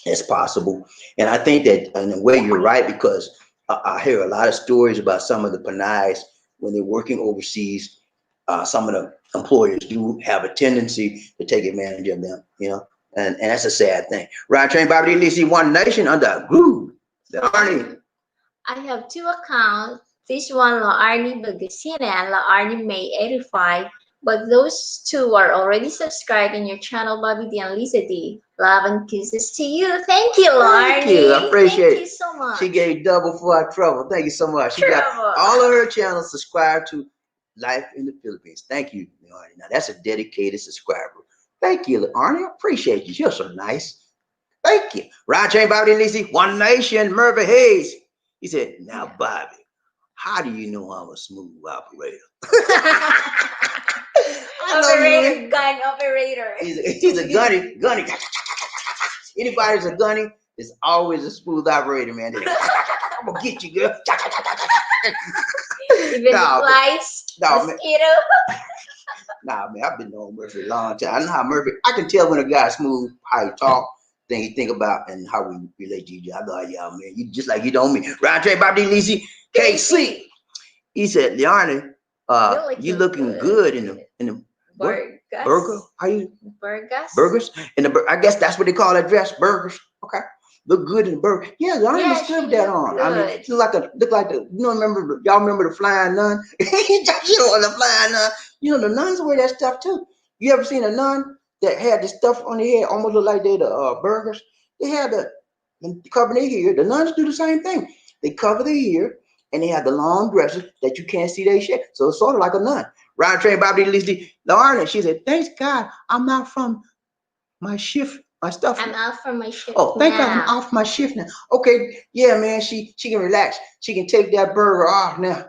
[SPEAKER 1] It's possible. And I think that in a way you're right, because I hear a lot of stories about some of the Panais when they're working overseas. Some of the employers do have a tendency to take advantage of them, and that's a sad thing. Ryan Train, Bobby D. One Nation under Groove. The Arnie.
[SPEAKER 2] I have 2 accounts. This one, Laarni Bagasina and Laarni May 85. But those 2 are already subscribed in your channel, Bobby D and Lisa D. Love and kisses to you. Thank you, Laarni.
[SPEAKER 1] Thank you. I appreciate it.
[SPEAKER 2] Thank you so much.
[SPEAKER 1] She gave double for our trouble. Thank you so much. She got all of her channels subscribed to Life in the Philippines. Thank you, Arnie. Now that's a dedicated subscriber. Thank you, Arnie. I appreciate you. You're so nice. Thank you. Ryan Chain, Bobby Lisi, One Nation, Murphy Hayes. He said, now, Bobby, how do you know I'm a smooth operator?
[SPEAKER 2] Operator, gun operator.
[SPEAKER 1] He's a gunny. Anybody's a gunny is always a smooth operator, man. I'm gonna get you, girl.
[SPEAKER 2] Even
[SPEAKER 1] Nah,
[SPEAKER 2] the flies,
[SPEAKER 1] nah, man.
[SPEAKER 2] mosquito.
[SPEAKER 1] Nah, man, I've been knowing Murphy a long time. I know how Murphy. I can tell when a guy's smooth, how he talk, thing he think about, and how we relate to you. I know y'all, man. You just like you know me. Ryan Trey, Bobby Lisi, KC. He said, Liana, you looking good in the
[SPEAKER 2] Burgers.
[SPEAKER 1] burger. How you
[SPEAKER 2] Burgers.
[SPEAKER 1] burgers? In the I guess that's what they call that dress, burgers. Okay. Look good in the burger. Yeah, Liana
[SPEAKER 2] Yeah,
[SPEAKER 1] looks good
[SPEAKER 2] she
[SPEAKER 1] with that
[SPEAKER 2] look
[SPEAKER 1] on. I mean,
[SPEAKER 2] good.
[SPEAKER 1] she look like the y'all remember the flying nun? You know the flying nun. You know the nuns wear that stuff too. You ever seen a nun that had the stuff on their head, almost look like they the burgers? They had the cover their ear. The nuns do the same thing. They cover their ear and they have the long dresses that you can't see their shit. So it's sort of like a nun. Ryan Train Bobby Lizzie Lauren, she said,
[SPEAKER 3] Thanks God, I'm not from my shift, my stuff.
[SPEAKER 2] I'm out from my shift.
[SPEAKER 3] Oh, thank God I'm
[SPEAKER 2] now.
[SPEAKER 3] off my shift now.
[SPEAKER 1] okay, yeah, man, she can relax. She can take that burger off now.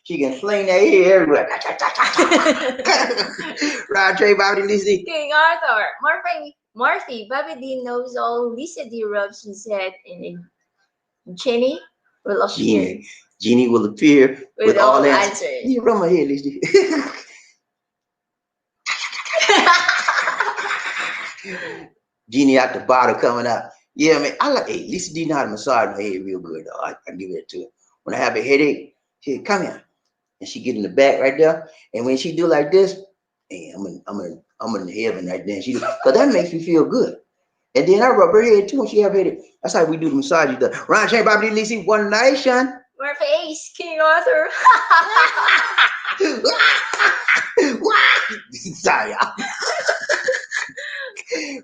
[SPEAKER 1] She can fling that hair everywhere. Ryan Train Bobby Lizzie.
[SPEAKER 2] King Arthur, Murphy, Bobby D knows all. Lisa D rubs his head, and Jenny will appear
[SPEAKER 1] Jeannie will appear
[SPEAKER 2] with all answers.
[SPEAKER 1] You run my head, Lizzie. Jeannie out the bottle coming out. Yeah, man. I like Lisa D know how to massage my head real good though. I give it to her. When I have a headache, she come here. And she get in the back right there. And when she do like this, hey, I'm in heaven right there. Cause that makes me feel good. And then I rub her head too when she have a headache. That's how we do the massage. Ron Shane, Bobby Lisi, One Nation.
[SPEAKER 2] Murphy, King Arthur.
[SPEAKER 1] Sorry, y'all.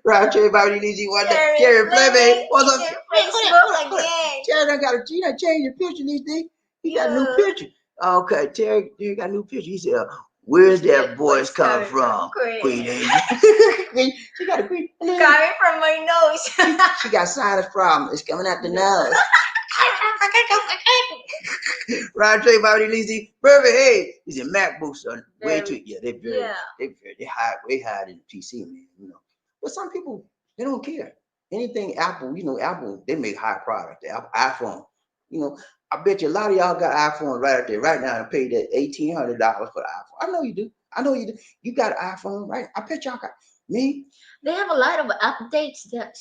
[SPEAKER 1] Ron Shane, Bobby Lisi, One Nation. Jerry Fleming. What's up?
[SPEAKER 2] Facebook again.
[SPEAKER 1] Jerry done change your picture, Lisi. He got a new picture. Okay, Terry got a new picture. He said, where's that voice coming from? Queen Angel. She got a queen.
[SPEAKER 2] Coming from my nose.
[SPEAKER 1] She got sinus problem. It's coming out the nose. Ron Trey, Bobby Lizzie, Burby, hey. He's a MacBook, son. Way too, yeah, they high, way higher than the PC, man. You know, but some people they don't care. Anything Apple, you know, Apple they make high product. The iPhone, you know. I bet you a lot of y'all got iPhone right out there right now and paid that $1,800 for the iPhone. I know you do. I know you do. You got an iPhone, right? I bet y'all got me.
[SPEAKER 2] They have a lot of updates that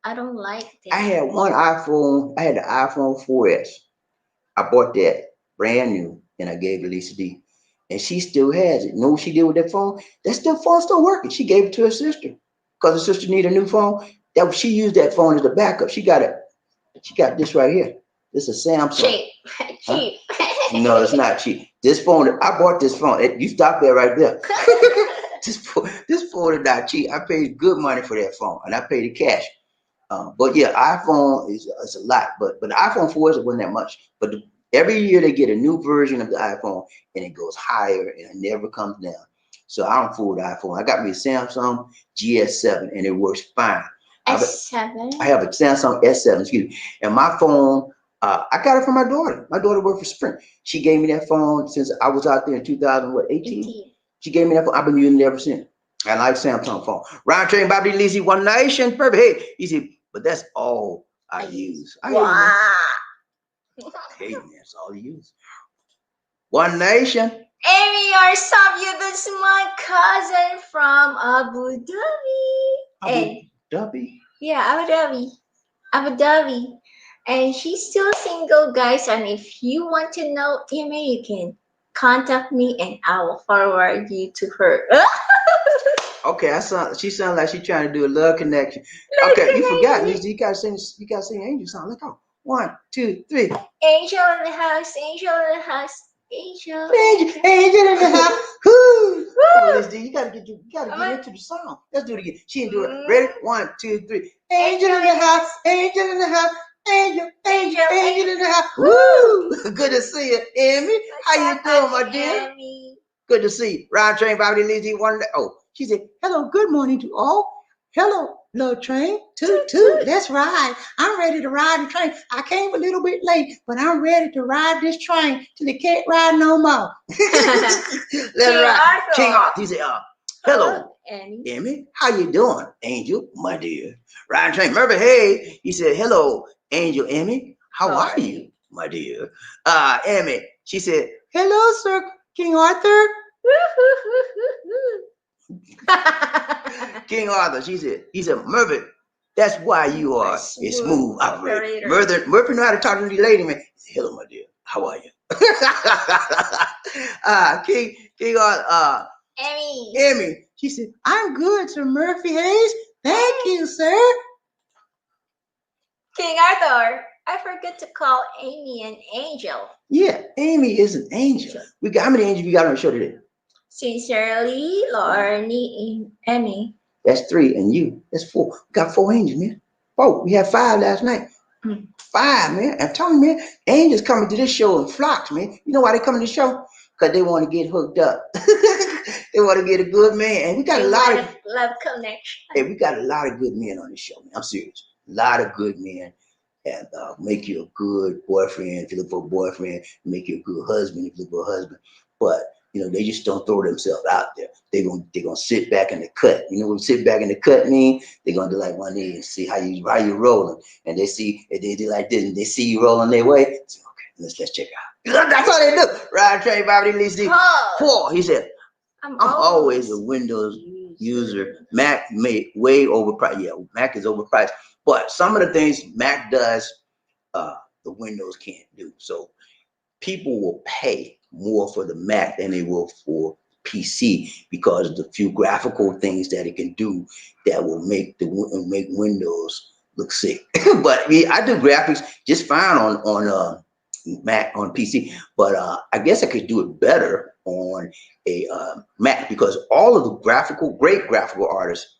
[SPEAKER 2] I don't like. Them.
[SPEAKER 1] I had one iPhone. I had the iPhone 4S. I bought that brand new and I gave it to Lisa D. And she still has it. You know what she did with that phone? That phone still working. She gave it to her sister because her sister needed a new phone. She used that phone as a backup. She got it. She got this right here. This is a Samsung.
[SPEAKER 2] Cheap.
[SPEAKER 1] Huh? No, it's not cheap. This phone, I bought this phone. You stop there right there. This phone is not cheap. I paid good money for that phone, and I paid the cash. But yeah, iPhone is a lot. But the iPhone 4S wasn't that much. But every year they get a new version of the iPhone, and it goes higher, and it never comes down. So I don't fool with iPhone. I got me a Samsung GS7, and it works fine.
[SPEAKER 2] S7.
[SPEAKER 1] I have a Samsung S7, excuse me, and my phone. I got it from my daughter. My daughter worked for Sprint. She gave me that phone since I was out there in 2018. She gave me that phone. I've been using it ever since. I like Samsung phone. Ryan Train, Bobby Lizzie, One Nation, perfect. Hey, easy, but that's all I use.
[SPEAKER 2] Wow.
[SPEAKER 1] Hey, man, that's all I use. One Nation.
[SPEAKER 2] Amy or Savio, that's my cousin from Abu Dhabi.
[SPEAKER 1] Dhabi?
[SPEAKER 2] Yeah, Abu Dhabi. And she's still single, guys. And if you want to know Amy, you can contact me and I will forward you to her.
[SPEAKER 1] Okay, she sounds like she's trying to do a love connection. Okay, you forgot, Lisa. You gotta sing Angel song. Let's go. 1, 2, 3.
[SPEAKER 2] Angel in the house, angel in the house, angel.
[SPEAKER 3] Angel in the house.
[SPEAKER 1] Woo! Come on, Lisa, you gotta get into the song. Let's do it again. She didn't do it. Ready? 1, 2, 3.
[SPEAKER 3] Angel in the house. Angel in the house. Angel in the house. Woo!
[SPEAKER 1] Good to see you, Amy. How you doing, my dear?
[SPEAKER 2] Amy.
[SPEAKER 1] Good to see you. Round Train, Bobby Lizzie, one day. Oh,
[SPEAKER 3] She said, hello, good morning to all. Hello, little train. Toot, toot. Let's ride. I'm ready to ride the train. I came a little bit late, but I'm ready to ride this train till it can't ride no more.
[SPEAKER 1] let's ride. King Arthur. He said, hello,
[SPEAKER 2] Amy.
[SPEAKER 1] Amy. How you doing, Angel, my dear? Ryan Train, Murphy, hey. He said, hello, Angel, Amy. How are you, my dear? Emmy, she said,
[SPEAKER 3] Hello, Sir King Arthur.
[SPEAKER 1] King Arthur, he said, Murphy, that's why you are a smooth operator. Murphy know how to talk to the lady, man. He said, hello, my dear. How are you? King Arthur, Emmy,
[SPEAKER 3] She said, I'm good, Sir Murphy Hayes. Thank you, sir.
[SPEAKER 2] King Arthur, I forgot to call Amy an angel.
[SPEAKER 1] yeah, Amy is an angel. We got how many angels we got on the show today?
[SPEAKER 2] Sincerely, Lorne, Emmy.
[SPEAKER 1] That's 3, and you. That's 4. We got 4 angels, man. 4. We had 5 last night. 5, man. I'm telling you, man, angels coming to this show in flocks, man. You know why they come to the show? Because they want to get hooked up. They want to get a good man. And we got a lot of
[SPEAKER 2] love connection.
[SPEAKER 1] Hey, we got a lot of good men on this show, man. I'm serious. A lot of good men. And make you a good boyfriend if you look for a boyfriend, make you a good husband if you look for a husband. But you know, they just don't throw themselves out there. They're gonna sit back in the cut. You know what sit back in the cut mean? They're gonna do like one knee and see how you rolling. And they see they do like this and they see you rolling their way. So, okay, let's check out. That's all they do. Ride train, Bobby Lee. Paul, he said, I'm always a Windows user. Mac way overpriced. Yeah, Mac is overpriced. But some of the things Mac does, the Windows can't do. So people will pay more for the Mac than they will for PC because of the few graphical things that it can do that will make Windows look sick. But I do graphics just fine on Mac on PC. But I guess I could do it better on a Mac because all of the great graphical artists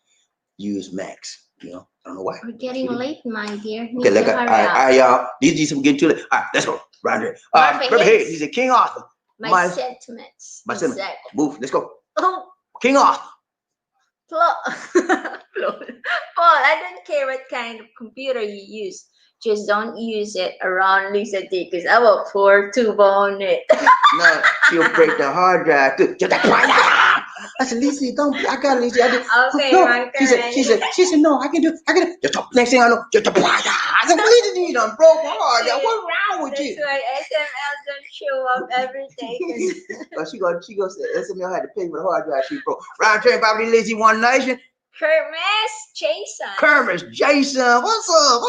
[SPEAKER 1] use Macs. You know, I don't know why.
[SPEAKER 2] We're getting late, my dear.
[SPEAKER 1] Okay, all right, y'all. These are getting too late. All right, let's go. Right here. Remember, hey, he's a King Arthur.
[SPEAKER 2] My sentiments.
[SPEAKER 1] My sentiments. Move. Let's go.
[SPEAKER 2] Oh,
[SPEAKER 1] King Arthur.
[SPEAKER 2] Paul, I don't care what kind of computer you use. Just don't use it around Lisa D because I will pour tube on it.
[SPEAKER 1] No, she'll break the hard drive. I said, Lisa, don't. I got it, Lisa.
[SPEAKER 2] Okay,
[SPEAKER 1] no. She said, no, I can do. Just next thing I know, I said, Lisa, you done broke my hard drive. What's wrong with you?
[SPEAKER 2] That's why SML don't show up every day.
[SPEAKER 1] She gonna say SML had to pay for the hard drive she broke. Round train, Bobby Lizzie, One Nation. Kermis Jason. What's up,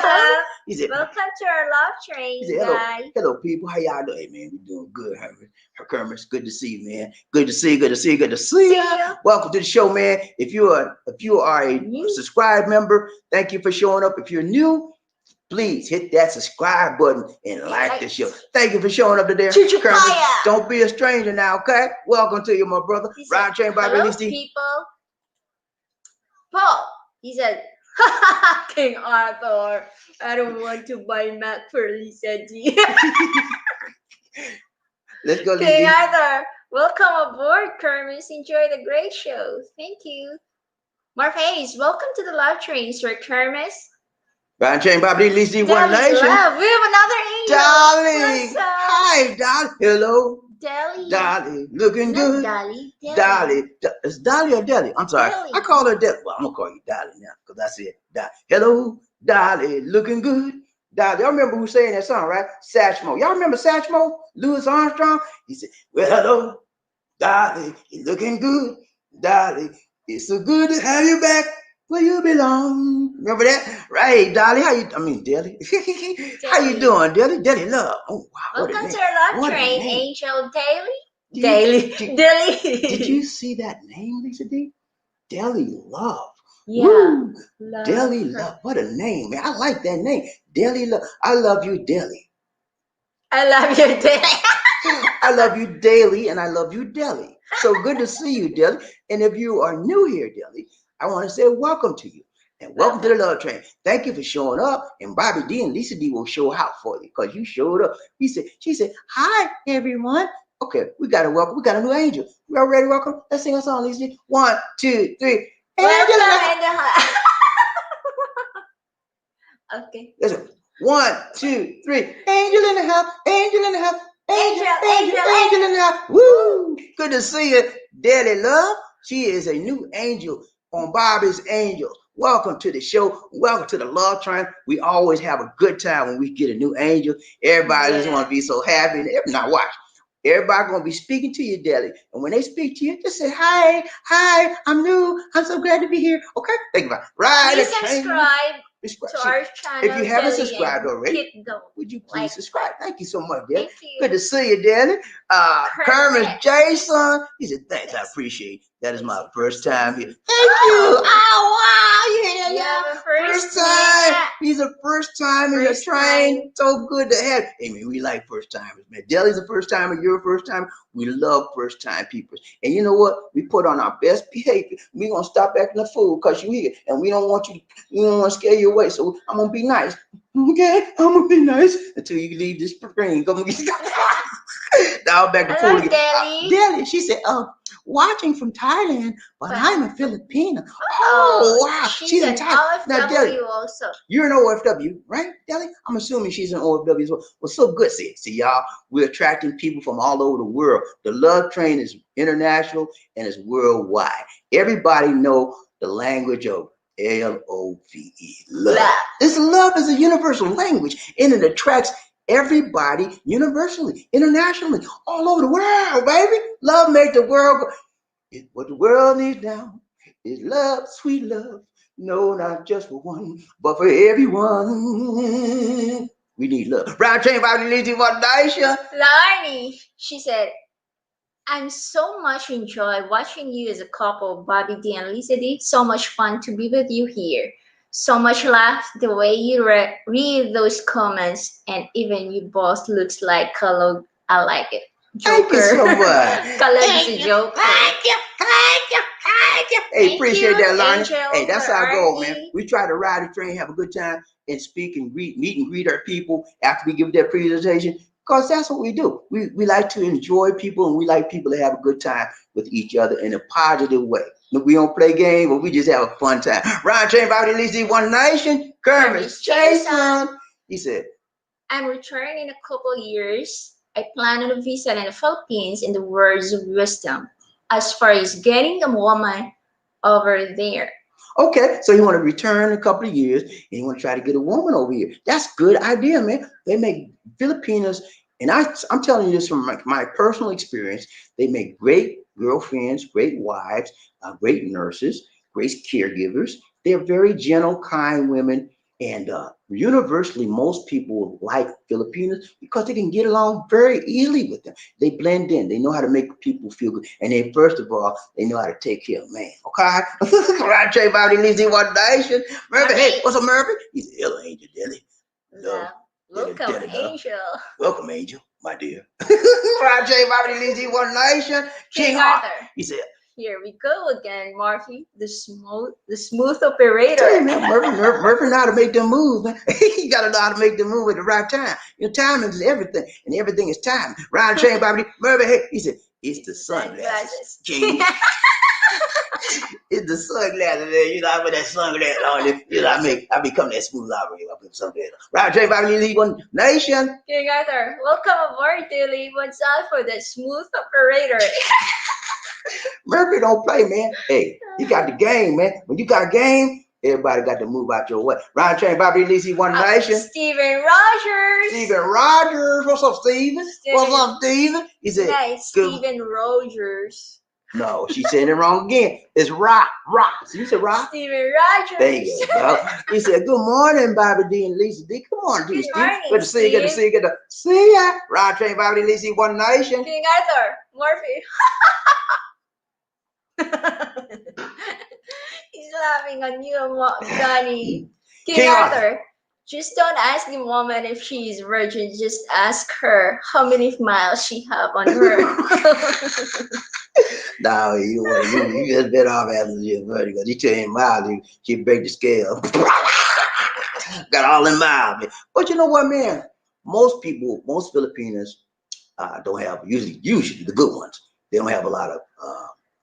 [SPEAKER 1] Kermis? He said,
[SPEAKER 2] welcome to our love train, guys.
[SPEAKER 1] Hello, people. How y'all doing, man? We doing good, Kermis. Good to see you, man. Good to see you. Welcome to the show, man. If you are a subscribe member, thank you for showing up. If you're new, please hit that subscribe button and like the show. Thank you for showing up today. Kermis, don't be a stranger now, okay? Welcome to you, my brother. Round train, Bobby Lizzie.
[SPEAKER 2] People. Paul, he said, King Arthur, I don't want to buy Mac for Lisa D.
[SPEAKER 1] Let's go,
[SPEAKER 2] King Arthur, welcome aboard, Kermis. Enjoy the great show. Thank you. Marv Hayes, welcome to the live train, Sir Kermis.
[SPEAKER 1] Round train, Bobby Lizzie, One Nation.
[SPEAKER 2] We have another angel.
[SPEAKER 1] Darling. Hi, darling. Hello.
[SPEAKER 2] Dolly,
[SPEAKER 1] looking good.
[SPEAKER 2] Dolly.
[SPEAKER 1] It's Dolly or Deli? I'm sorry.
[SPEAKER 2] Dolly.
[SPEAKER 1] I call her Deli. Well, I'm gonna call you Dolly now because I said Dolly. Hello, Dolly, looking good. Dolly, y'all remember who sang that song, right? Satchmo. Y'all remember Satchmo? Louis Armstrong. He said, "Well, hello, Dolly, you looking good, Dolly. It's so good to have you back where you belong." Remember that? Right, Dolly. Deli. How you doing, Deli? Deli Love. Oh, wow.
[SPEAKER 2] Welcome to our love train, Angel
[SPEAKER 1] Daily.
[SPEAKER 2] Deli.
[SPEAKER 1] Did you see that name, Lisa D? Deli Love.
[SPEAKER 2] Yeah.
[SPEAKER 1] Deli Love. What a name, man. I like that name. Deli Love. I love you, Deli.
[SPEAKER 2] I love you, Deli.
[SPEAKER 1] I love you daily, and I love you, Deli. So good to see you, Deli. And if you are new here, Deli, I want to say welcome to you. And welcome to the love train. Thank you for showing up. And Bobby D and Lisa D will show out for you because you showed up. She said, hi, everyone. Okay, we got a welcome. We got a new angel. We all ready to welcome? Let's sing a song, Lisa D. 1, 2, 3.
[SPEAKER 2] Angel. Okay.
[SPEAKER 1] Let's go. 1, 2, 3. Angel in the house. Angel in the house. Angel in the house. Woo! Good to see you, Daddy Love. She is a new angel on Bobby's Angels. welcome to the show. Welcome to the love train. We always have a good time when we get a new angel. Everybody just want to be so happy. Now watch. Everybody gonna be speaking to you daily, and when they speak to you, just say hi, hi. I'm new. I'm so glad to be here. Okay, think about it. Right.
[SPEAKER 2] Please subscribe to our channel.
[SPEAKER 1] If you haven't subscribed already, would you please subscribe? Thank you so much, Daddy.
[SPEAKER 2] Thank you.
[SPEAKER 1] Good to see you, Daddy. Kermit Jason. He said, thanks, I appreciate it. That is my first time here. Thank you. Oh, wow. You hear that?
[SPEAKER 2] Yeah,
[SPEAKER 1] first time. He's a first time in the train. So good to have. Hey, man, we like first timers, man. Deli's a first timer. You're a first timer. We love first time people. And you know what? We put on our best behavior. We're going to stop acting a fool because you're here. And we don't want to scare you away. So I'm going to be nice. Okay? I'm going to be nice until you leave this screen. Come get now back to
[SPEAKER 2] Hello, Deli.
[SPEAKER 3] Deli, she said, watching from Thailand, but I'm a Filipina.
[SPEAKER 2] Oh,
[SPEAKER 3] wow.
[SPEAKER 2] She's in Thailand. Now, Deli, also.
[SPEAKER 1] You're an OFW, right, Deli? I'm assuming she's an OFW as well. Well, so good. See, y'all, we're attracting people from all over the world. The love train is international and it's worldwide. Everybody know the language of L-O-V-E, love. This love is a universal language, and it attracts everybody universally, internationally, all over the world, baby. Love makes the world go. What the world needs now is love, sweet love. No, not just for one, but for everyone. We need love. Round train, Bobby, Lizzie, what Daisha?
[SPEAKER 2] Larnie, she said, I'm so much enjoy watching you as a couple, Bobby D and Lisa D. So much fun to be with you here. So much laugh the way you read those comments, and even you both looks like Kalog. I like it. Joker.
[SPEAKER 1] Thank you so much.
[SPEAKER 2] Kalog is a joker.
[SPEAKER 1] Thank you. Hey, appreciate that, Lonnie. Hey, that's our goal, man. We try to ride the train, have a good time, and speak and meet and greet our people after we give their presentation. Because that's what we do. We like to enjoy people, and we like people to have a good time with each other in a positive way. We don't play games, but we just have a fun time. Ryan Train, Bobby Lizzie, One Nation, Kermit Jason. He said,
[SPEAKER 2] I'm returning in a couple years. I plan on a visit in the Philippines in the words of wisdom as far as getting a woman over there.
[SPEAKER 1] Okay, so you want to return in a couple of years and you want to try to get a woman over here. That's a good idea, man. They make Filipinas, and I'm telling you this from my personal experience, they make great girlfriends, great wives, great nurses, great caregivers. They're very gentle, kind women, and universally, most people like Filipinos because they can get along very easily with them. They blend in. They know how to make people feel good. And then, first of all, they know how to take care of man. Okay? Right, Trey Bobby Lizzie, One Nation. Murphy, hey, what's up, Murphy? He's the Hello, Angel Dilly.
[SPEAKER 2] Welcome, Angel.
[SPEAKER 1] Welcome, Angel, my dear. Right, Trey Bobby Lizzie, One Nation. King Arthur. He said,
[SPEAKER 2] here we go again, Murphy, the smooth operator.
[SPEAKER 1] Hey, man, Murphy know how to make them move, man. You gotta know how to make them move at the right time. Your timing is everything, and everything is time. Ryan Train, Bobby, Murphy, hey, he said, it's the sunglasses. King. It's the sunglasses, man. You know, I put that sunglasses on it. You know, I become that smooth operator. I put sunglasses. Ryan Train, Bobby, League One Nation.
[SPEAKER 2] King Arthur, welcome aboard, Dilly. What's up for the smooth operator?
[SPEAKER 1] Murphy don't play, man. Hey, you got the game, man. When you got a game, everybody got to move out your way. Ryan Train, Bobby Lizzie, One Nation.
[SPEAKER 2] Steven Rogers.
[SPEAKER 1] Steven Rogers. What's up, Steven? What's up, Steven? He said,
[SPEAKER 2] nice, Steven Rogers.
[SPEAKER 1] No, she said it wrong again. It's Rock. So you said Rock?
[SPEAKER 2] Steven Rogers.
[SPEAKER 1] There you go. He said, good morning, Bobby D and Lisa D. Come on, Steve. Good to see you. Good to see you. Good to see ya. Ryan Train, Bobby D, Lisa, One Nation.
[SPEAKER 2] King Arthur, Murphy. He's laughing on you, Johnny. King Arthur, just don't ask the woman if she is virgin. Just ask her how many miles she have on her.
[SPEAKER 1] No, you just been off after you're virgin because you tell him miles, she break the scale. Got all in miles. But you know what, man? Most Filipinos don't have, usually the good ones, they don't have a lot of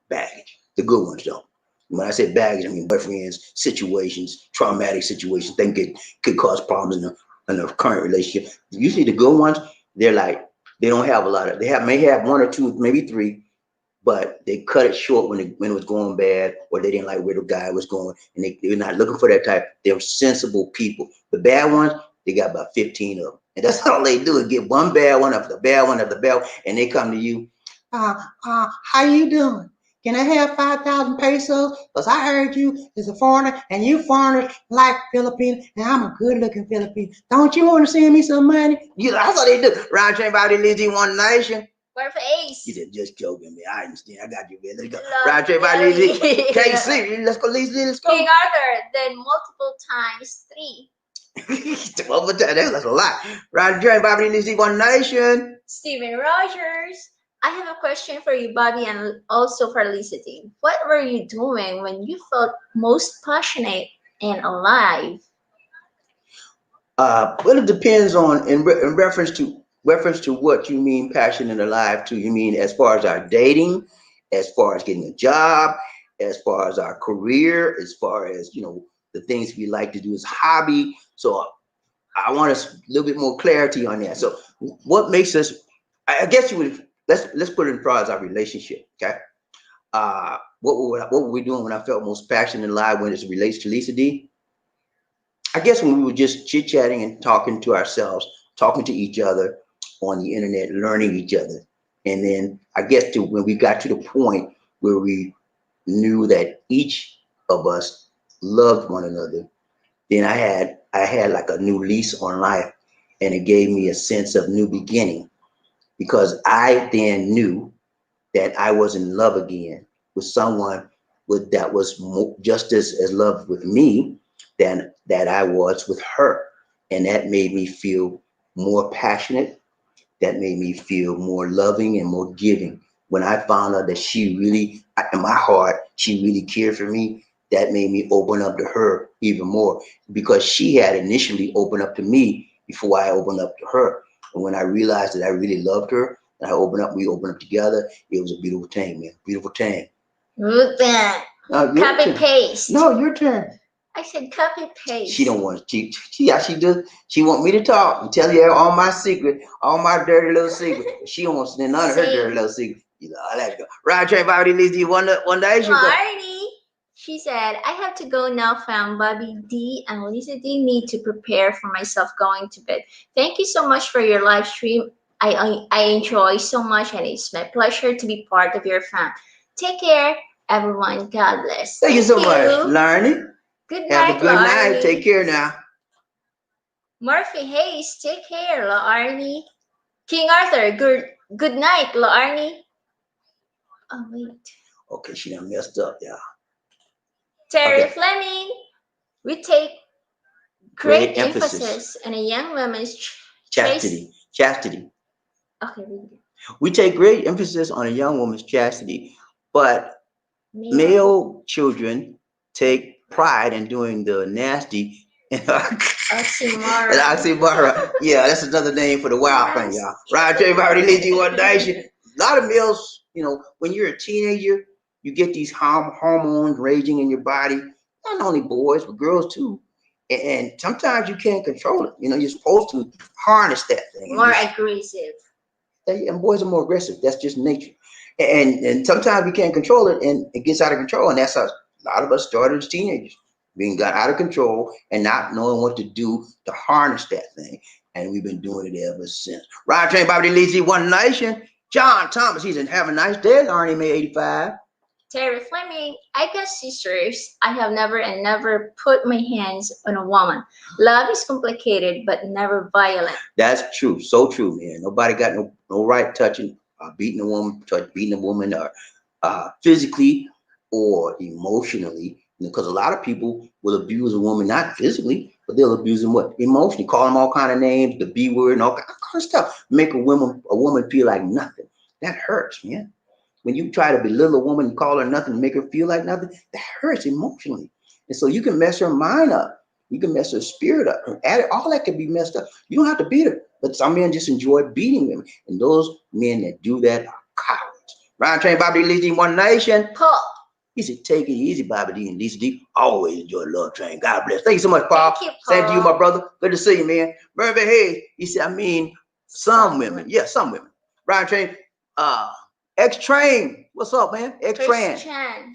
[SPEAKER 1] baggage. The good ones don't. When I say baggage, I mean boyfriends, situations, traumatic situations, things could cause problems in a current relationship. Usually the good ones, they're like, they don't have a lot of, may have one or two, maybe three but they cut it short when it was going bad, or they didn't like where the guy was going, and they're not looking for that type. They're sensible people. The bad ones, they got about 15 of them, and that's all they do is get one bad one after the bad one after the bad one, and they come to you.
[SPEAKER 3] How you doing? Can I have 5,000 pesos? Because I heard you is a foreigner, and you foreigners like Filipino, and I'm a good-looking Filipino. Don't you want to send me some money?
[SPEAKER 1] You know, that's what they do. Round train body leads in one nation.
[SPEAKER 2] More face.
[SPEAKER 1] You said just joking me. I understand. I got you, man. Let's go. Round train body leads in. KC, let's go, Lizzie. Let's go.
[SPEAKER 2] King Arthur, then multiple times 3.
[SPEAKER 1] That's a lot. Round train body leads in one nation.
[SPEAKER 2] Steven Rogers. I have a question for you, Bobby, and also for Lisa T. What were you doing when you felt most passionate and alive?
[SPEAKER 1] Well, it depends on in reference to what you mean passionate and alive to. You mean as far as our dating, as far as getting a job, as far as our career, as far as the things we like to do as hobby. So I want a little bit more clarity on that. So what makes us? I guess you would. Let's put it in front as our relationship, okay? What were we doing when I felt most passionate and alive when it relates to Lisa D? I guess when we were just chit-chatting and talking to ourselves, talking to each other on the internet, learning each other. And then I guess when we got to the point where we knew that each of us loved one another, then I had like a new lease on life, and it gave me a sense of new beginning. Because I then knew that I was in love again with someone that was just as loved with me than that I was with her. And that made me feel more passionate. That made me feel more loving and more giving. When I found out that she really, in my heart, she really cared for me, that made me open up to her even more, because she had initially opened up to me before I opened up to her. And when I realized that I really loved her, and we opened up together, it was a beautiful thing, man. Beautiful thing.
[SPEAKER 2] Copy paste.
[SPEAKER 3] No, your turn.
[SPEAKER 2] I said copy paste.
[SPEAKER 1] She don't want to. She does. She want me to talk and tell you all my secret, all my dirty little secret. She don't want to send none of her dirty little secret. Let's go. Right train, Bobby Lizzie. One day she go.
[SPEAKER 2] Marty. She said, I have to go now, fam. Bobby D and Lisa D need to prepare for myself going to bed. Thank you so much for your live stream. I enjoy so much, and it's my pleasure to be part of your fam. Take care, everyone. God bless.
[SPEAKER 1] Thank you so much, Larnie.
[SPEAKER 2] Good
[SPEAKER 1] Have
[SPEAKER 2] night,
[SPEAKER 1] a good night.
[SPEAKER 2] Larnie.
[SPEAKER 1] Take care now.
[SPEAKER 2] Murphy Hayes, take care, Larnie. King Arthur, good night, Larnie. Oh, wait.
[SPEAKER 1] Okay, she done messed up, y'all.
[SPEAKER 2] Terry Fleming, we take great emphasis on a young woman's
[SPEAKER 1] chastity.
[SPEAKER 2] Okay, read it.
[SPEAKER 1] We take great emphasis on a young woman's chastity, but male children take pride in doing the nasty
[SPEAKER 2] oxymoron.
[SPEAKER 1] An oxymoron. Yeah, that's another name for the wild thing, y'all. Right, Jay, already leads you one nation. A lot of males, when you're a teenager, you get these hormones raging in your body. Not only boys, but girls too. And sometimes you can't control it. You're supposed to harness that thing.
[SPEAKER 2] More aggressive.
[SPEAKER 1] And boys are more aggressive. That's just nature. And sometimes we can't control it, and it gets out of control. And that's how a lot of us started as teenagers, being got out of control and not knowing what to do to harness that thing. And we've been doing it ever since. Ryan Train, Bobby Lizzie, One Nation. John Thomas, he's in Have a Nice Day. Arnie May 85.
[SPEAKER 2] Terry Fleming, I got sisters. I have never put my hands on a woman. Love is complicated, but never violent.
[SPEAKER 1] That's true. So true, man. Nobody got no right touching, beating a woman, or physically or emotionally. Because a lot of people will abuse a woman, not physically, but they'll abuse them what? Emotionally. Call them all kind of names, the B word and all kind of stuff. Make a woman feel like nothing. That hurts, man. When you try to belittle a woman and call her nothing and make her feel like nothing, that hurts emotionally. And so you can mess her mind up. You can mess her spirit up. All that can be messed up. You don't have to beat her. But some men just enjoy beating women. And those men that do that are cowards. Ryan Train, Bobby Lizzie, One Nation.
[SPEAKER 2] Paul.
[SPEAKER 1] He said, take it easy, Bobby D and Lisa D. Always enjoy Love Train. God bless. Thank you so much, Paul.
[SPEAKER 2] Thank you, Paul.
[SPEAKER 1] Same to you, my brother. Good to see you, man. Murphy Hayes, he said, some women. Yeah, some women. Ryan Train, X-Train. What's up, man? X-Train.
[SPEAKER 2] X-Tran.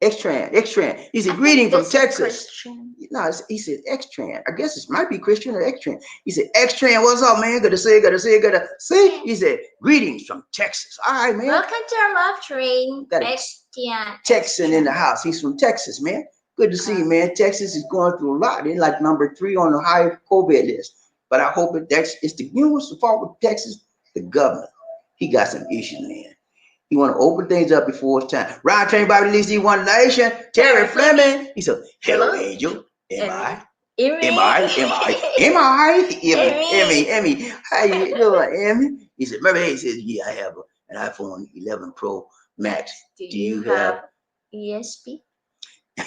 [SPEAKER 1] X-Tran. He said,
[SPEAKER 2] I
[SPEAKER 1] greeting
[SPEAKER 2] think
[SPEAKER 1] from
[SPEAKER 2] that's a
[SPEAKER 1] Texas.
[SPEAKER 2] Christian.
[SPEAKER 1] No, he said X-Tran. I guess it might be Christian or X-Tran. He said, X-Tran, what's up, man? Good to see you, good to see you, good to see. He said, greetings from Texas. All right, man.
[SPEAKER 2] Welcome to our love train.
[SPEAKER 1] Got a
[SPEAKER 2] X-Tran.
[SPEAKER 1] Texan in the house. He's from Texas, man. Good to see you, man. Texas is going through a lot. They're like number 3 on the high COVID list. But I hope it's the, you know what's the fault with Texas? The governor. He got some issues, man. He want to open things up before it's time. Ryan Train Bobby Lizzie One Nation. Terry Fleming. He said, hello, Angel. Emmy. Emmy. How you doing, Emmy? He said, remember, he says, yeah, I have an iPhone 11 Pro Max.
[SPEAKER 2] Do you have ESP?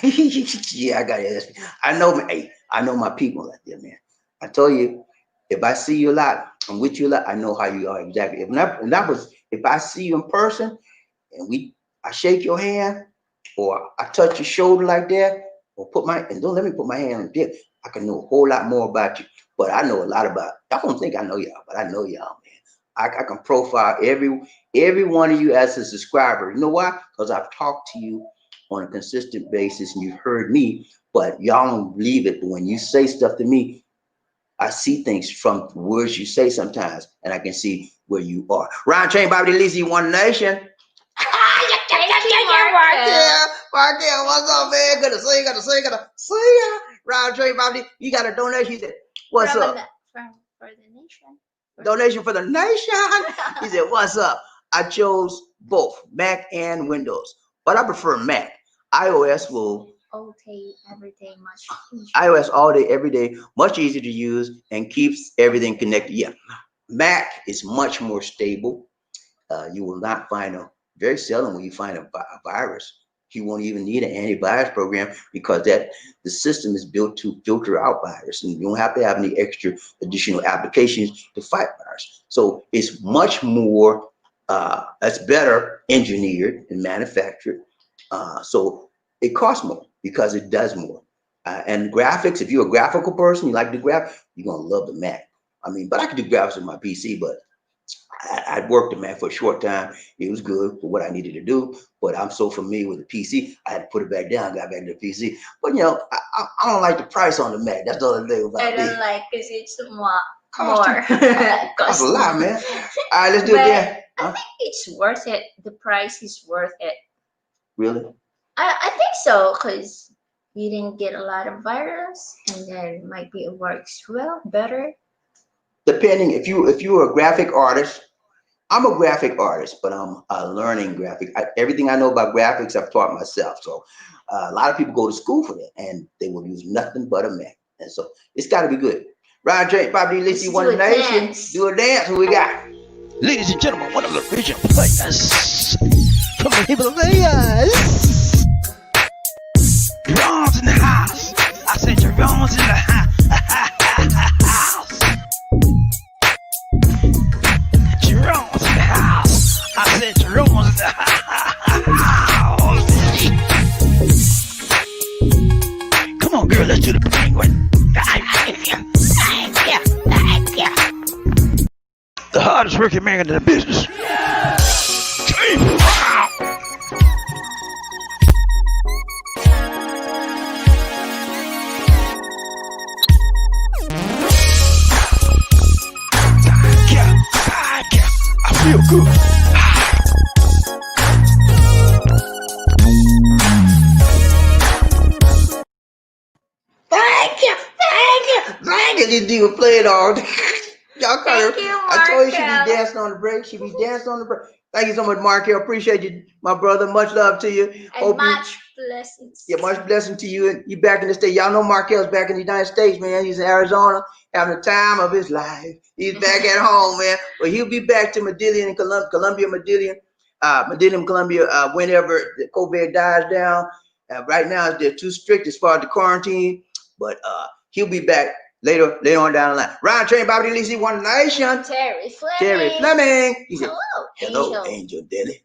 [SPEAKER 1] Yeah, I got ESP. I know my people out there, man. I told you, if I see you a lot, I'm with you a lot, I know how you are exactly. If I see you in person and I shake your hand or I touch your shoulder like that, or don't let me put my hand on your dick, I can know a whole lot more about you. But I know a lot about, I don't think I know y'all, but I know y'all, man. I can profile every one of you as a subscriber. You know why? Because I've talked to you on a consistent basis and you've heard me, but y'all don't believe it. But when you say stuff to me, I see things from the words you say sometimes, and I can see where you are. Ryan Train, Bobby Lizzie, One Nation. Markel, what's up, man? Good to see you. Ryan Train, Bobby, you got a donation? He said, what's up?
[SPEAKER 2] For the nation.
[SPEAKER 1] Donation for the nation? He said, what's up? I chose both Mac and Windows, but I prefer Mac. iOS will
[SPEAKER 2] all day, every day, much easier.
[SPEAKER 1] iOS all day, every day, much easier to use and keeps everything connected. Yeah, Mac is much more stable. You will not find very seldom when you find a virus. You won't even need an antivirus program because the system is built to filter out virus, and you don't have to have any extra additional applications to fight virus. So it's much more, it's better engineered and manufactured. So it costs more because it does more. And graphics, if you're a graphical person, you like the graph, you're gonna love the Mac. I mean, but I could do graphics with my PC, but I worked the Mac for a short time. It was good for what I needed to do, but I'm so familiar with the PC, I had to put it back down, got back to the PC. But you know, I don't like the price on the Mac. That's the other thing about
[SPEAKER 2] I
[SPEAKER 1] me.
[SPEAKER 2] don't like because it's more.
[SPEAKER 1] Cost a lot, man. All right, let's do it again.
[SPEAKER 2] I think it's worth it. The price is worth it.
[SPEAKER 1] Really?
[SPEAKER 2] I think so, because you didn't get a lot of virus, and then might be it works better.
[SPEAKER 1] Depending, if you're a graphic artist, I'm a graphic artist, but I'm learning graphic. Everything I know about graphics, I've taught myself. So a lot of people go to school for that, and they will use nothing but a Mac. And so it's got to be good. Ryan J. Bobby Lizzie, One Nation. Do a dance. Who we got?
[SPEAKER 4] Ladies and gentlemen, one of the original players from the Himalayas. Jerome's in the house. I said Jerome's in the house. Jerome's in the house. I said Jerome's in the house. Come on, girl, let's do the penguin. The hardest working man in the business. I feel good.
[SPEAKER 1] Thank you. This dude playing all day. Y'all caught her. I told you she be dancing on the break. Thank you so much, Markel. Appreciate you, my brother. Much love to you.
[SPEAKER 2] And much blessings.
[SPEAKER 1] Yeah, much blessing to you. And you back in the state. Y'all know Markel's back in the United States, man. He's in Arizona, having the time of his life. He's back at home, man. But he'll be back to Medellin and Colombia, Colombia, whenever the COVID dies down. Right now, they're too strict as far as the quarantine, but he'll be back later on down the line. Ryan Train, Bobby Lizzie, One Nation.
[SPEAKER 2] Terry
[SPEAKER 1] Fleming. He said,
[SPEAKER 2] hello,
[SPEAKER 1] Angel Dilly.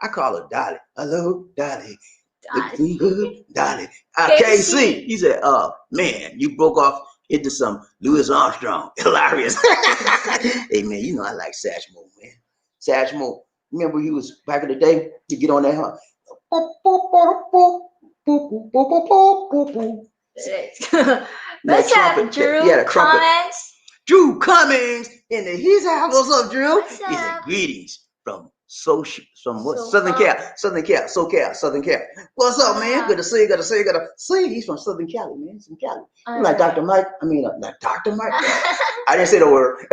[SPEAKER 1] I call her Dolly. Hello, Dolly. Dolly. KC. He said, man, you broke off into some Louis Armstrong. Hilarious. Hey, man, you know I like Satchmo, man. Satchmo. Remember he was back in the day to get on that hunt. That
[SPEAKER 2] What's up,
[SPEAKER 1] trumpet,
[SPEAKER 2] Drew?
[SPEAKER 1] he had a trumpet.
[SPEAKER 2] Comments?
[SPEAKER 1] Drew Cummings in the his house. What's up, Drew?
[SPEAKER 2] What's
[SPEAKER 1] He said
[SPEAKER 2] up?
[SPEAKER 1] greetings from what?
[SPEAKER 2] So
[SPEAKER 1] Southern
[SPEAKER 2] far.
[SPEAKER 1] Cal, Southern Cal. What's up, man? Good to see you. Good to see you. Good to see. He's from Southern Cali, man. He's from Cali. You like Dr. Mike? I mean, like Dr. Mike. I didn't say the word.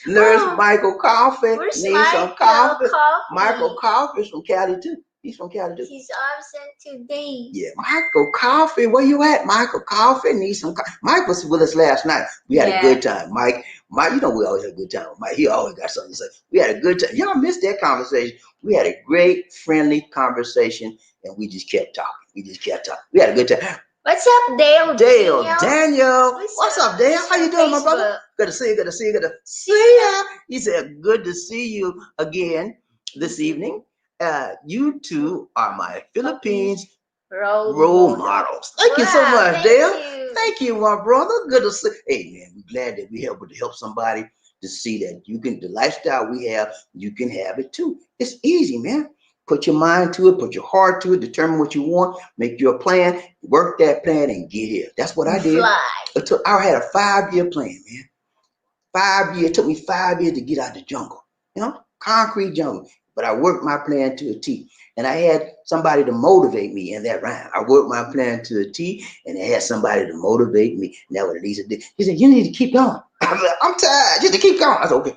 [SPEAKER 2] Nurse
[SPEAKER 1] Michael Coffee.
[SPEAKER 2] Where's
[SPEAKER 1] Need some
[SPEAKER 2] Michael
[SPEAKER 1] coffee.
[SPEAKER 2] Coffee?
[SPEAKER 1] Michael Coffee's from Cali too. He's from Cali too.
[SPEAKER 2] He's absent today.
[SPEAKER 1] Yeah, Michael Coffee, where you at? Michael Coffee needs some. Mike was with us last night. We had a good time. Mike, you know we always have a good time with Mike. He always got something to say. We had a good time. Y'all missed that conversation. We had a great, friendly conversation, and we just kept talking. We had a good time.
[SPEAKER 2] What's up, Dale?
[SPEAKER 1] Daniel. What's up, Dale? How you doing, my brother? Good to see you. Good to see you. Good to see ya. He said, "Good to see you again this evening. You two are my Philippines role models." Thank you so much, Dale. Thank you, my brother. Good to see. Hey, man, we're glad that we're able to help somebody to see that you can, the lifestyle we have, you can have it too. It's easy, man. Put your mind to it, put your heart to it, determine what you want, make your plan, work that plan, and get here. That's what I did. I had a 5-year plan, man. 5 years. It took me 5 years to get out the jungle. You know, concrete jungle. But I worked my plan to a T. And I had somebody to motivate me in that rhyme. I worked my plan to a T, and I had somebody to motivate me. And that's what Elisa did. He said, "You need to keep going." I was like, "I'm tired. You need to keep going." I said, "Okay."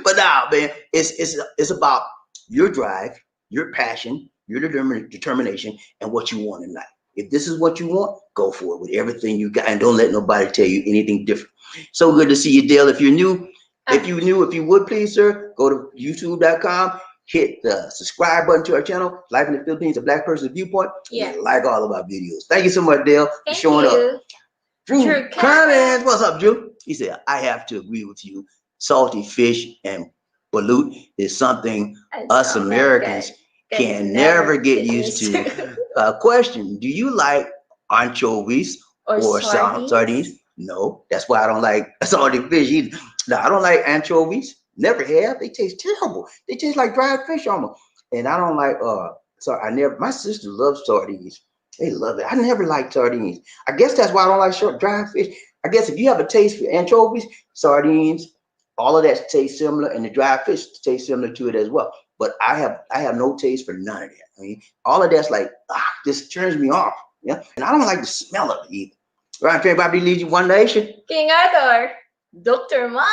[SPEAKER 1] But now, man, it's about your drive, your passion, your determination, and what you want in life. If this is what you want, go for it with everything you got, and don't let nobody tell you anything different. So good to see you, Dale. If you would please, sir, go to youtube.com, hit the subscribe button to our channel, Life in the Philippines, a Black Person's Viewpoint. Yeah. Like all of our videos. Thank you so much, Dale, for showing up. Drew Cummings. What's up, Drew? He said, "I have to agree with you. Salty fish and balut is something us Americans can never get used to." Question: do you like anchovies or sardines? No, that's why I don't like salty fish either. No, I don't like anchovies. Never have. They taste terrible. They taste like dried fish almost. And I don't like my sister loves sardines. They love it. I never liked sardines. I guess that's why I don't like dried fish. I guess if you have a taste for anchovies, sardines, all of that tastes similar, and the dried fish tastes similar to it as well. But I have no taste for none of that. I mean, all of that's like, this turns me off. Yeah. And I don't like the smell of it either. Right, Bobby leads you one nation.
[SPEAKER 2] King Arthur, Dr. Mike.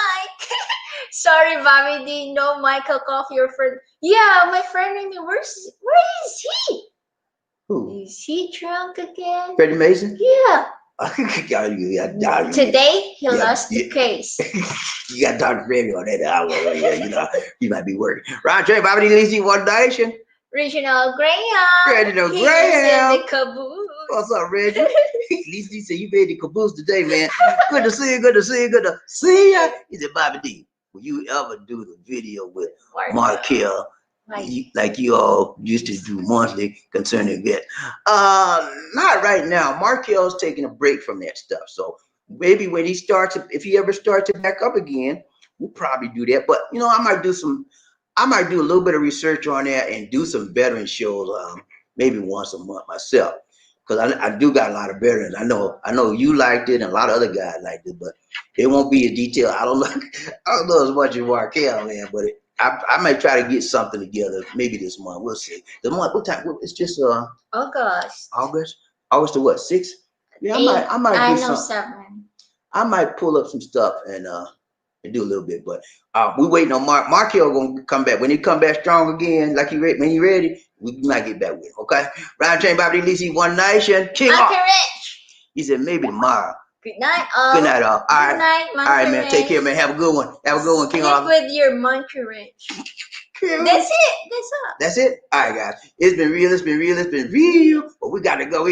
[SPEAKER 2] Sorry, Bobby, do you know Michael Coffee, your friend? Yeah, my friend named me. Where is he?
[SPEAKER 1] Who?
[SPEAKER 2] Is he drunk again?
[SPEAKER 1] Freddie Mason?
[SPEAKER 2] Yeah.
[SPEAKER 1] Today
[SPEAKER 2] he lost the case.
[SPEAKER 1] You got Dr. Freddie on that hour. Yeah, you might be working. Right, Bobby leads you one nation.
[SPEAKER 2] Reginald Graham.
[SPEAKER 1] In the
[SPEAKER 2] caboose.
[SPEAKER 1] What's up, Reggie? At least he said you made the caboose today, man. Good to see you. Good to see you. Good to see you. He said, "Bobby D, will you ever do the video with Markel like you all used to do monthly concerning that?" Not right now. Markel's taking a break from that stuff. So maybe when he starts, if he ever starts it back up again, we'll probably do that. But I might do a little bit of research on that and do some veteran shows, maybe once a month myself, because I do got a lot of veterans. I know you liked it, and a lot of other guys liked it, but it won't be a detail. I don't know as much as Markel, man, but I might try to get something together maybe this month. We'll see. The month, what time? It's just
[SPEAKER 2] August.
[SPEAKER 1] August to what? 6? Yeah, I might do something.
[SPEAKER 2] 7.
[SPEAKER 1] I might pull up some stuff and do a little bit, but we waiting on Markel gonna come back. When he come back strong again, like when he ready, we might get back with him. Okay. Round Chain Bobby Lisi, One Nation, King
[SPEAKER 2] Monkey Rich.
[SPEAKER 1] He said maybe tomorrow.
[SPEAKER 2] Good night, all.
[SPEAKER 1] Good night, all. All right.
[SPEAKER 2] Good night, Monkey
[SPEAKER 1] All right, man. Take care, man. Have a good one. King
[SPEAKER 2] Sleep with your Monkey Rich. That's it.
[SPEAKER 1] That's it. All right, guys. It's been real. But we got to go.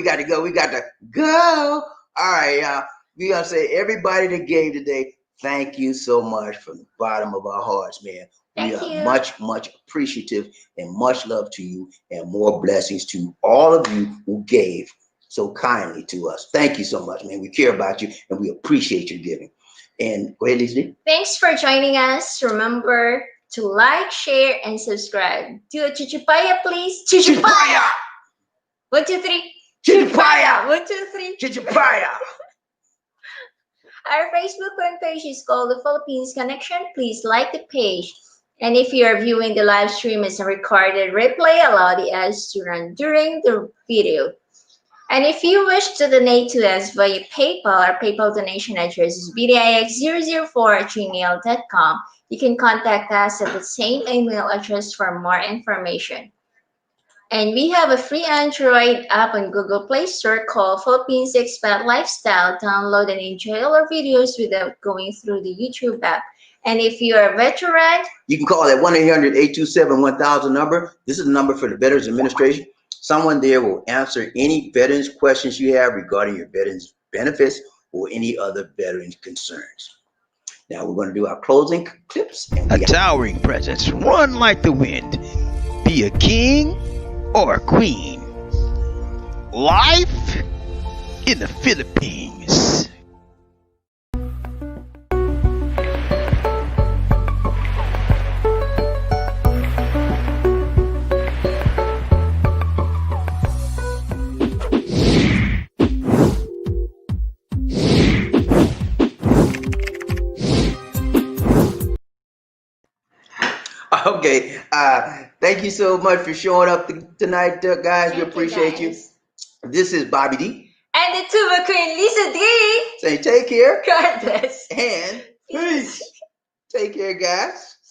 [SPEAKER 1] All right, y'all. We gotta say everybody that gave today, thank you so much from the bottom of our hearts, man. We are much appreciative, and much love to you, and more blessings to all of you who gave so kindly to us. Thank you so much, man. We care about you, and we appreciate your giving. And go ahead, Lisa.
[SPEAKER 2] Thanks for joining us. Remember to like, share, and subscribe. Do a chuchupaya, please. Chuchupaya! 1, 2, 3.
[SPEAKER 1] Chuchupaya!
[SPEAKER 2] 1, 2, 3.
[SPEAKER 1] Chuchupaya!
[SPEAKER 2] Our Facebook fan page is called The Philippines Connection. Please like the page. And if you are viewing the live stream as a recorded replay, allow the ads to run during the video. And if you wish to donate to us via PayPal, our PayPal donation address is bdix004@gmail.com. You can contact us at the same email address for more information. And we have a free Android app on Google Play Store called Philippines Expat Lifestyle. Download and enjoy all our videos without going through the YouTube app. And if you are a veteran,
[SPEAKER 1] you can call that 1-800-827-1000 number. This is the number for the Veterans Administration. Someone there will answer any veterans questions you have regarding your veterans benefits or any other veterans concerns. Now we're going to do our closing clips.
[SPEAKER 4] A towering presence, run like the wind. Be a king or a queen. Life in the Philippines.
[SPEAKER 1] Okay, thank you so much for showing up tonight, guys. We appreciate you. This is Bobby D.
[SPEAKER 2] And the tuba queen, Lisa D.
[SPEAKER 1] Say take care.
[SPEAKER 2] God bless.
[SPEAKER 1] And peace. Take care, guys.